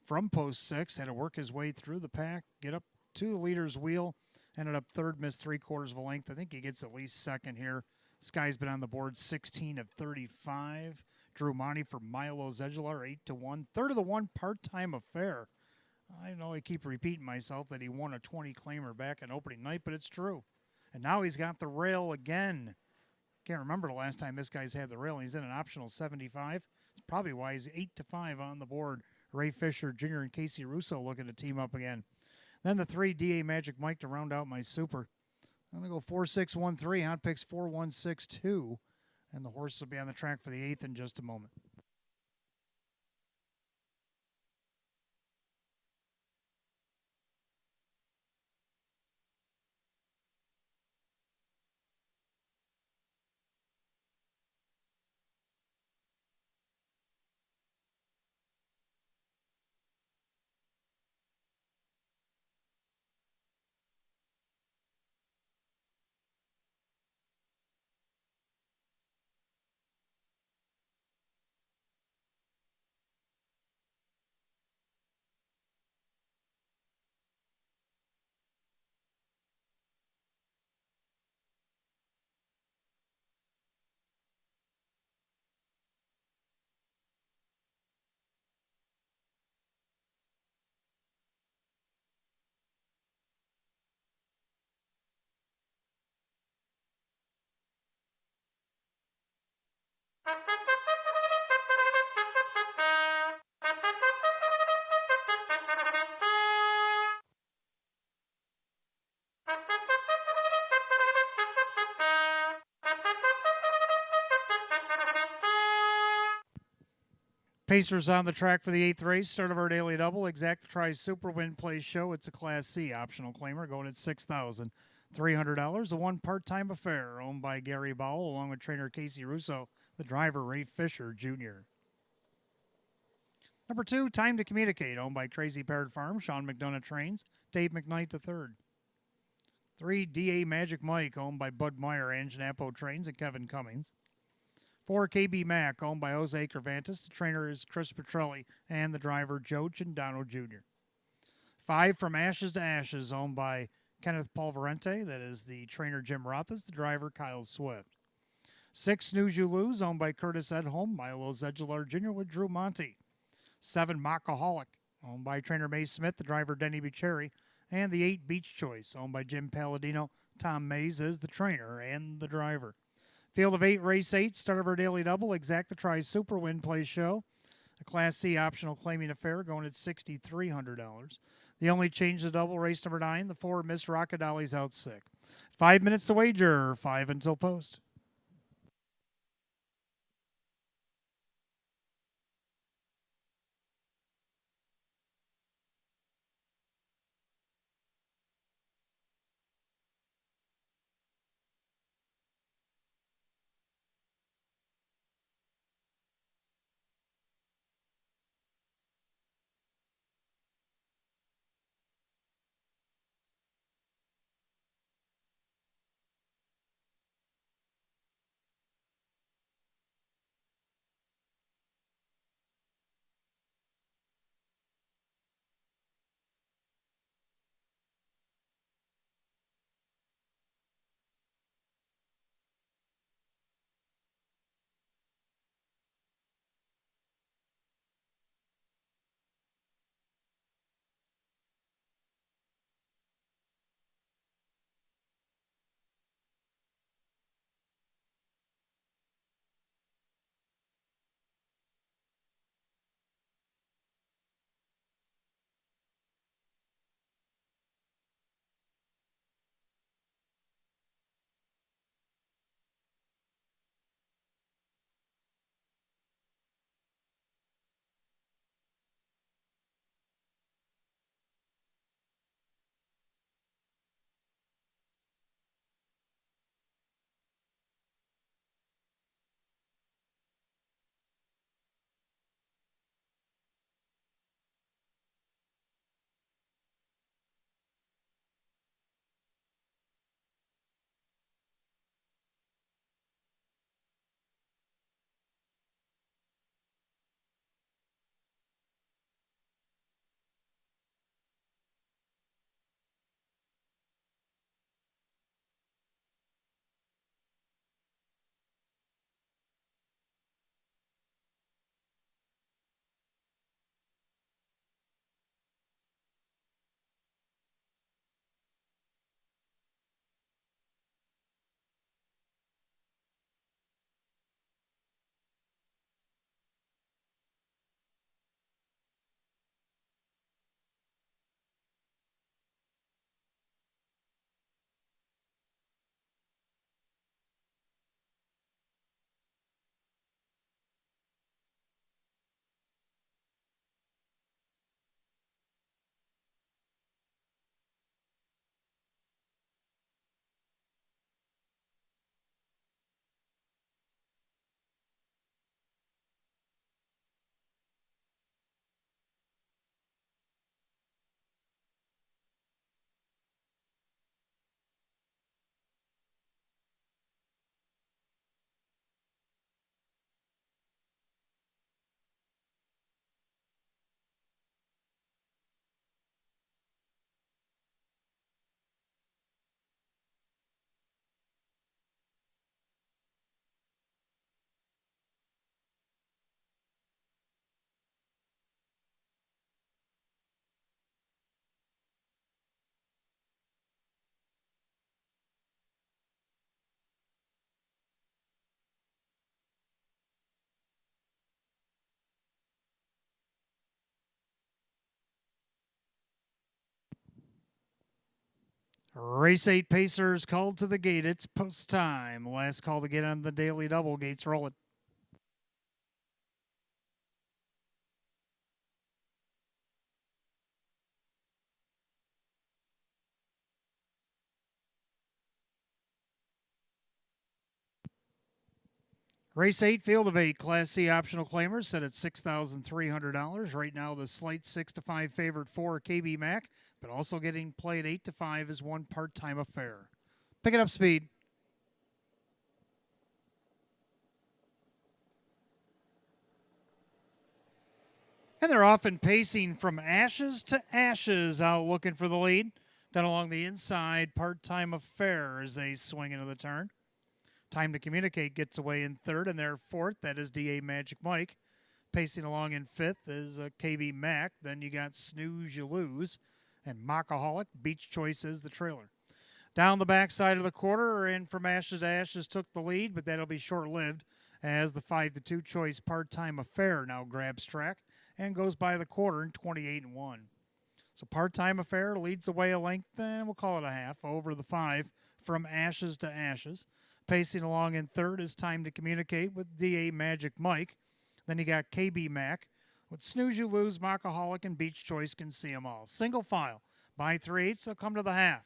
from post 6. Had to work his way through the pack, get up to the leader's wheel. Ended up 3rd, missed 3/4 of a length. I think he gets at least 2nd here. This guy's been on the board 16 of 35. Drew Monty for Milo Zedular, 8-1. Third of the 1 part-time affair. I know I keep repeating myself that he won a 20 claimer back on opening night, but it's true. And now he's got the rail again. Can't remember the last time this guy's had the rail. He's in an optional 75. It's probably why he's 8-5 on the board. Ray Fisher Jr. and Casey Russo looking to team up again. Then the 3 DA Magic Mike to round out my super. I'm going to go 4-6-1-3. Hot picks 4-1-6-2. And the horse will be on the track for the 8th in just a moment. Pacers on the track for the 8th race. Start of our daily double. Exact Tri Super Win Play Show. It's a Class C optional claimer going at $6,300. The 1 part-time affair owned by Gary Bowell along with trainer Casey Russo, the driver Ray Fisher Jr. Number 2, Time to Communicate, owned by Crazy Parrot Farm, Sean McDonough Trains, Dave McKnight III. 3, DA Magic Mike, owned by Bud Meyer, Ange Napo Trains, and Kevin Cummings. 4, KB Mack, owned by Jose Cervantes. The trainer is Chris Petrelli and the driver Joe Cindano Jr. 5, From Ashes to Ashes, owned by Kenneth Polverente. That is the trainer Jim Rothas, the driver Kyle Swift. 6, Snooze You Lose, owned by Curtis Edholm, Milo Zedular Jr. with Drew Monty. 7, Mockaholic, owned by trainer May Smith, the driver Denny Bucherri. And the 8, Beach Choice, owned by Jim Palladino. Tom Mays is the trainer and the driver. Field of 8, race 8, start of our daily double, Exacta Tri Super Win Play Show. A Class C optional claiming affair going at $6,300. The only change to double, race number 9, the 4, Miss Rockadolly's out sick. 5 minutes to wager, 5 until post. Race 8 Pacers called to the gate. It's post time. Last call to get on the daily double. Gates rolling. Race 8, field of 8, Class C optional claimers set at $6,300. Right now, the slight 6 to 5 favorite for KB Mac, but also getting played 8 to 5 is one part time affair. Pick it up, speed. And they're often pacing from ashes to ashes out looking for the lead. Then along the inside, part time affair as they swing into the turn. Time to Communicate gets away in third, and their fourth, that is DA Magic Mike. Pacing along in fifth is KB Mac. Then you got Snooze You Lose, and Mockaholic. Beach Choice is the trailer. Down the backside of the quarter, and from ashes to ashes took the lead, but that'll be short-lived as the 5 to 2 choice part-time affair now grabs track and goes by the quarter in 28-1. So part-time affair leads the way a length, and we'll call it a half, over the 5 from ashes to ashes. Pacing along in third is Time to Communicate with DA Magic Mike. Then you got KB Mac. With Snooze You Lose, Mockaholic, and Beach Choice can see them all. Single file. By 3/8, they'll come to the half.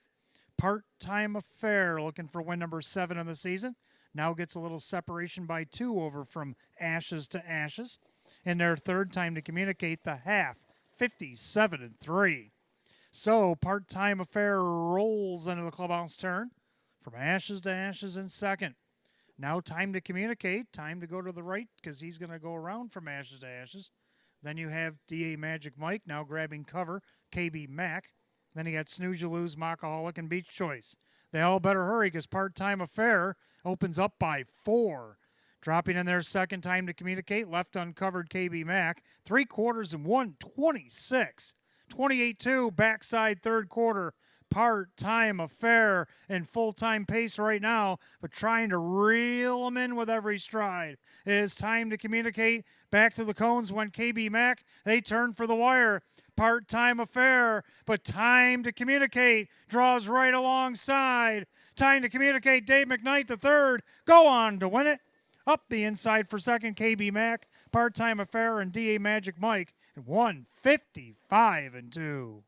Part-time affair looking for win number 7 in the season. Now gets a little separation by 2 over from ashes to ashes. In their third, Time to Communicate, the half, 57-3. So part-time affair rolls into the clubhouse turn from ashes to ashes in second. Now Time to Communicate, time to go to the right because he's going to go around from ashes to ashes. Then you have DA Magic Mike now grabbing cover, KB Mac. Then you got Snooze You Lose, Mockaholic, and Beach Choice. They all better hurry because part-time affair opens up by 4. Dropping in their second, Time to Communicate, left uncovered KB Mac. 3/4 and 1:26. 28-2, backside third quarter. Part-time affair in full-time pace right now, but trying to reel them in with every stride. It is Time to Communicate. Back to the cones when KB Mac, they turn for the wire. Part-time affair, but Time to Communicate draws right alongside. Time to Communicate, Dave McKnight the third, go on to win it. Up the inside for second, KB Mac, part-time affair, and DA Magic Mike at 155-2.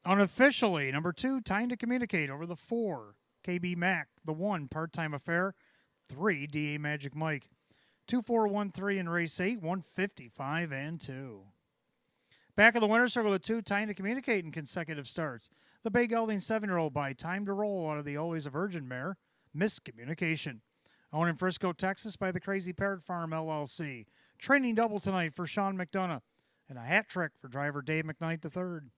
Unofficially, number 2, Time to Communicate over the 4, KB Mac, the 1, part-time affair, 3, DA Magic Mike. 2-4-1-3 in race 8, 155-2. Back of the winner's circle, the 2, Time to Communicate in consecutive starts. The Bay Gelding 7-year-old by Time to Roll out of the Always a Virgin mare, Miscommunication. Owned in Frisco, Texas by the Crazy Parrot Farm LLC. Training double tonight for Sean McDonough. And a hat trick for driver Dave McKnight III.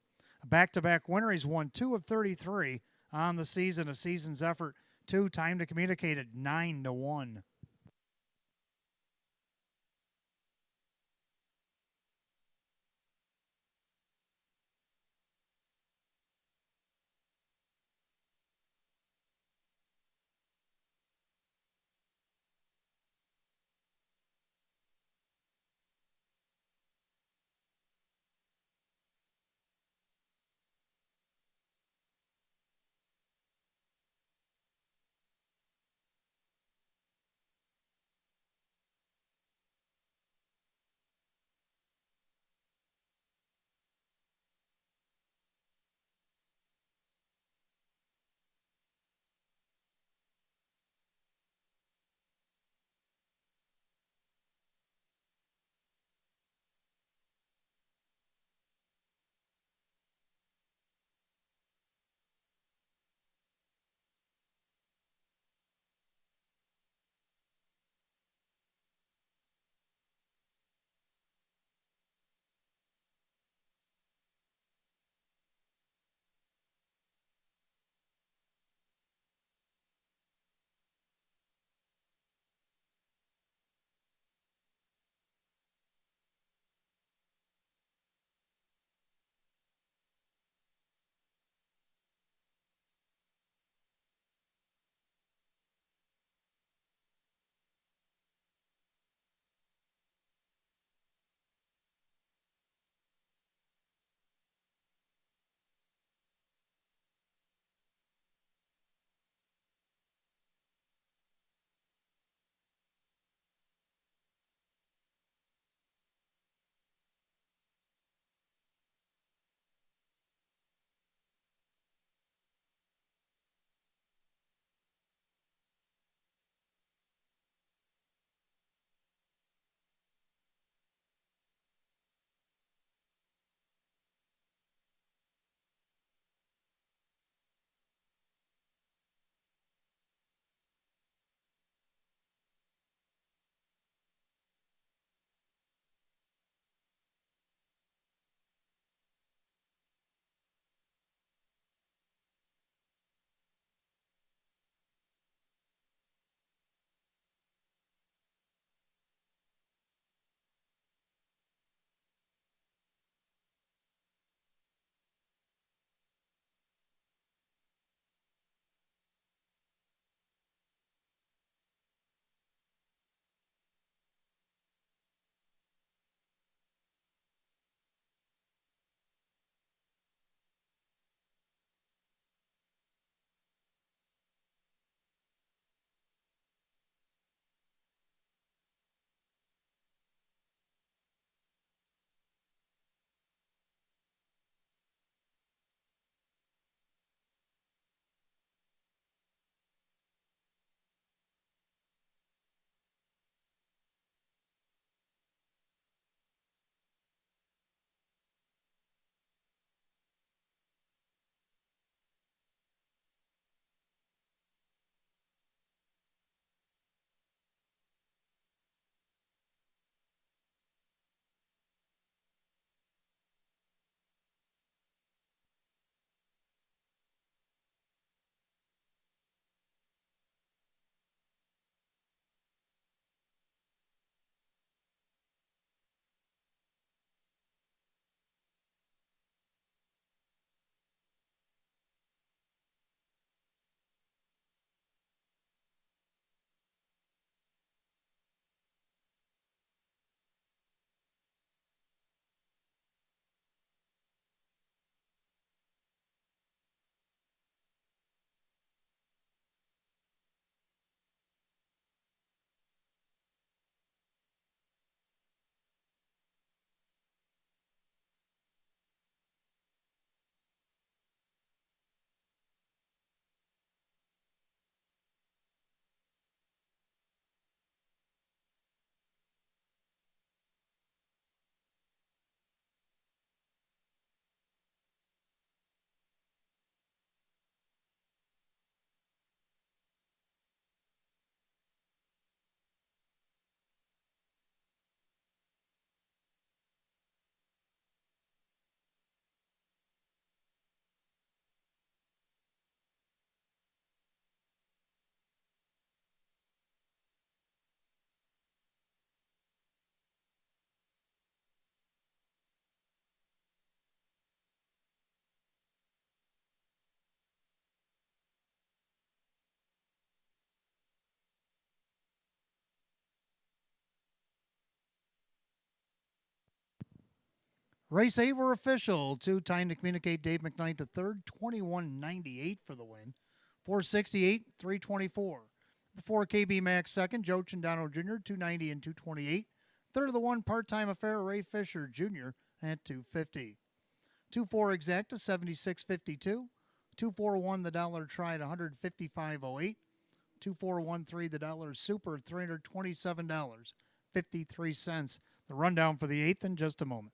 A back-to-back winner, he's won 2 of 33 on the season, a season's effort. 2, Time to Communicate at 9-1. Race 8 were official. 2 time to communicate Dave McKnight to third, 21.98 for the win. 468, 324. Before KB Max second, Joe Chindano Jr., 290 and 228. Third of the one, part-time affair, Ray Fisher Jr. at 250. 2-4 exacta, 76.52. 2-4-1 the dollar tried, 155.08. 2-4-1-3 the dollar super, $327.53. The rundown for the eighth in just a moment.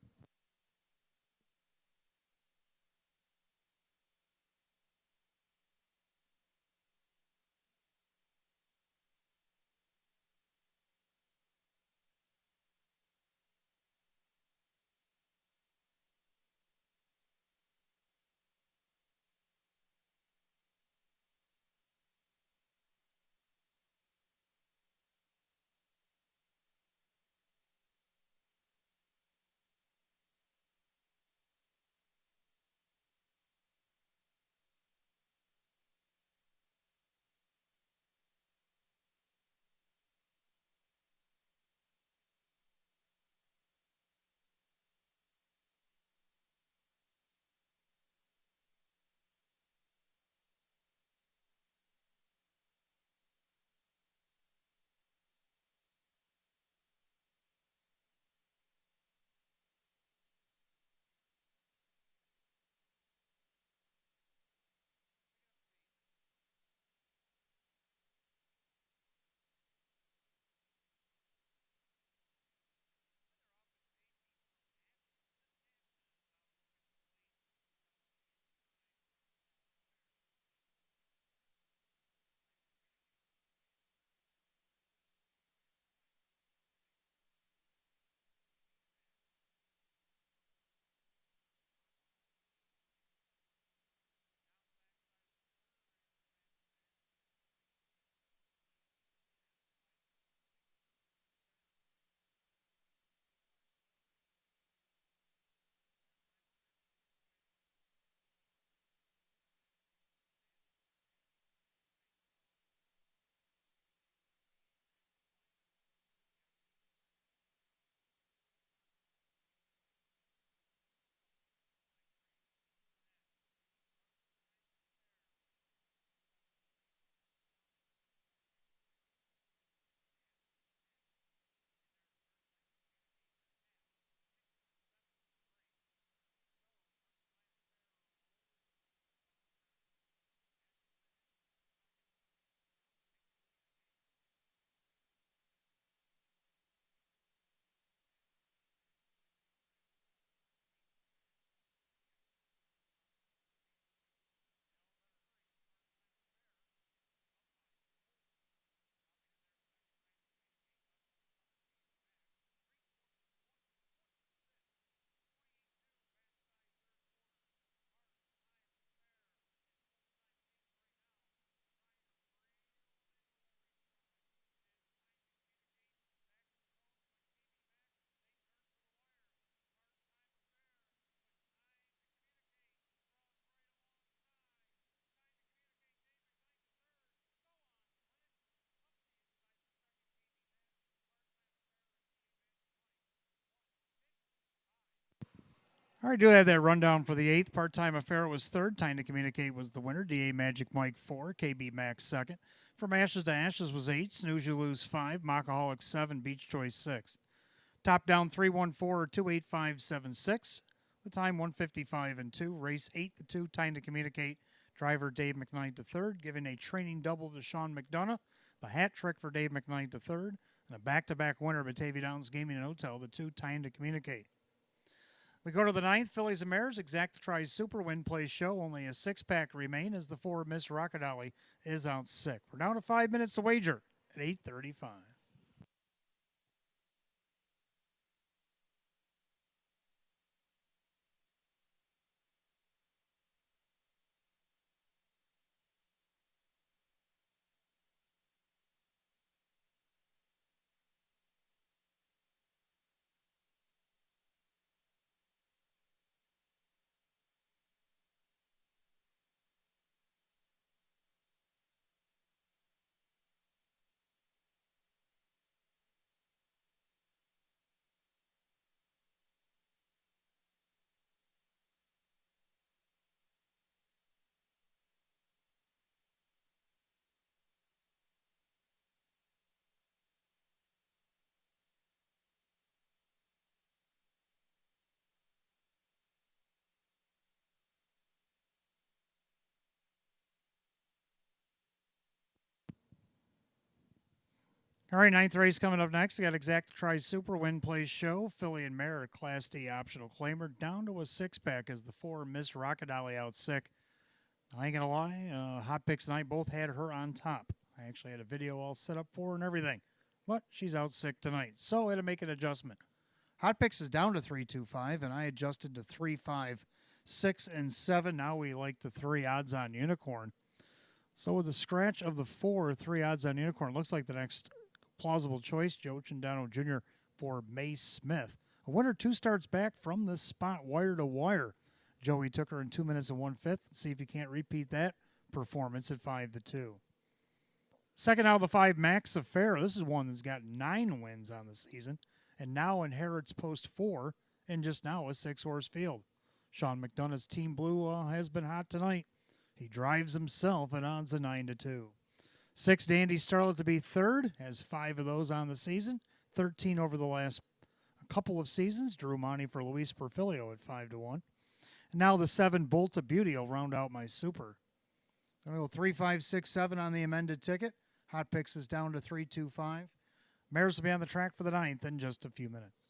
All right, do have that rundown for the eighth. Part-time affair was third. Time to communicate was the winner. DA Magic Mike 4. KB Max second. From Ashes to Ashes was 8. Snooze You Lose 5. Mockaholic 7. Beach Choice 6. Top down 314 or 28576. The time 155 and 2. Race 8 the 2. Time to communicate. Driver Dave McKnight to third, giving a training double to Sean McDonough. The hat trick for Dave McKnight to third. And a back-to-back winner, Batavia Downs Gaming and Hotel, the 2. Time to communicate. We go to the ninth, Phillies and Mares, Exacta Tries Super Win Plays Show. Only a six-pack remain as the 4 Miss Rockadolly is out sick. We're down to 5 minutes to wager at 8:35. All right, ninth race coming up next. We got Exact Try Super Win Place Show. Filly and Mare, Class D optional claimer, down to a six pack as the four Miss Rockadolly out sick. I ain't gonna lie, Hot Picks and I both had her on top. I actually had a video all set up for her and everything, but she's out sick tonight, so I had to make an adjustment. Hot Picks is down to 325, and I adjusted to 3, 5, 6, and 7. Now we like the 3 odds on Unicorn. So with the scratch of the 4, 3 odds on Unicorn, looks like the next plausible choice, Joe Chindano Jr. for May Smith. A winner 2 starts back from this spot, wire to wire. Joey took her in 2 minutes and 1/5. See if he can't repeat that performance at 5-2. Second out of the 5, Max Affair. This is one that's got 9 wins on the season and now inherits post 4 and just now a 6-horse field. Sean McDonough's Team Blue has been hot tonight. He drives himself at odds of 9-2. 6, Dandy Starlet to be third, has 5 of those on the season, 13 over the last couple of seasons. Drew Monty for Luis Perfilio at 5-1. And now the 7, Bolt of Beauty will round out my super. I'm going to go 3, 5, 6, 7 on the amended ticket. Hot Picks is down to 3, 2, 5. Mares will be on the track for the 9th in just a few minutes.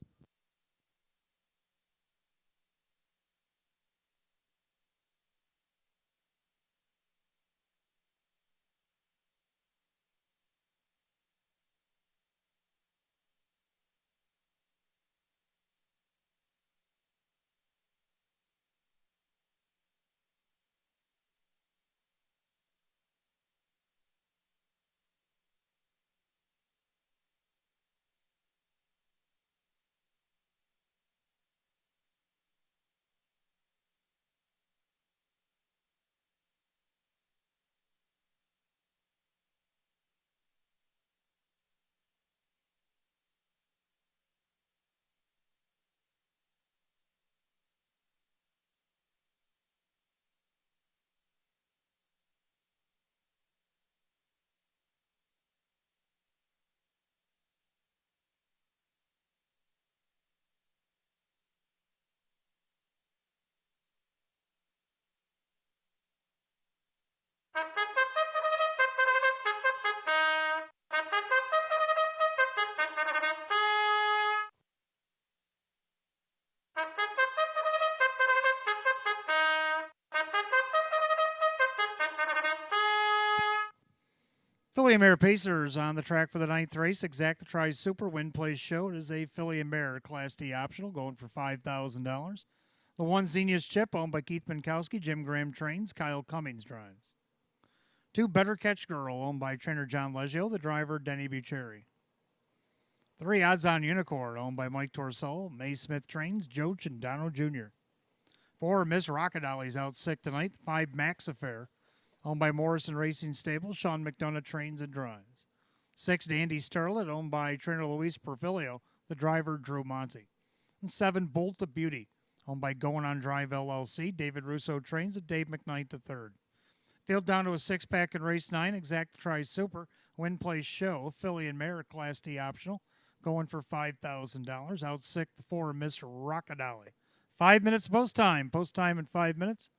Filly and Mare Pacers on the track for the 9th race. Exact Try Super Win Place Show. It is a Filly and Mare Class D optional going for $5,000. The 1, Xenia's Chip, owned by Keith Minkowski. Jim Graham trains. Kyle Cummings drives. 2, Better Catch Girl, owned by trainer John Leggio. The driver, Denny Bucherri. 3, Odds on Unicorn, owned by Mike Torsell. May Smith trains. Joe Chindano Jr. 4, Miss Rockadolly's out sick tonight. 5, Max Affair, owned by Morrison Racing Stable. Sean McDonough trains and drives. 6, Dandy Starlet, owned by trainer Luis Perfilio. The driver, Drew Monty. And 7, Bolt of Beauty, owned by Going on Drive LLC. David Russo trains and Dave McKnight III. Field down to a 6-pack in race 9. Exact Try Super Win Place Show. Filly and Mare Class D optional, going for $5,000. Out sick, the 4, Miss Rockadolly. 5 minutes post time. Post time in 5 minutes.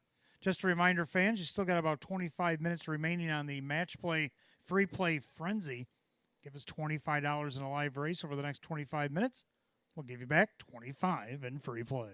Just a reminder, fans, you still got about 25 minutes remaining on the Match Play Free Play Frenzy. Give us $25 in a live race over the next 25 minutes. We'll give you back $25 in free play.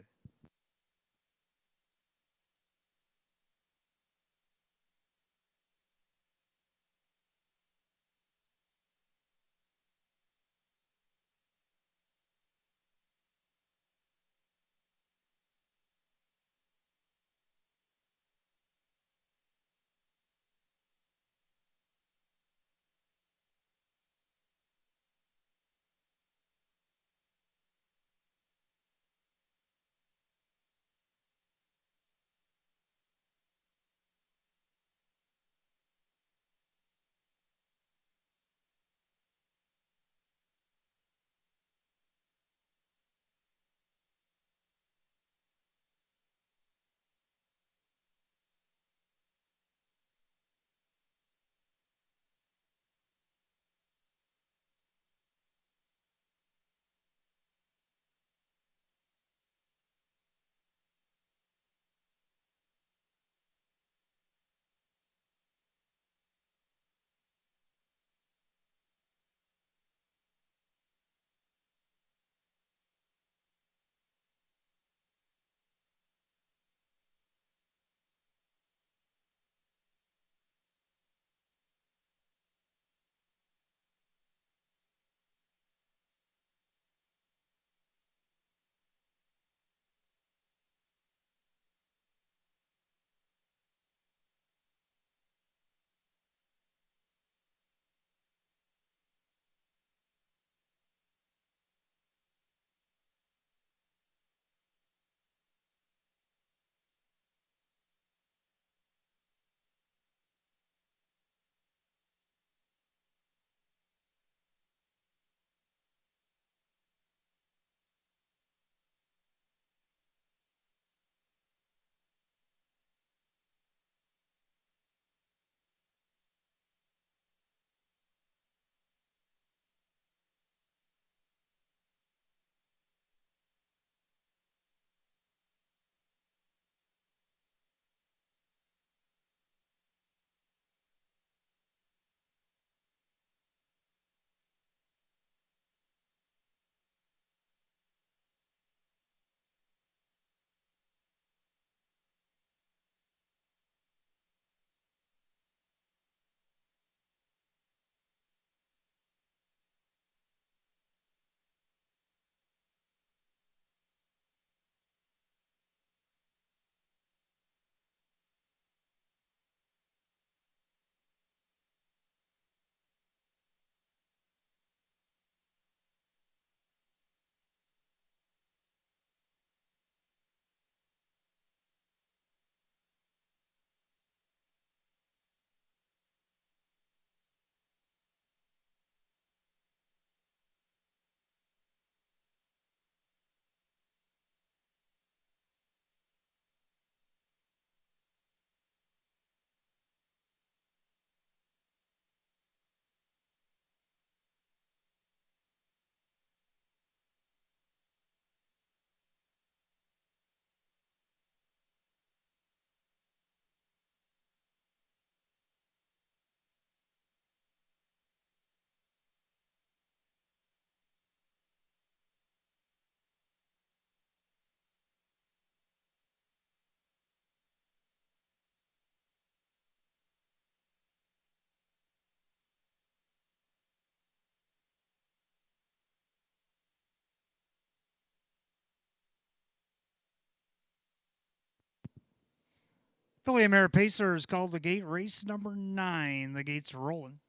Philly Mare Pacers called the gate, race number 9. The gate's rolling.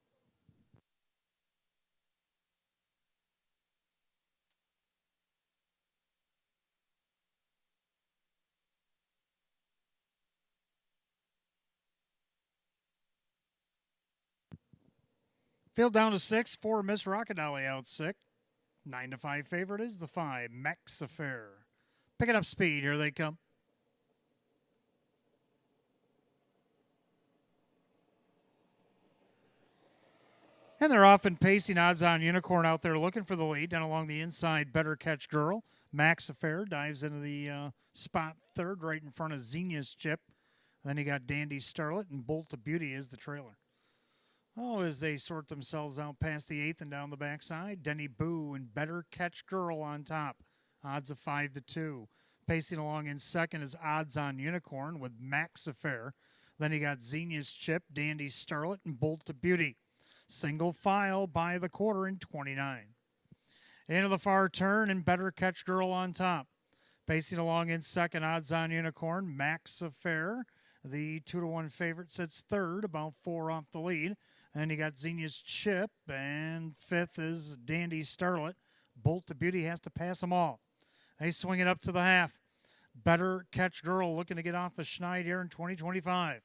Field down to 6, 4 Miss Rockadolly out 6. 9 to 5 favorite is the 5, Max Affair. Picking up speed, here they come. And they're off and pacing. Odds on Unicorn out there looking for the lead. Down along the inside, Better Catch Girl. Max Affair dives into the spot third right in front of Xenia's Chip. Then you got Dandy Starlet and Bolt of Beauty is the trailer. Oh, as they sort themselves out past the 8th and down the backside, Denny Boo and Better Catch Girl on top. Odds of 5 to 2. Pacing along in second is Odds on Unicorn with Max Affair. Then you got Xenia's Chip, Dandy Starlet, and Bolt of Beauty. Single file by the quarter in 29. Into the far turn and Better Catch Girl on top. Pacing along in second, Odds on Unicorn, Max Affair. The 2 to 1 favorite sits third, about 4 off the lead. And you got Xenia's Chip, and fifth is Dandy Starlet. Bolt of Beauty has to pass them all. They swing it up to the half. Better Catch Girl looking to get off the schneid here in 2025.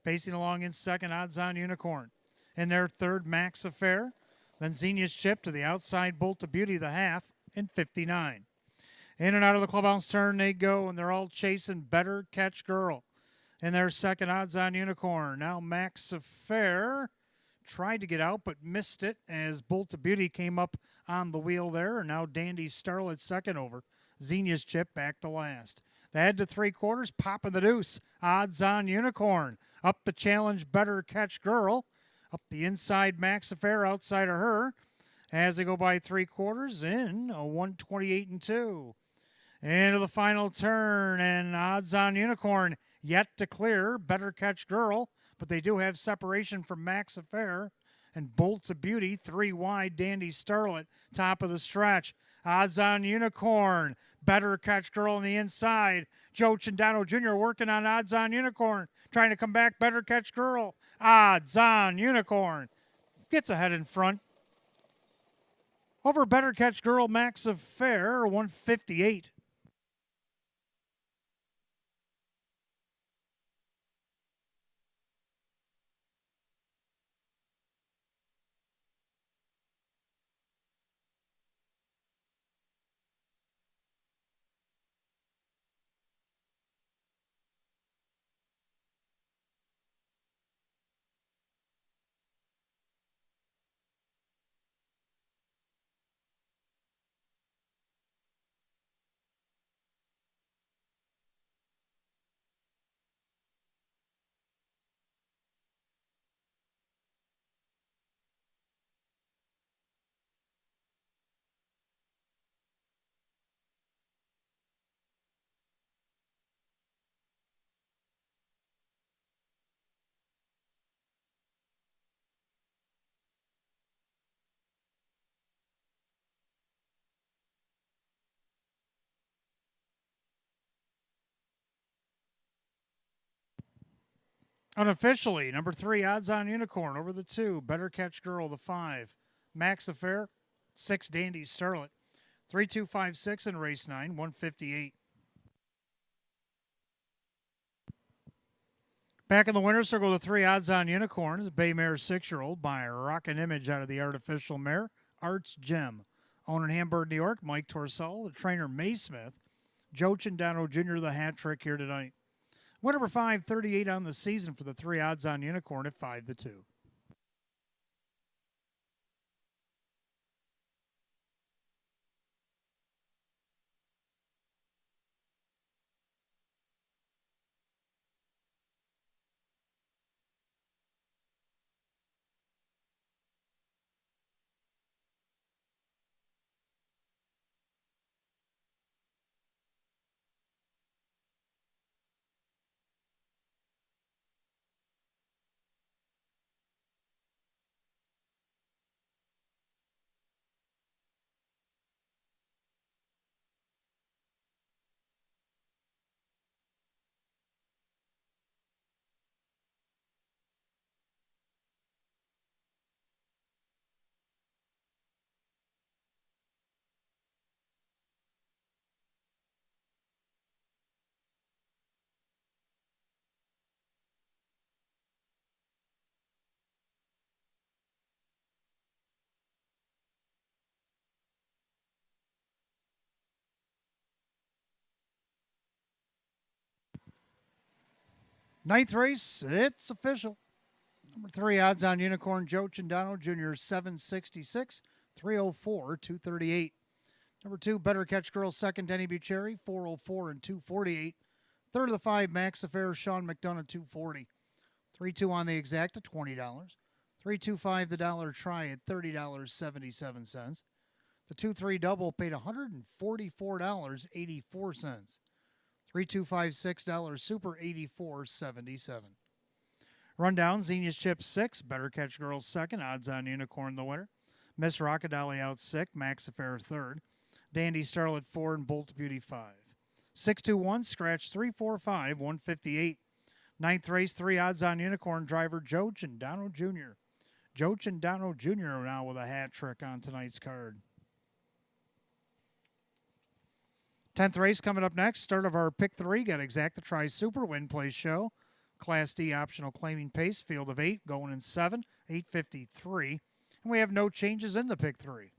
Pacing along in second, Odds on Unicorn. In their third, Max Affair. Then Xenia's Chip to the outside, Bolt of Beauty, the half, in 59. In and out of the clubhouse turn they go, and they're all chasing Better Catch Girl. In their second, Odds on Unicorn. Now Max Affair tried to get out, but missed it as Bolt of Beauty came up on the wheel there. And now Dandy Starlet second over. Xenia's Chip back to last. They head to 3/4, popping the deuce. Odds on Unicorn. Up the challenge, Better Catch Girl. Up the inside, Max Affair, outside of her. As they go by 3/4 in a 128 and 2. Into the final turn, and Odds on Unicorn yet to clear. Better Catch Girl, but they do have separation from Max Affair. And Bolt of Beauty, 3 wide, Dandy Starlet, top of the stretch. Odds on Unicorn. Better Catch Girl on the inside. Joe Cindano Jr. working on Odds on Unicorn. Trying to come back, Better Catch Girl. Odds on Unicorn. Gets ahead in front. Over Better Catch Girl, Max Affair, 158. Unofficially, number 3, Odds on Unicorn over the 2. Better Catch Girl, the 5. Max Affair, 6, Dandy Starlet. 3-2-5-6 in race 9, 158. Back in the winner's circle, the 3, Odds on Unicorn, is Bay Mare 6-year-old by Rockin' Image out of the artificial mare, Arts Gem. Owner in Hamburg, New York, Mike Torsell. The trainer, May Smith. Joe Cindano Jr., the hat trick here tonight. Win number 538 on the season for the 3, Odds on Unicorn at 5 to 2. Ninth race, it's official. Number 3, odds on Unicorn Joe Chindano Jr. 766, 304, 238. Number 2, Better Catch Girl second, Denny Bucherry 404 and 248. Third of the 5, Max Affair Sean McDonough 240. 3-2 on the exact at $20. 3-2-5 the dollar try at $30.77. The 2-3 double paid $144.84. 3-2-5 $6 super 84.77. Rundown, Xenia's Chip 6, Better Catch Girls second, odds on Unicorn the winner. Miss Rockadolly out 6, Max Affair third. Dandy Starlet 4 and Bolt Beauty 5. 6-2-1, scratch 3-4-5, 158. Ninth race, 3 odds on Unicorn driver Joe Chindano Jr. Joe Chindano Jr. now with a hat trick on tonight's card. 10th race coming up next. Start of our pick 3. Got Exacta Tri Super Win Place Show. Class D optional claiming pace. Field of 8 going in 7. 8:53. And we have no changes in the pick 3.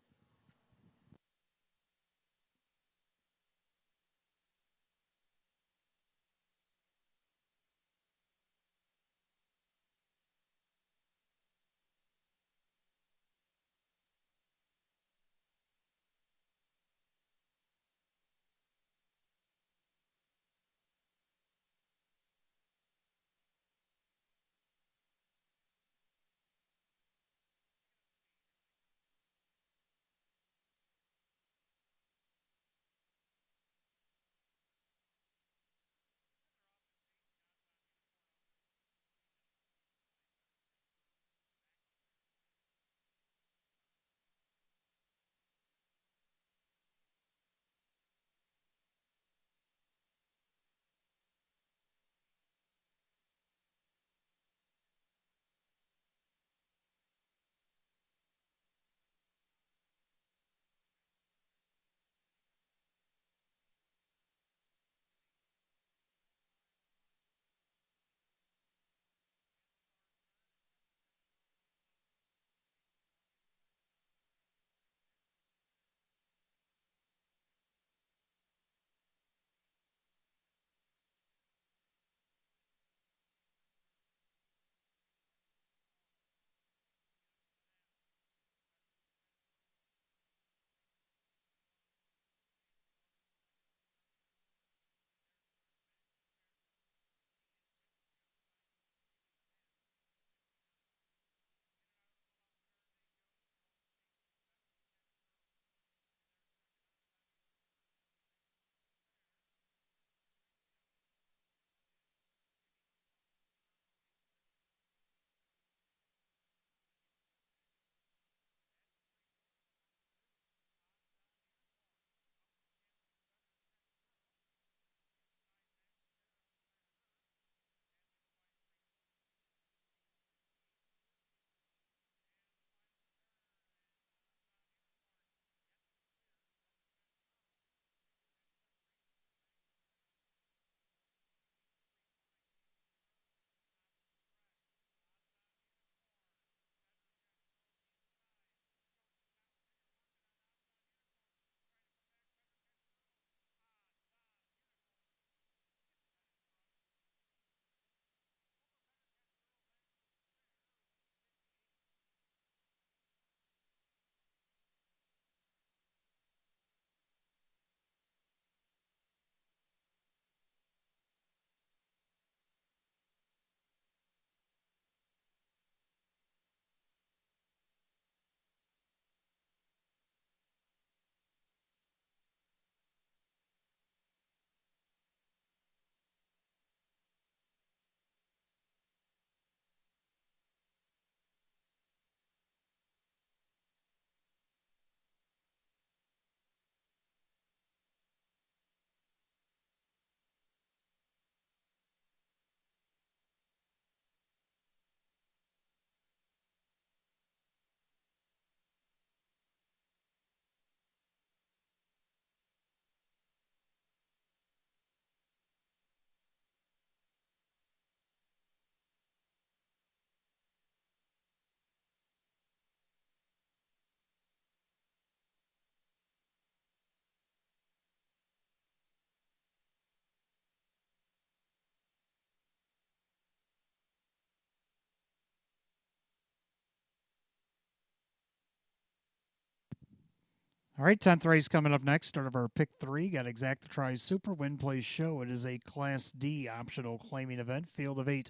All right, 10th race coming up next. Start of our pick three. Got Exacta Tries Super Win Play Show. It is a Class D optional claiming event. Field of 8.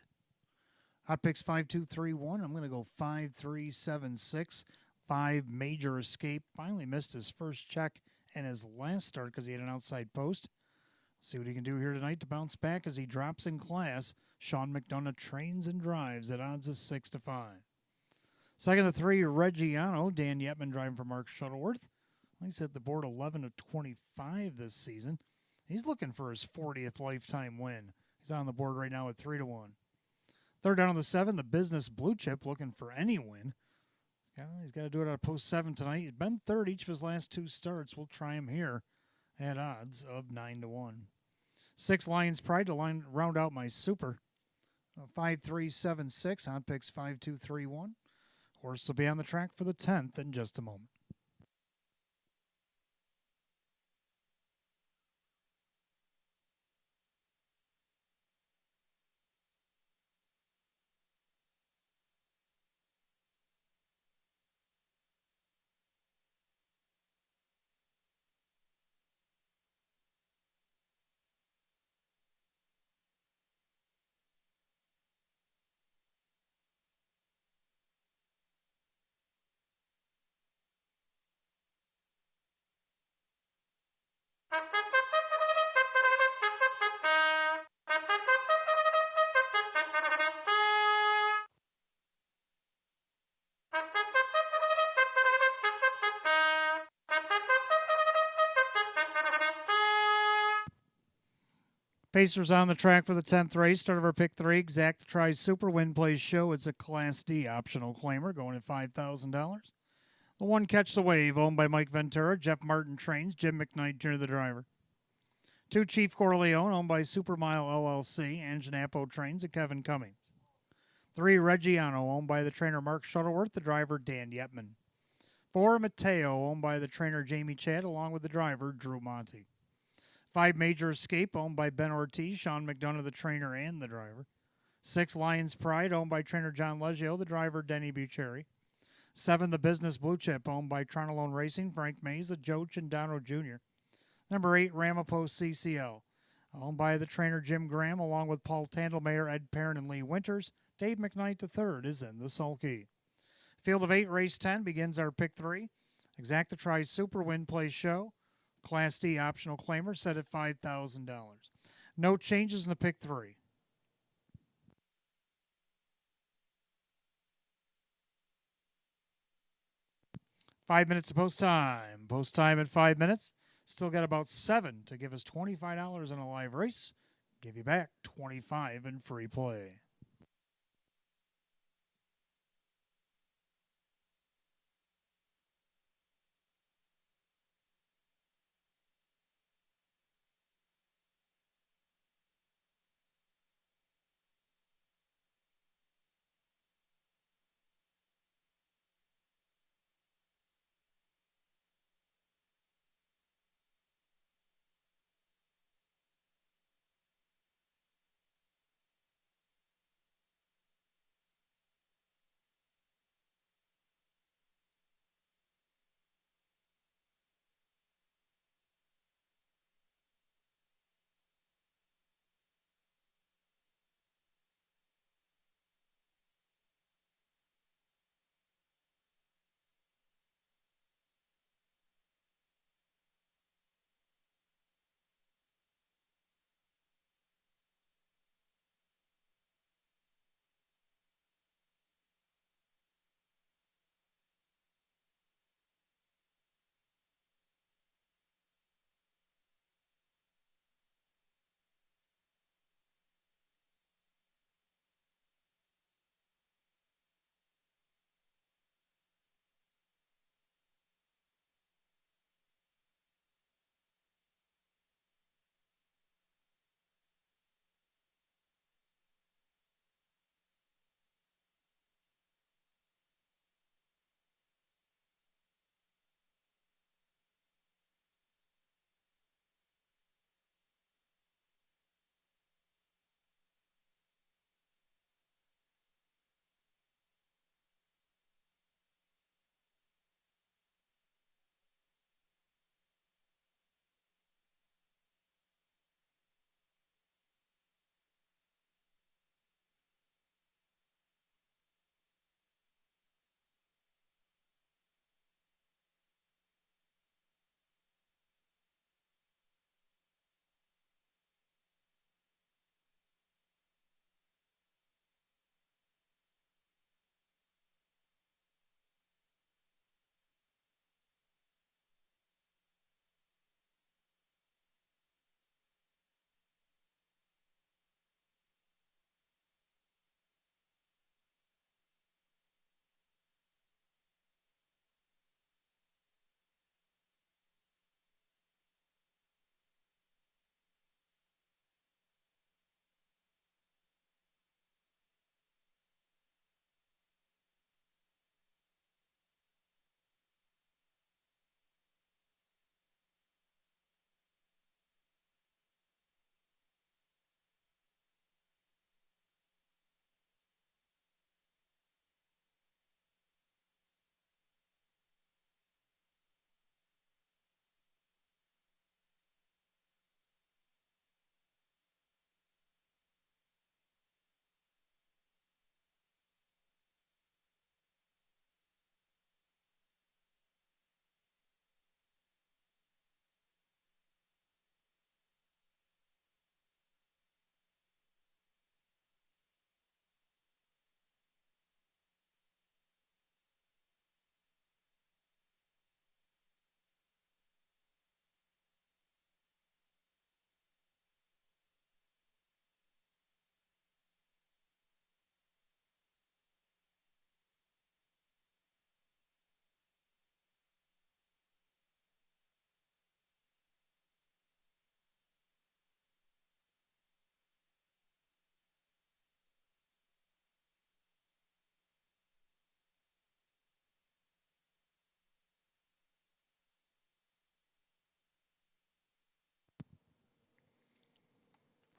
Hot picks 5, 2, 3, 1. I'm going to go 5, 3, 7, 6. 5 Major Escape. Finally missed his first check and his last start because he had an outside post. See what he can do here tonight to bounce back as he drops in class. Sean McDonough trains and drives at odds of 6 to 5. Second to 3, Reggiano. Dan Yetman driving for Mark Shuttleworth. He's hit the board 11 of 25 this season. He's looking for his 40th lifetime win. He's on the board right now at 3 to 1. Third down on the 7, the Business Blue Chip looking for any win. He's got to do it out of post 7 tonight. He's been third each of his last 2 starts. We'll try him here at odds of 9 to 1. 6 Lions Pride to round out my super. 5, 3, 7, 6. Hot picks 5, 2, 3, 1. Horse will be on the track for the 10th in just a moment. Pacers on the track for the 10th race. Start of our pick 3. Exacta Tries Super Win Plays Show. It's a Class D optional claimer going at $5,000. The 1 Catch the Wave, owned by Mike Ventura. Jeff Martin trains. Jim McKnight Jr. the driver. 2 Chief Corleone, owned by Supermile LLC. Ange Napo trains and Kevin Cummings. 3 Reggiano, owned by the trainer Mark Shuttleworth. The driver Dan Yetman. 4 Mateo, owned by the trainer Jamie Chad, along with the driver Drew Monty. 5 Major Escape, owned by Ben Ortiz, Sean McDonough, the trainer and the driver. 6 Lions Pride, owned by trainer John Leggio, the driver Denny Bucherri. 7 The Business Blue Chip, owned by Tronolone Racing, Frank Mays, the Joe Chindano Jr. Number 8 Ramapo CCL, owned by the trainer Jim Graham, along with Paul Tandelmayer, Ed Perrin, and Lee Winters. Dave McKnight III is in the sulky. Field of 8, race 10 begins our pick 3. Exacta Tries Super Win Play Show. Class D optional claimer set at $5,000. No changes in the pick 3. 5 minutes of post time. Post time at 5 minutes. Still got about 7 to give us $25 in a live race. Give you back $25 in free play.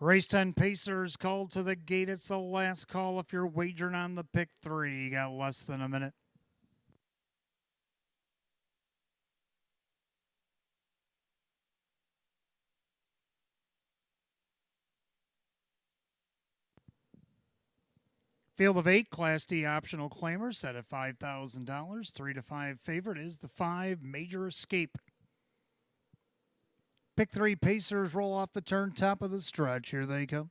Race 10 Pacers called to the gate. It's the last call if you're wagering on the pick 3. You got less than a minute. Field of 8 Class D optional claimers set at $5,000. 3 to 5 favorite is the 5 Major Escape. Pick 3 Pacers roll off the turn, top of the stretch. Here they come.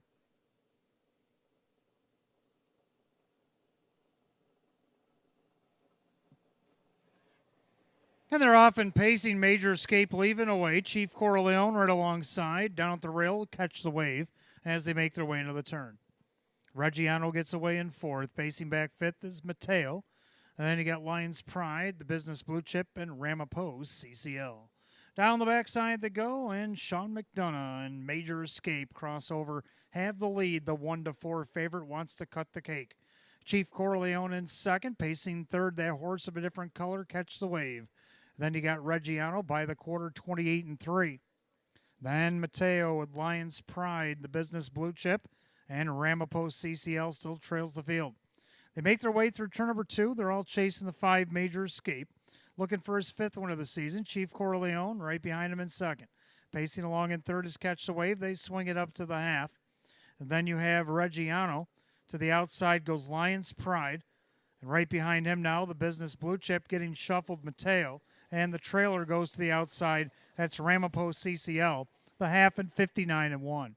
And they're off and pacing. Major Escape leaving away. Chief Corleone right alongside. Down at the rail, catch the wave as they make their way into the turn. Reggiano gets away in 4th. Pacing back 5th is Mateo. And then you got Lions Pride, the Business Blue Chip, and Ramapose CCL. Down the backside they go, and Sean McDonough and Major Escape crossover have the lead. The 1 to 4 favorite wants to cut the cake. Chief Corleone in 2nd, pacing 3rd. That horse of a different color, Catch the Wave. Then you got Reggiano by the quarter, 28 and 3. Then Mateo with Lions Pride, the Business Blue Chip, and Ramapose CCL still trails the field. They make their way through turn number 2. They're all chasing the 5 Major Escape. Looking for his 5th win of the season. Chief Corleone right behind him in 2nd. Pacing along in 3rd is Catch the Wave. They swing it up to the half. And then you have Reggiano. To the outside goes Lions Pride. And right behind him now, the Business Blue Chip getting shuffled, Mateo. And the trailer goes to the outside. That's Ramapose CCL. The half and 59 and 1.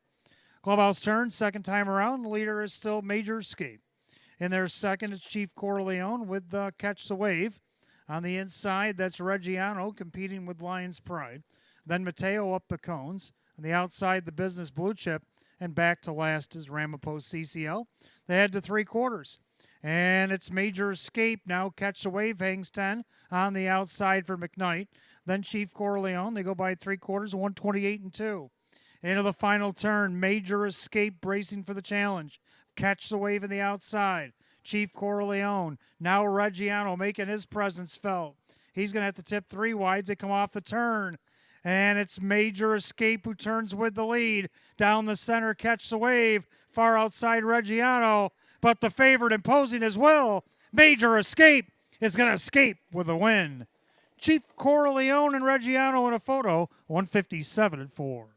Clubhouse turn, 2nd time around. The leader is still Major Escape. In their 2nd, it's Chief Corleone with Catch the Wave. On the inside, that's Reggiano competing with Lions Pride. Then Mateo up the cones. On the outside, the Business Blue Chip. And back to last is Ramapose CCL. They head to 3/4. And it's Major Escape now. Catch the Wave hangs 10 on the outside for McKnight. Then Chief Corleone. They go by 3/4, 128 and 2. Into the final turn, Major Escape bracing for the challenge. Catch the Wave in the outside. Chief Corleone. Now Reggiano making his presence felt. He's going to have to tip 3 wides. They come off the turn. And it's Major Escape who turns with the lead. Down the center, Catch the Wave. Far outside Reggiano. But the favorite imposing as well. Major Escape is going to escape with a win. Chief Corleone and Reggiano in a photo, 157 and 4.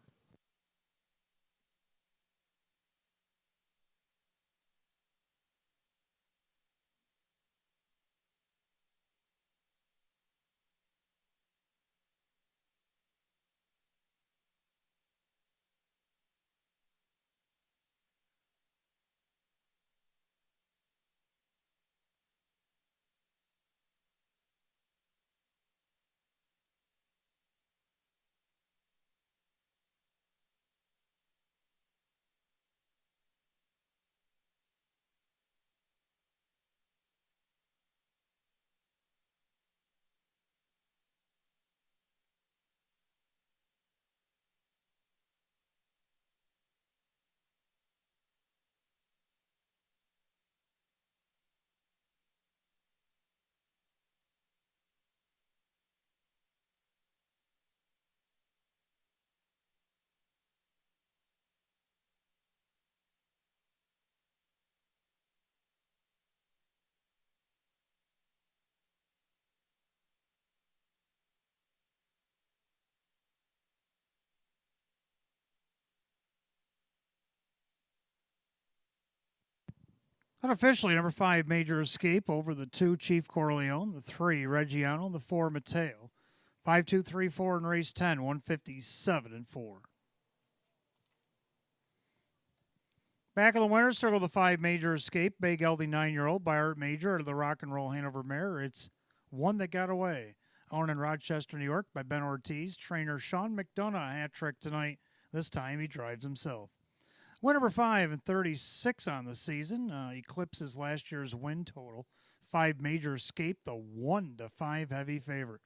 Unofficially, number 5, Major Escape over the 2, Chief Corleone, the 3, Reggiano, the 4, Mateo. 5, 2, 3, 4 in race 10, 157 and 4. Back of the winner's circle, the 5, Major Escape, Bay Gelding 9-year-old by Art Major out of the Rock and Roll Hanover Mare. It's One That Got Away. Owned in Rochester, New York by Ben Ortiz. Trainer Sean McDonough, hat trick tonight. This time he drives himself. Win number 5 and 36 on the season. Eclipses last year's win total. 5 Major Escape, the 1 to 5 heavy favorite.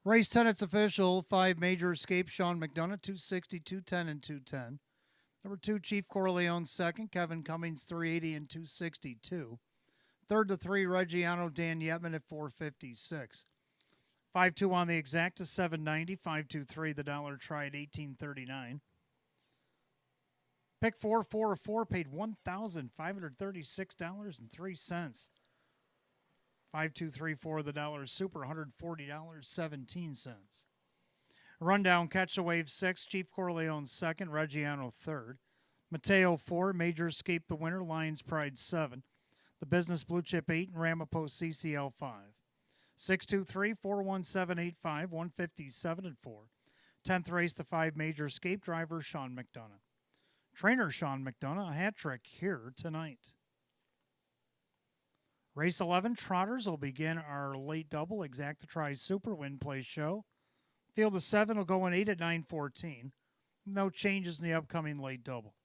Race 10, it's official. 5 Major Escape, Sean McDonough, 260, 210, and 210. Number 2, Chief Corleone, second. Kevin Cummings, 380 and 262. Third to 3, Reggiano, Dan Yetman at 456. 5-2 on the exact to 790. 5-2-3, the dollar try at 1839. Pick 4-4-4 paid $1,536.03. 5-2-3-4, the dollar super, $140.17. Rundown, Catch a Wave 6, Chief Corleone second, Reggiano third. Mateo 4, Major Escape the winner, Lions Pride 7. The Business Blue Chip 8, and Ramapo CCL 5. 623-417-85, 157 and 4. 10th race, the 5 Major Escape, driver Sean McDonough. Trainer Sean McDonough, a hat trick here tonight. Race 11, Trotters will begin our late double, Exacta Tri Super Win Play Show. Field of 7 will go in 8 at 9:14. No changes in the upcoming late double.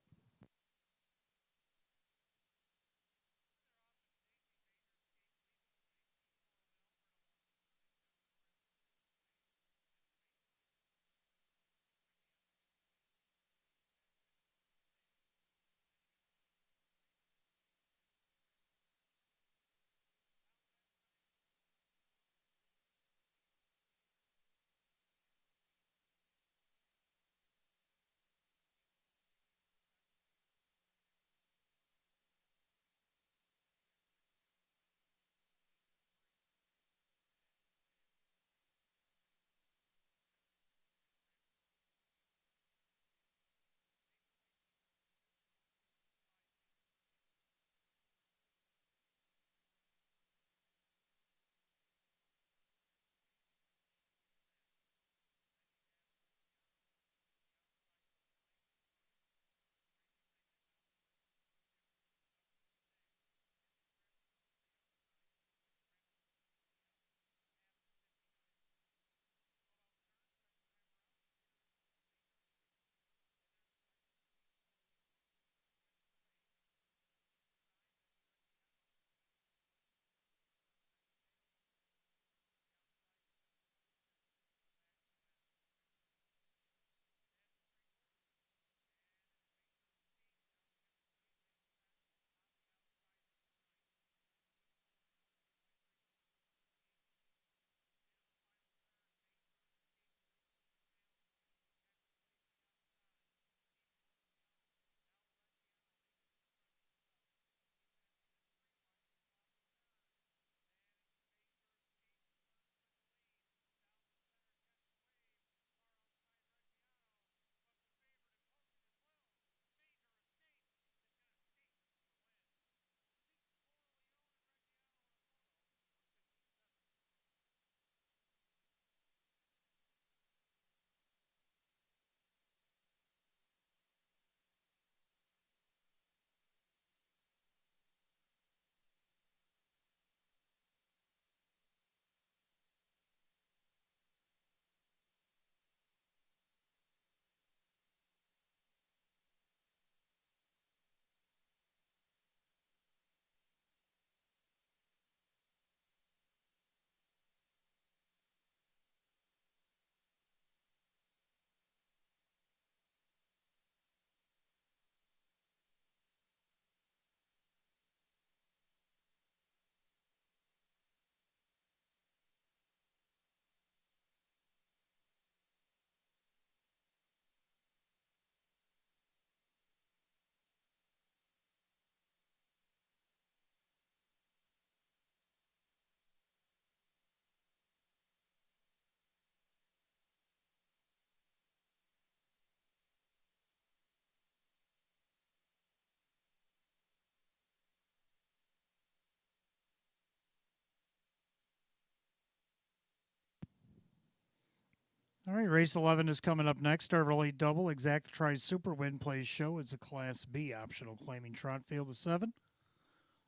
All right, race 11 is coming up next. Our late double, Exacta Tri Super Win Play Show. It's a Class B optional claiming trot, field of 7.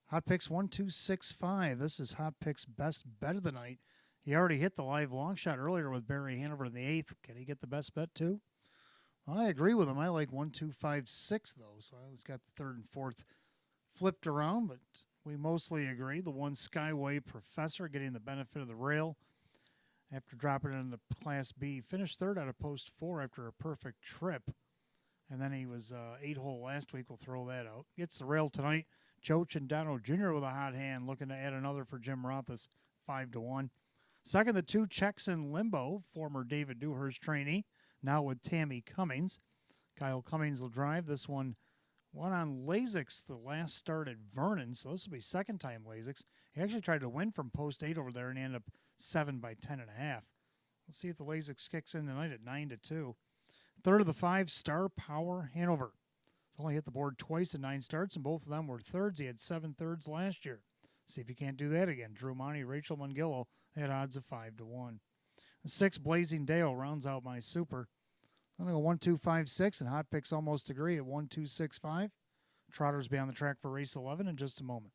Hot Picks 1265. This is Hot Picks' best bet of the night. He already hit the live long shot earlier with Barry Hanover in the 8th. Can he get the best bet too? I agree with him. I like 1256 though, so I just got the 3rd and 4th flipped around, but we mostly agree. The 1 Skyway Professor getting the benefit of the rail after dropping in the Class B. Finished third out of post 4 after a perfect trip. And then he was 8-hole last week. We'll throw that out. Gets the rail tonight. Joe Chindano Jr. with a hot hand, looking to add another for Jim Rothus, 5-1. Second, the 2 checks in limbo. Former David Dewhurst trainee, now with Tammy Cummings. Kyle Cummings will drive this one. Won on Lasix the last start at Vernon, so this will be second time Lasix. He actually tried to win from post 8 over there and he ended up 7 by 10.5. Let's see if the Lasix kicks in tonight at 9-2. Third of the 5, Star Power Hanover. He's only hit the board twice in 9 starts, and both of them were thirds. He had 7 thirds last year. See if he can't do that again. Drew Monty, Rachel Mungillo at odds of 5-1. The 6, Blazing Dale, rounds out my super. I'm going to go 1, 2, 5, 6, and hot picks almost agree at 1, 2, 6, 5. Trotters be on the track for race 11 in just a moment.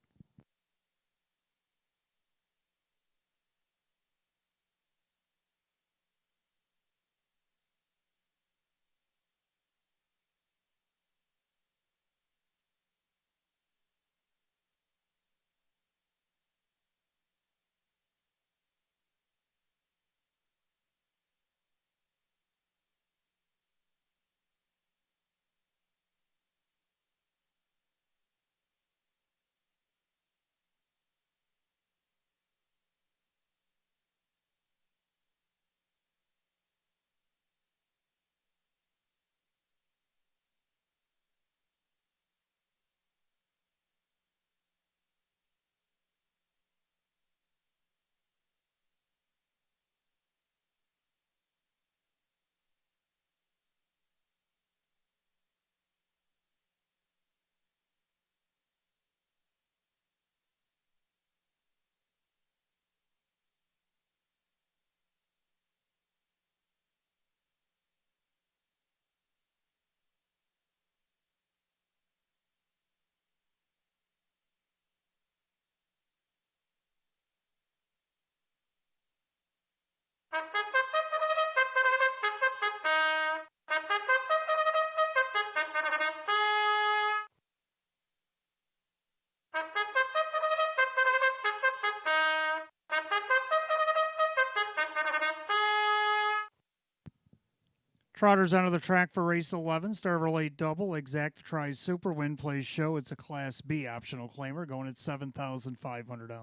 Trotters onto the track for race 11. Starver late double. Exact tries Super Win Plays Show. It's a Class B optional claimer going at $7,500.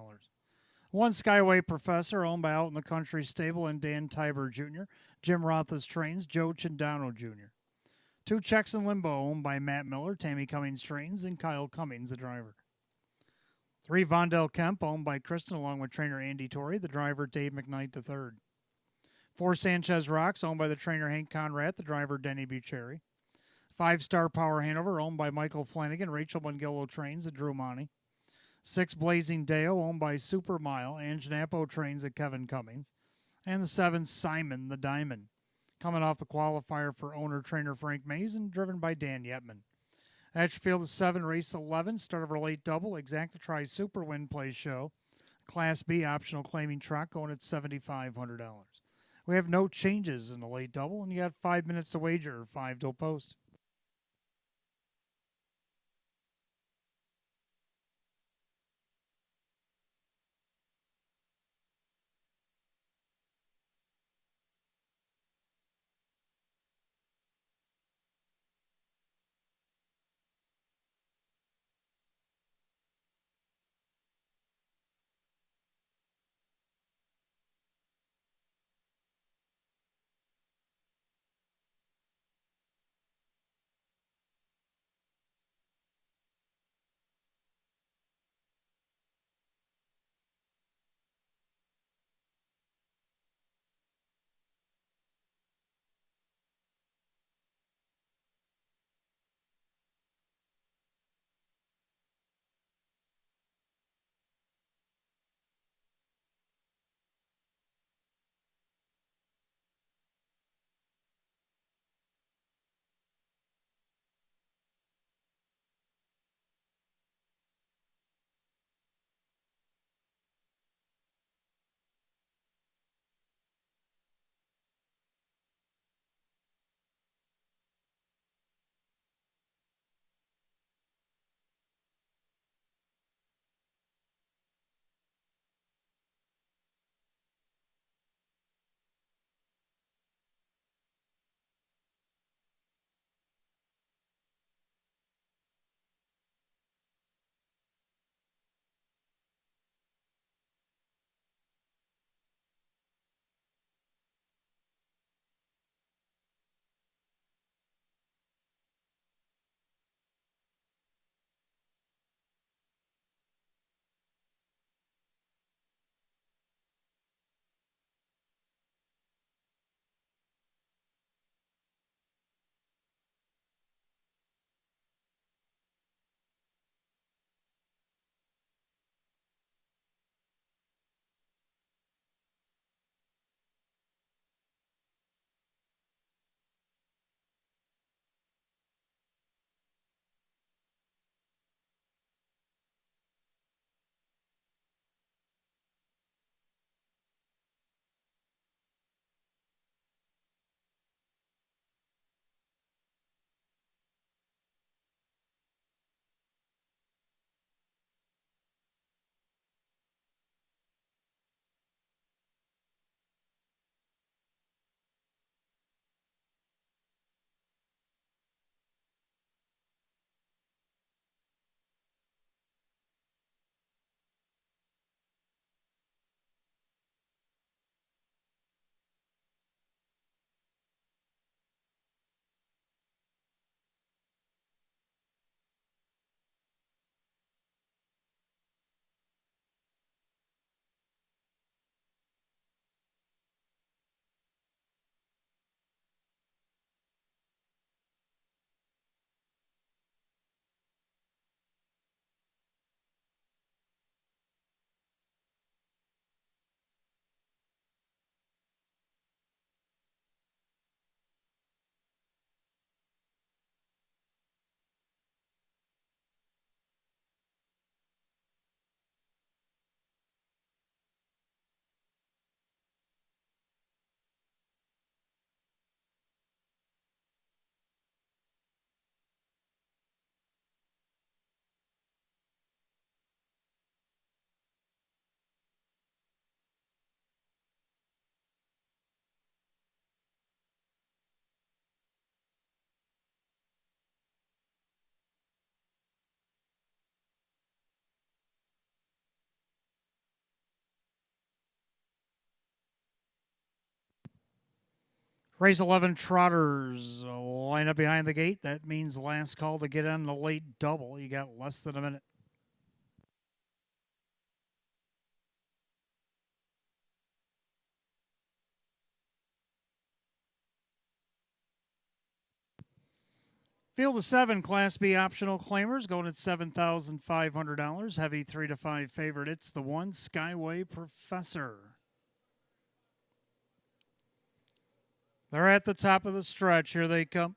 1 Skyway Professor, owned by Out in the Country Stable and Dan Tiber Jr. Jim Rothas trains. Joe Chindano Jr. 2 Checks in Limbo, owned by Matt Miller. Tammy Cummings trains, and Kyle Cummings, the driver. 3 Vondell Kemp, owned by Kristen, along with trainer Andy Torrey. The driver, Dave McKnight III. 4 Sanchez Rocks, owned by the trainer Hank Conrad, the driver Denny Bucherri. 5 Star Power Hanover, owned by Michael Flanagan, Rachel Mungillo trains, and Drew Monty. 6 Blazing Deo, owned by Super Mile, Ange Napo trains at Kevin Cummings. And the 7 Simon the Diamond, coming off the qualifier for owner-trainer Frank Mays and driven by Dan Yetman. Etchfield is 7, race 11, start of a late double, Exacta Try Super Win Play Show. Class B optional claiming truck going at $7,500. We have no changes in the late double, and you got 5 minutes to wager, 5 till post. Race 11 Trotters line up behind the gate. That means last call to get on the late double. You got less than a minute. Field of 7 Class B optional claimers going at $7,500. Heavy 3 to 5 favorite. It's the one Skyway Professor. They're at the top of the stretch. Here they come.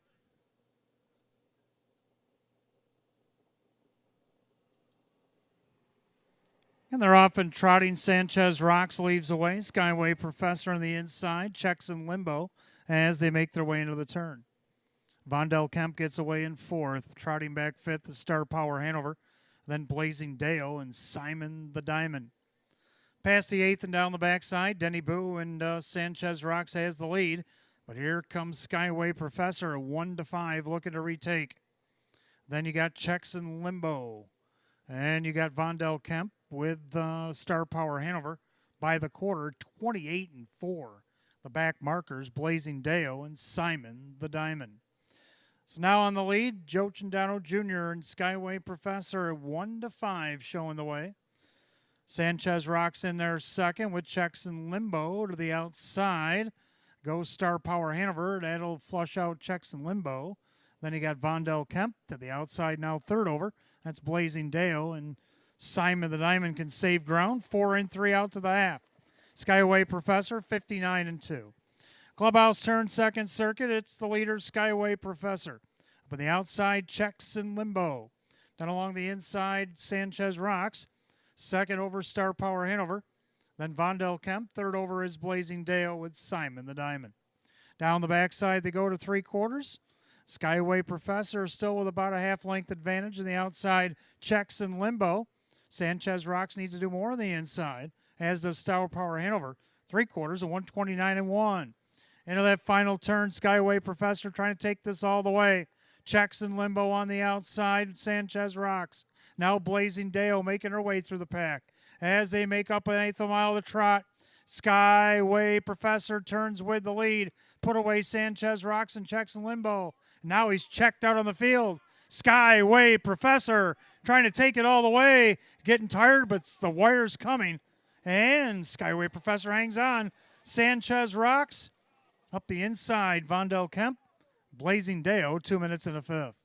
And they're off and trotting. Sanchez Rocks leaves away. Skyway Professor on the inside. Checks in limbo as they make their way into the turn. Vondel Kemp gets away in fourth. Trotting back fifth, the Star Power Hanover. Then Blazing Deo and Simon the Diamond. Past the eighth and down the backside, Denny Boo and Sanchez Rocks has the lead. But here comes Skyway Professor at 1 to 5 looking to retake. Then you got Checks in Limbo. And you got Vondel Kemp with Star Power Hanover by the quarter, 28 and 4. The back markers, Blazing Deo and Simon the Diamond. So now on the lead, Joe Chandano Jr. and Skyway Professor at 1 to 5 showing the way. Sanchez Rocks in there second with Checks in Limbo to the outside. Goes Star Power Hanover. That'll flush out Checks in Limbo. Then you got Vondel Kemp to the outside now third over. That's Blazing Deo, and Simon the Diamond can save ground. 4 and 3 out to the half. Skyway Professor, 59 and 2. Clubhouse turn second circuit. It's the leader, Skyway Professor. Up on the outside, Checks in Limbo. Then along the inside, Sanchez Rocks. Second over, Star Power Hanover. Then Vondel Kemp. Third over is Blazing Deo with Simon the Diamond. Down the backside, they go to three quarters. Skyway Professor is still with about a half-length advantage. On the outside, Checks in Limbo. Sanchez Rocks needs to do more on the inside, as does Star Power Hanover. Three quarters of 129 and 1. Into that final turn, Skyway Professor trying to take this all the way. Checks in Limbo on the outside, Sanchez Rocks. Now Blazing Deo making her way through the pack. As they make up an eighth of a mile of the trot, Skyway Professor turns with the lead. Put away Sanchez Rocks and Checks in Limbo. Now he's checked out on the field. Skyway Professor trying to take it all the way. Getting tired, but the wire's coming. And Skyway Professor hangs on. Sanchez Rocks up the inside. Vondel Kemp. Blazing Deo, 2 minutes and a fifth.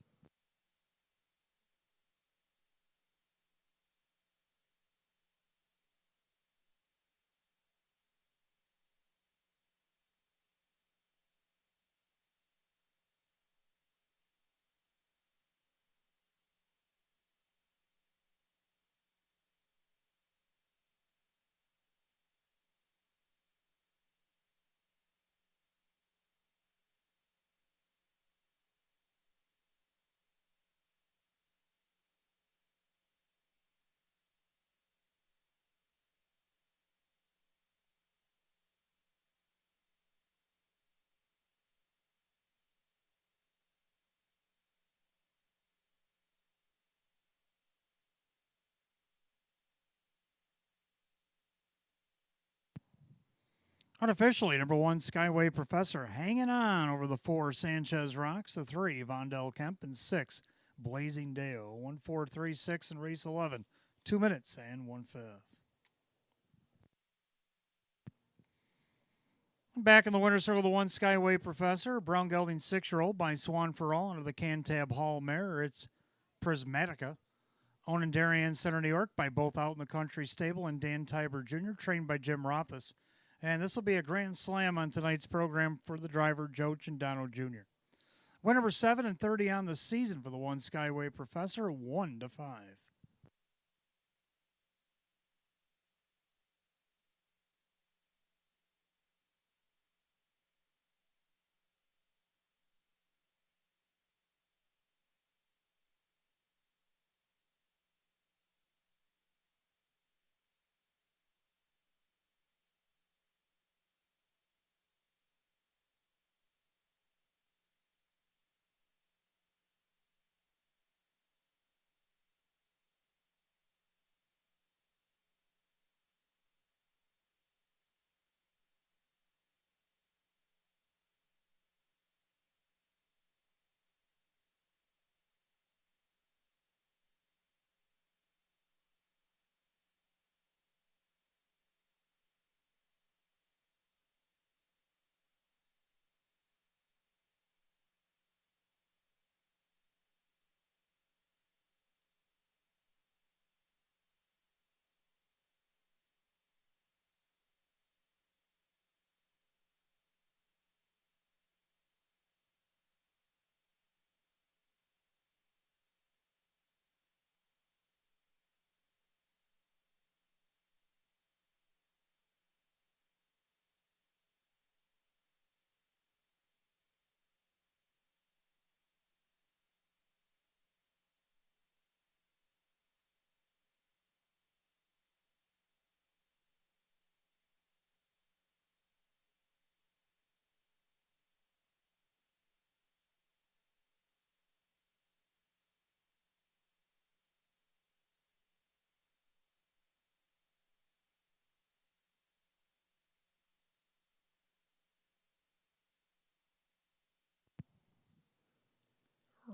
Unofficially, number one, Skyway Professor hanging on over the 4, Sanchez Rocks, the 3, Vondel Kemp, and 6, Blazing Deo. 1-4-3-6 in race 11. 2 minutes and 1/5. Back in the winner's circle, the 1, Skyway Professor, brown gelding 6-year-old by Swan for All under the Cantab Hall mare. It's Prismatica. Owned in Darien Center, New York by both Out in the Country Stable and Dan Tiber Jr., trained by Jim Rothus. And this will be a grand slam on tonight's program for the driver, Joe Chandano Jr. Win number 7 and 30 on the season for the 1, Skyway Professor, 1 to 5.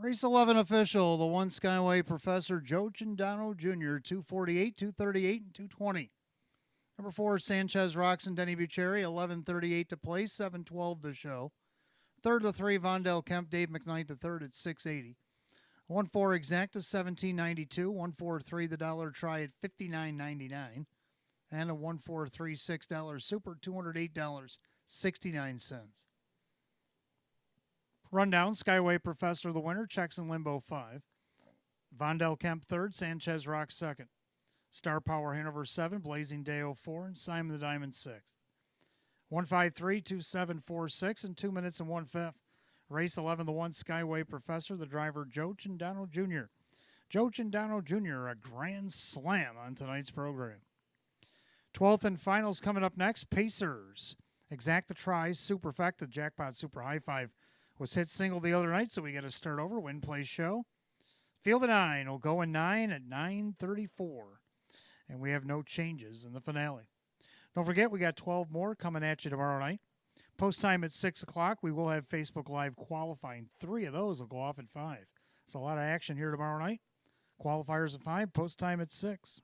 Race 11 official, the one Skyway Professor Joe Cindano Jr., 248, 238, and 220. Number 4, Sanchez Rocks and Denny Bucheri, 11:38 to place, 7:12 to show. Third to 3, Vondell Kemp, Dave McKnight to third at 680. 1-4 Exacta, 17.92. 1-4-3 the dollar try at $59.99. And a 1-4-3 $6 super, $208.69. Rundown, Skyway Professor the winner, checks in limbo 5. Vondell Kemp third, Sanchez Rock second. Star Power Hanover 7, Blazing Deo 4, and Simon the Diamond 6. 153-2746 in 2 minutes and 1/5. Race 11, the one Skyway Professor, the driver Joe Cindano Jr. Joe Cindano Jr., a grand slam on tonight's program. 12th and finals coming up next. Pacers. Exacta tries, Superfecta, Jackpot Super High Five was hit single the other night, so we got to start over. Win, play, show. Field of 9 will go in 9 at 9:34. And we have no changes in the finale. Don't forget, we got 12 more coming at you tomorrow night. Post time at 6 o'clock. We will have Facebook Live qualifying. 3 of those will go off at 5. So a lot of action here tomorrow night. Qualifiers at 5, post time at 6.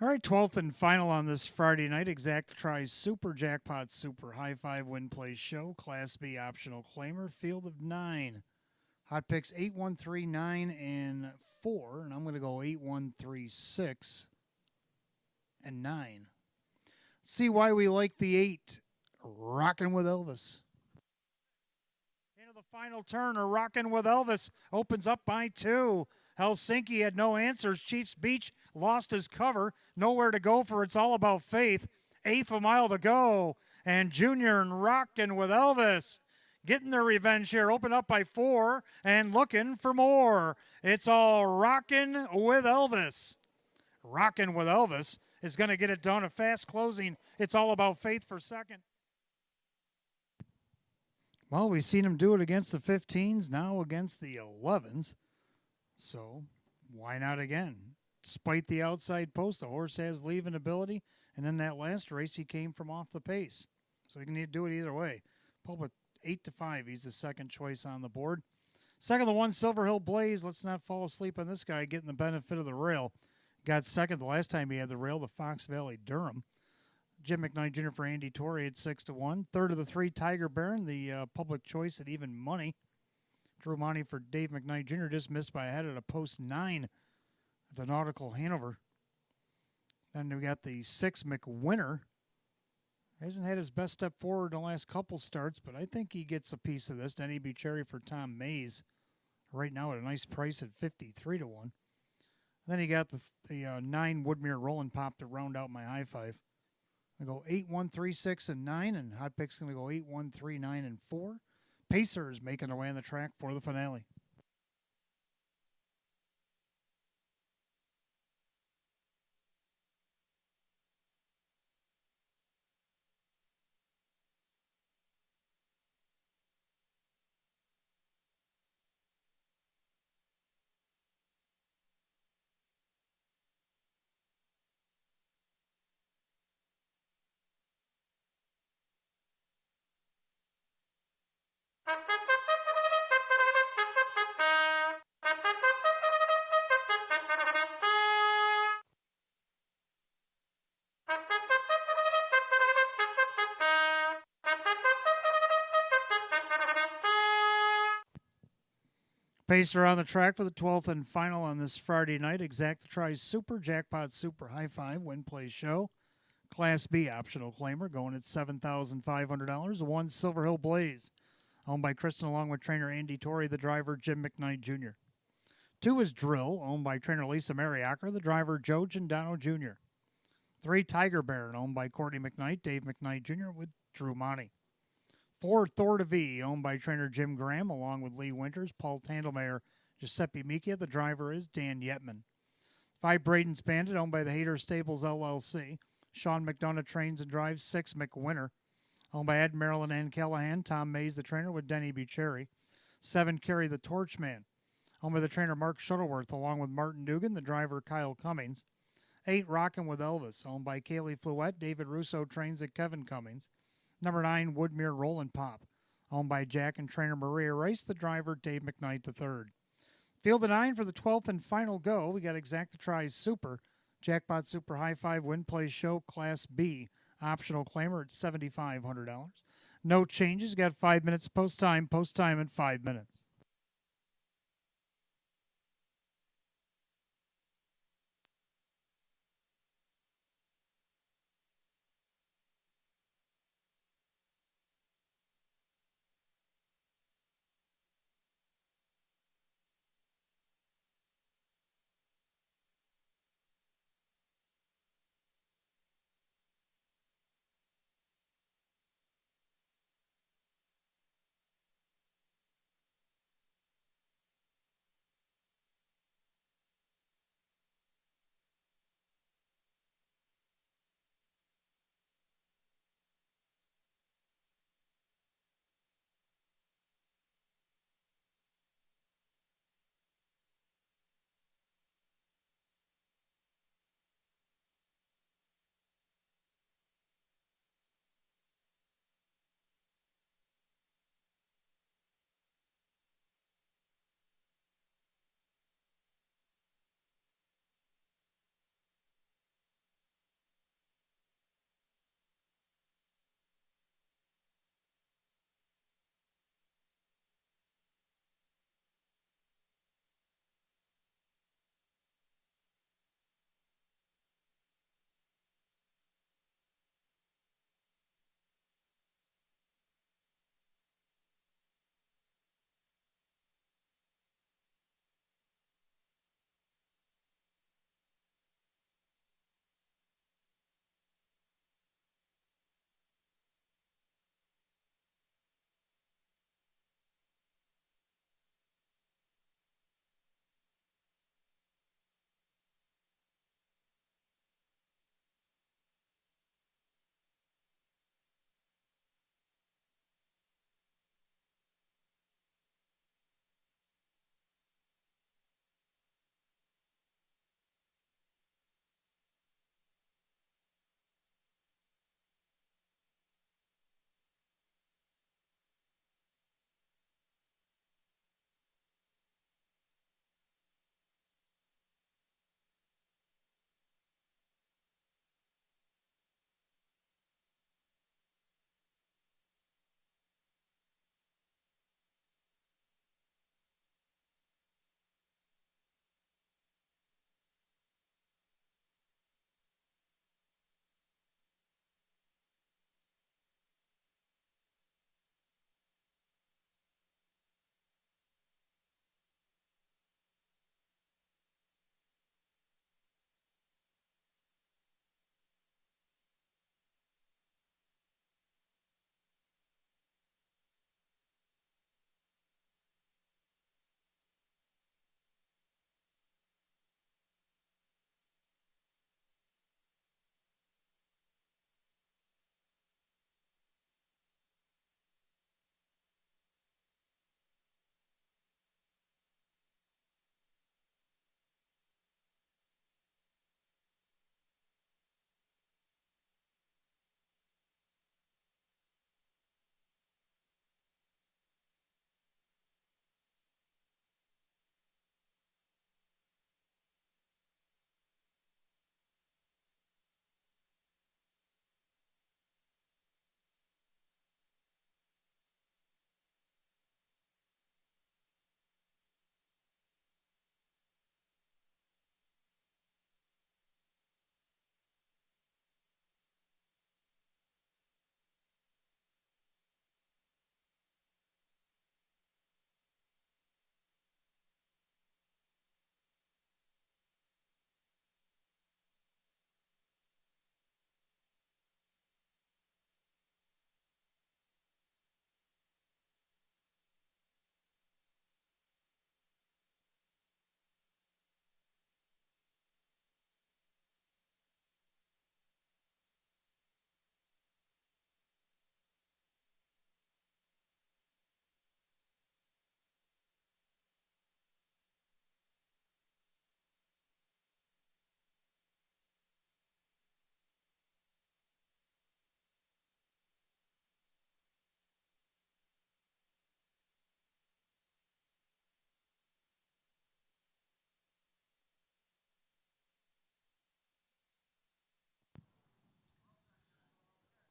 All right, 12th and final on this Friday night. Exact Tries Super Jackpot Super High Five Win Play Show. Class B optional claimer. Field of 9. Hot picks 8, 1, 3, 9, and 4. And I'm going to go 8, 1, 3, 6, and 9. See why we like the 8. Rockin' with Elvis. Into the final turn, or Rockin' with Elvis opens up by 2. Helsinki had no answers. Chiefs Beach lost his cover. Nowhere to go for It's All About Faith. Eighth a mile to go. And Junior and Rockin' with Elvis getting their revenge here. Open up by 4 and looking for more. It's all Rockin' with Elvis. Rockin' with Elvis is going to get it done. A fast closing. It's All About Faith for second. Well, we've seen him do it against the 15s, now against the 11s. So why not again? Despite the outside post, the horse has leaving ability. And in that last race, he came from off the pace. So he can do it either way. Public 8-5. He's the second choice on the board. Second, the 1 Silver Hill Blaze. Let's not fall asleep on this guy getting the benefit of the rail. Got second the last time he had the rail, the Fox Valley Durham. Jim McKnight Jr. for Andy Torrey at 6-1. Third of the 3, Tiger Baron, the public choice at even money. Drew money for Dave McKnight Jr. just missed by a head at a post 9 at the Nautical Hanover. Then we got the 6 McWinner. Hasn't had his best step forward in the last couple starts, but I think he gets a piece of this. Denny B. Cherry for Tom Mays. Right now at a nice price at 53-1. Then you got the 9 Woodmere Rolling Pop to round out my high five. I go 8, 1, 3, 6, and 9, and Hot Pick's going to go 8, 1, 3, 9, and 4. Pacers making their way on the track for the finale. Pacer on the track for the 12th and final on this Friday night. Exact Tries Super Jackpot Super High Five Win Play Show. Class B optional claimer going at $7,500. The 1 Silver Hill Blaze, owned by Kristen along with trainer Andy Torrey, the driver Jim McKnight Jr. 2 is Drill, owned by trainer Lisa Mariacker, the driver Joe Gindano Jr. 3 Tiger Baron, owned by Courtney McKnight, Dave McKnight Jr. with Drew Monty. 4 Thor to V, owned by trainer Jim Graham, along with Lee Winters, Paul Tandelmayer, Giuseppe Michia. The driver is Dan Yetman. 5 Braden's Bandit, owned by the Hader Stables LLC. Sean McDonough trains and drives. 6 McWinner, owned by Ed Maryland and Callahan. Tom Mays, the trainer, with Denny B. Cherry. 7 Carry the Torchman, owned by the trainer Mark Shuttleworth, along with Martin Dugan, the driver Kyle Cummings. 8 Rockin' with Elvis, owned by Kaylee Fluette. David Russo trains at Kevin Cummings. Number 9, Woodmere Rollin' Pop, owned by Jack and trainer Maria Rice, the driver Dave McKnight III. Field of 9 for the 12th and final go. We got Exacta Tries Super, Jackpot Super High Five Win Play Show Class B, optional claimer at $7,500. No changes. Got 5 minutes post time in 5 minutes.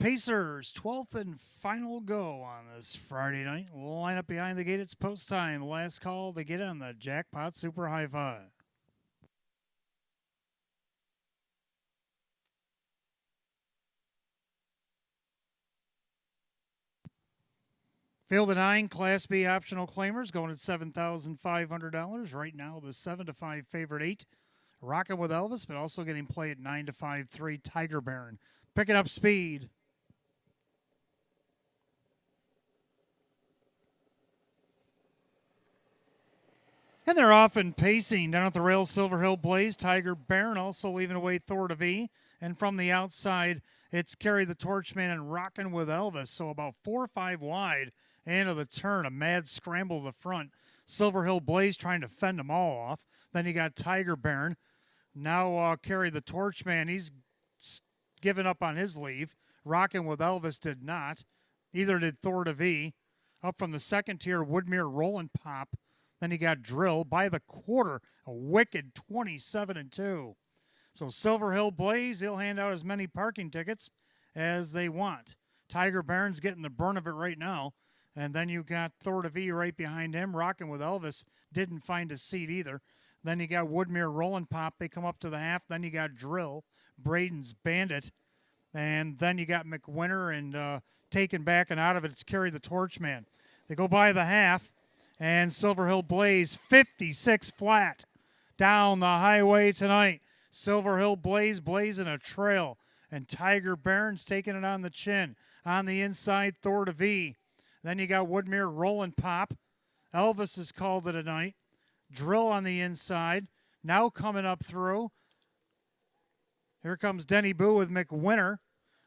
Pacers, 12th and final go on this Friday night. Line up behind the gate. It's post time. Last call to get on the Jackpot Super High Five. Field of 9, Class B optional claimers going at $7,500. Right now, the 7 to 5 favorite 8. Rocking with Elvis, but also getting play at 9 to 5 3 Tiger Baron. Picking up speed. And they're off and pacing down at the rail. Silver Hill Blaze, Tiger Baron also leaving away Thor to V. And from the outside, it's Carry the Torchman and Rockin' with Elvis. So about 4 or 5 wide into the turn. A mad scramble to the front. Silver Hill Blaze trying to fend them all off. Then you got Tiger Baron. Now Carry the Torchman. He's given up on his leave. Rockin' with Elvis did not. Either did Thor to V. Up from the second tier, Woodmere Rollin' Pop. Then you got Drill by the quarter, a wicked 27-2. So Silver Hill Blaze, he'll hand out as many parking tickets as they want. Tiger Baron's getting the burn of it right now. And then you got Thor to V right behind him. Rockin' with Elvis didn't find a seat either. Then you got Woodmere Rollin' Pop. They come up to the half. Then you got Drill, Braden's Bandit. And then you got McWinter and taken back and out of it. It's Carry the Torchman. They go by the half. And Silver Hill Blaze, 56 flat down the highway tonight. Silver Hill Blaze blazing a trail. And Tiger Baron's taking it on the chin. On the inside, Thor to V. Then you got Woodmere Rollin' Pop. Elvis has called it a night. Drill on the inside. Now coming up through. Here comes Denny Boo with McWinter.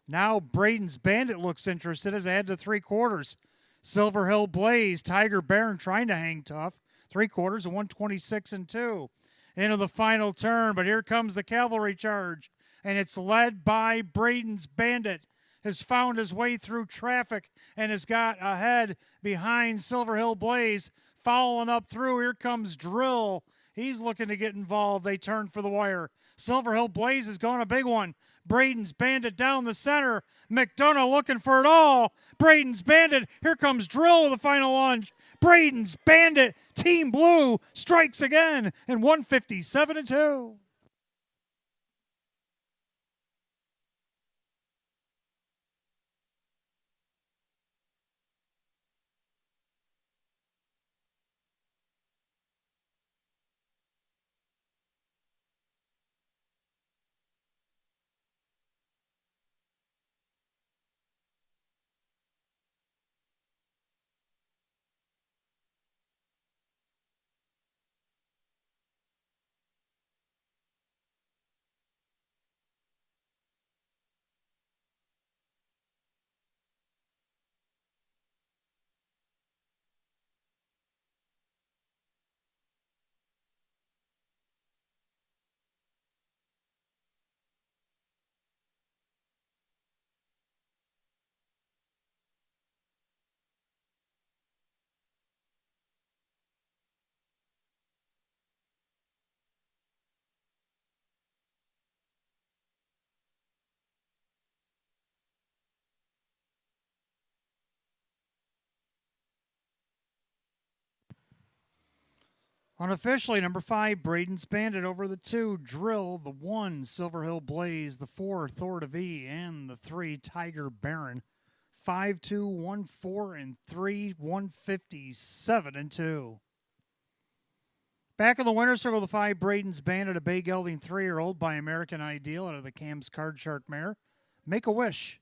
Now Braden's Bandit looks interested as they head to 3/4. Silver Hill Blaze, Tiger Baron trying to hang tough. 3/4, a 126-2. Into the final turn, but here comes the cavalry charge. And it's led by Braden's Bandit. Has found his way through traffic and has got ahead behind Silver Hill Blaze. Following up through, here comes Drill. He's looking to get involved. They turn for the wire. Silver Hill Blaze has gone a big one. Braden's Bandit down the center. McDonough looking for it all. Braden's Bandit. Here comes Drill with the final lunge. Braden's Bandit. Team Blue strikes again in 157-2. Unofficially, number 5, Braden's Bandit over the 2, Drill, the 1, Silver Hill Blaze, the 4, Thor to V, and the 3, Tiger Baron. 5-2, 1-4, and 3, 157-2. Back in the winner's circle, the 5, Braden's Bandit, a bay gelding 3-year-old by American Ideal out of the Cam's Card Shark mare. Make a Wish,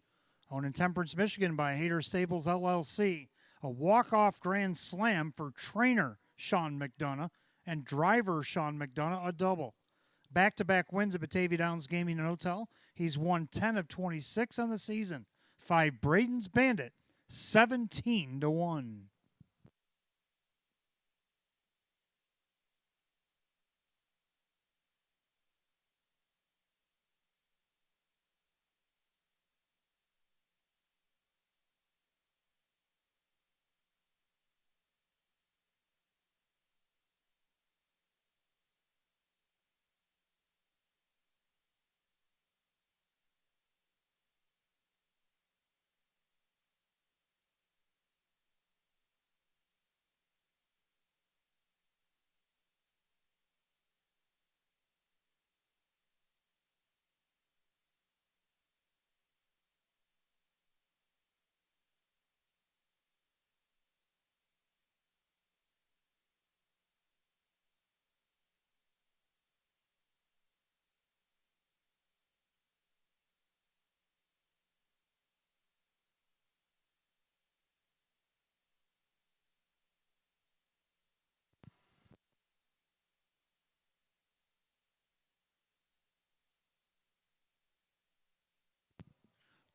owned in Temperance, Michigan by Hader Stables LLC. A walk-off grand slam for trainer Sean McDonough and driver Sean McDonough, a double. Back-to-back wins at Batavia Downs Gaming and Hotel. He's won 10 of 26 on the season. 5, Braden's Bandit, 17-1.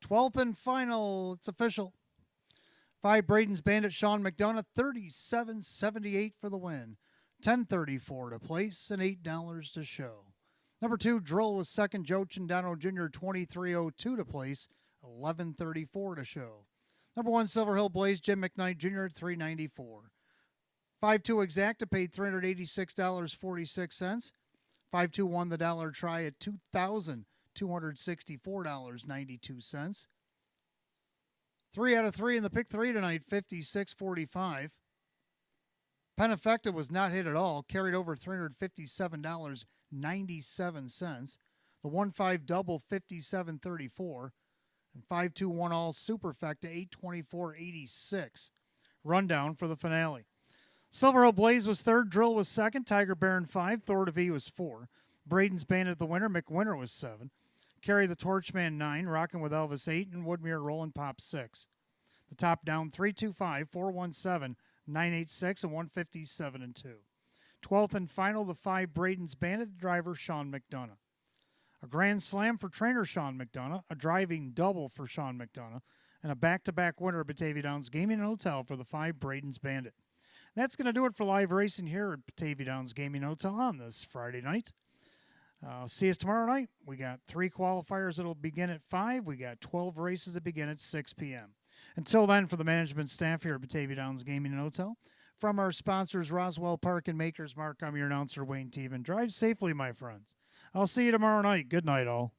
12th and final. It's official. 5 Braden's Bandit Sean McDonough, 37.78 for the win. $10.34 to place and $8 to show. Number 2 Drill was second. Joe Chindano Jr. 23.02 to place, $11.34 to show. Number 1 Silver Hill Blaze Jim McKnight Jr. $3.94. 5-2 Exacta paid $386.46. 5-2 won the dollar try at $2,264.92. 3 out of 3 in the pick 3 tonight, 56.45. Peneffecta was not hit at all, carried over $357.97. The 1-5 double, 57.34. And 5-2 1 all superfecta, 824.86. Rundown for the finale. Silver Hill Blaze was third, Drill was second, Tiger Baron 5, Thor DeVee was 4. Braden's Bandit the winner, McWinter was 7. Carry the Torchman 9, Rockin' with Elvis 8, and Woodmere Rollin' Pop 6. The top down 325, 417, 986, and 157 and 2. 12th and final, the 5 Braden's Bandit driver Sean McDonough. A grand slam for trainer Sean McDonough, a driving double for Sean McDonough, and a back-to-back winner at Batavia Downs Gaming and Hotel for the 5 Braden's Bandit. That's going to do it for live racing here at Batavia Downs Gaming Hotel on this Friday night. See us tomorrow night. We got 3 qualifiers that will begin at 5. We got 12 races that begin at 6 p.m. Until then, for the management staff here at Batavia Downs Gaming and Hotel, from our sponsors, Roswell Park and Maker's Mark, I'm your announcer, Wayne Teven. Drive safely, my friends. I'll see you tomorrow night. Good night, all.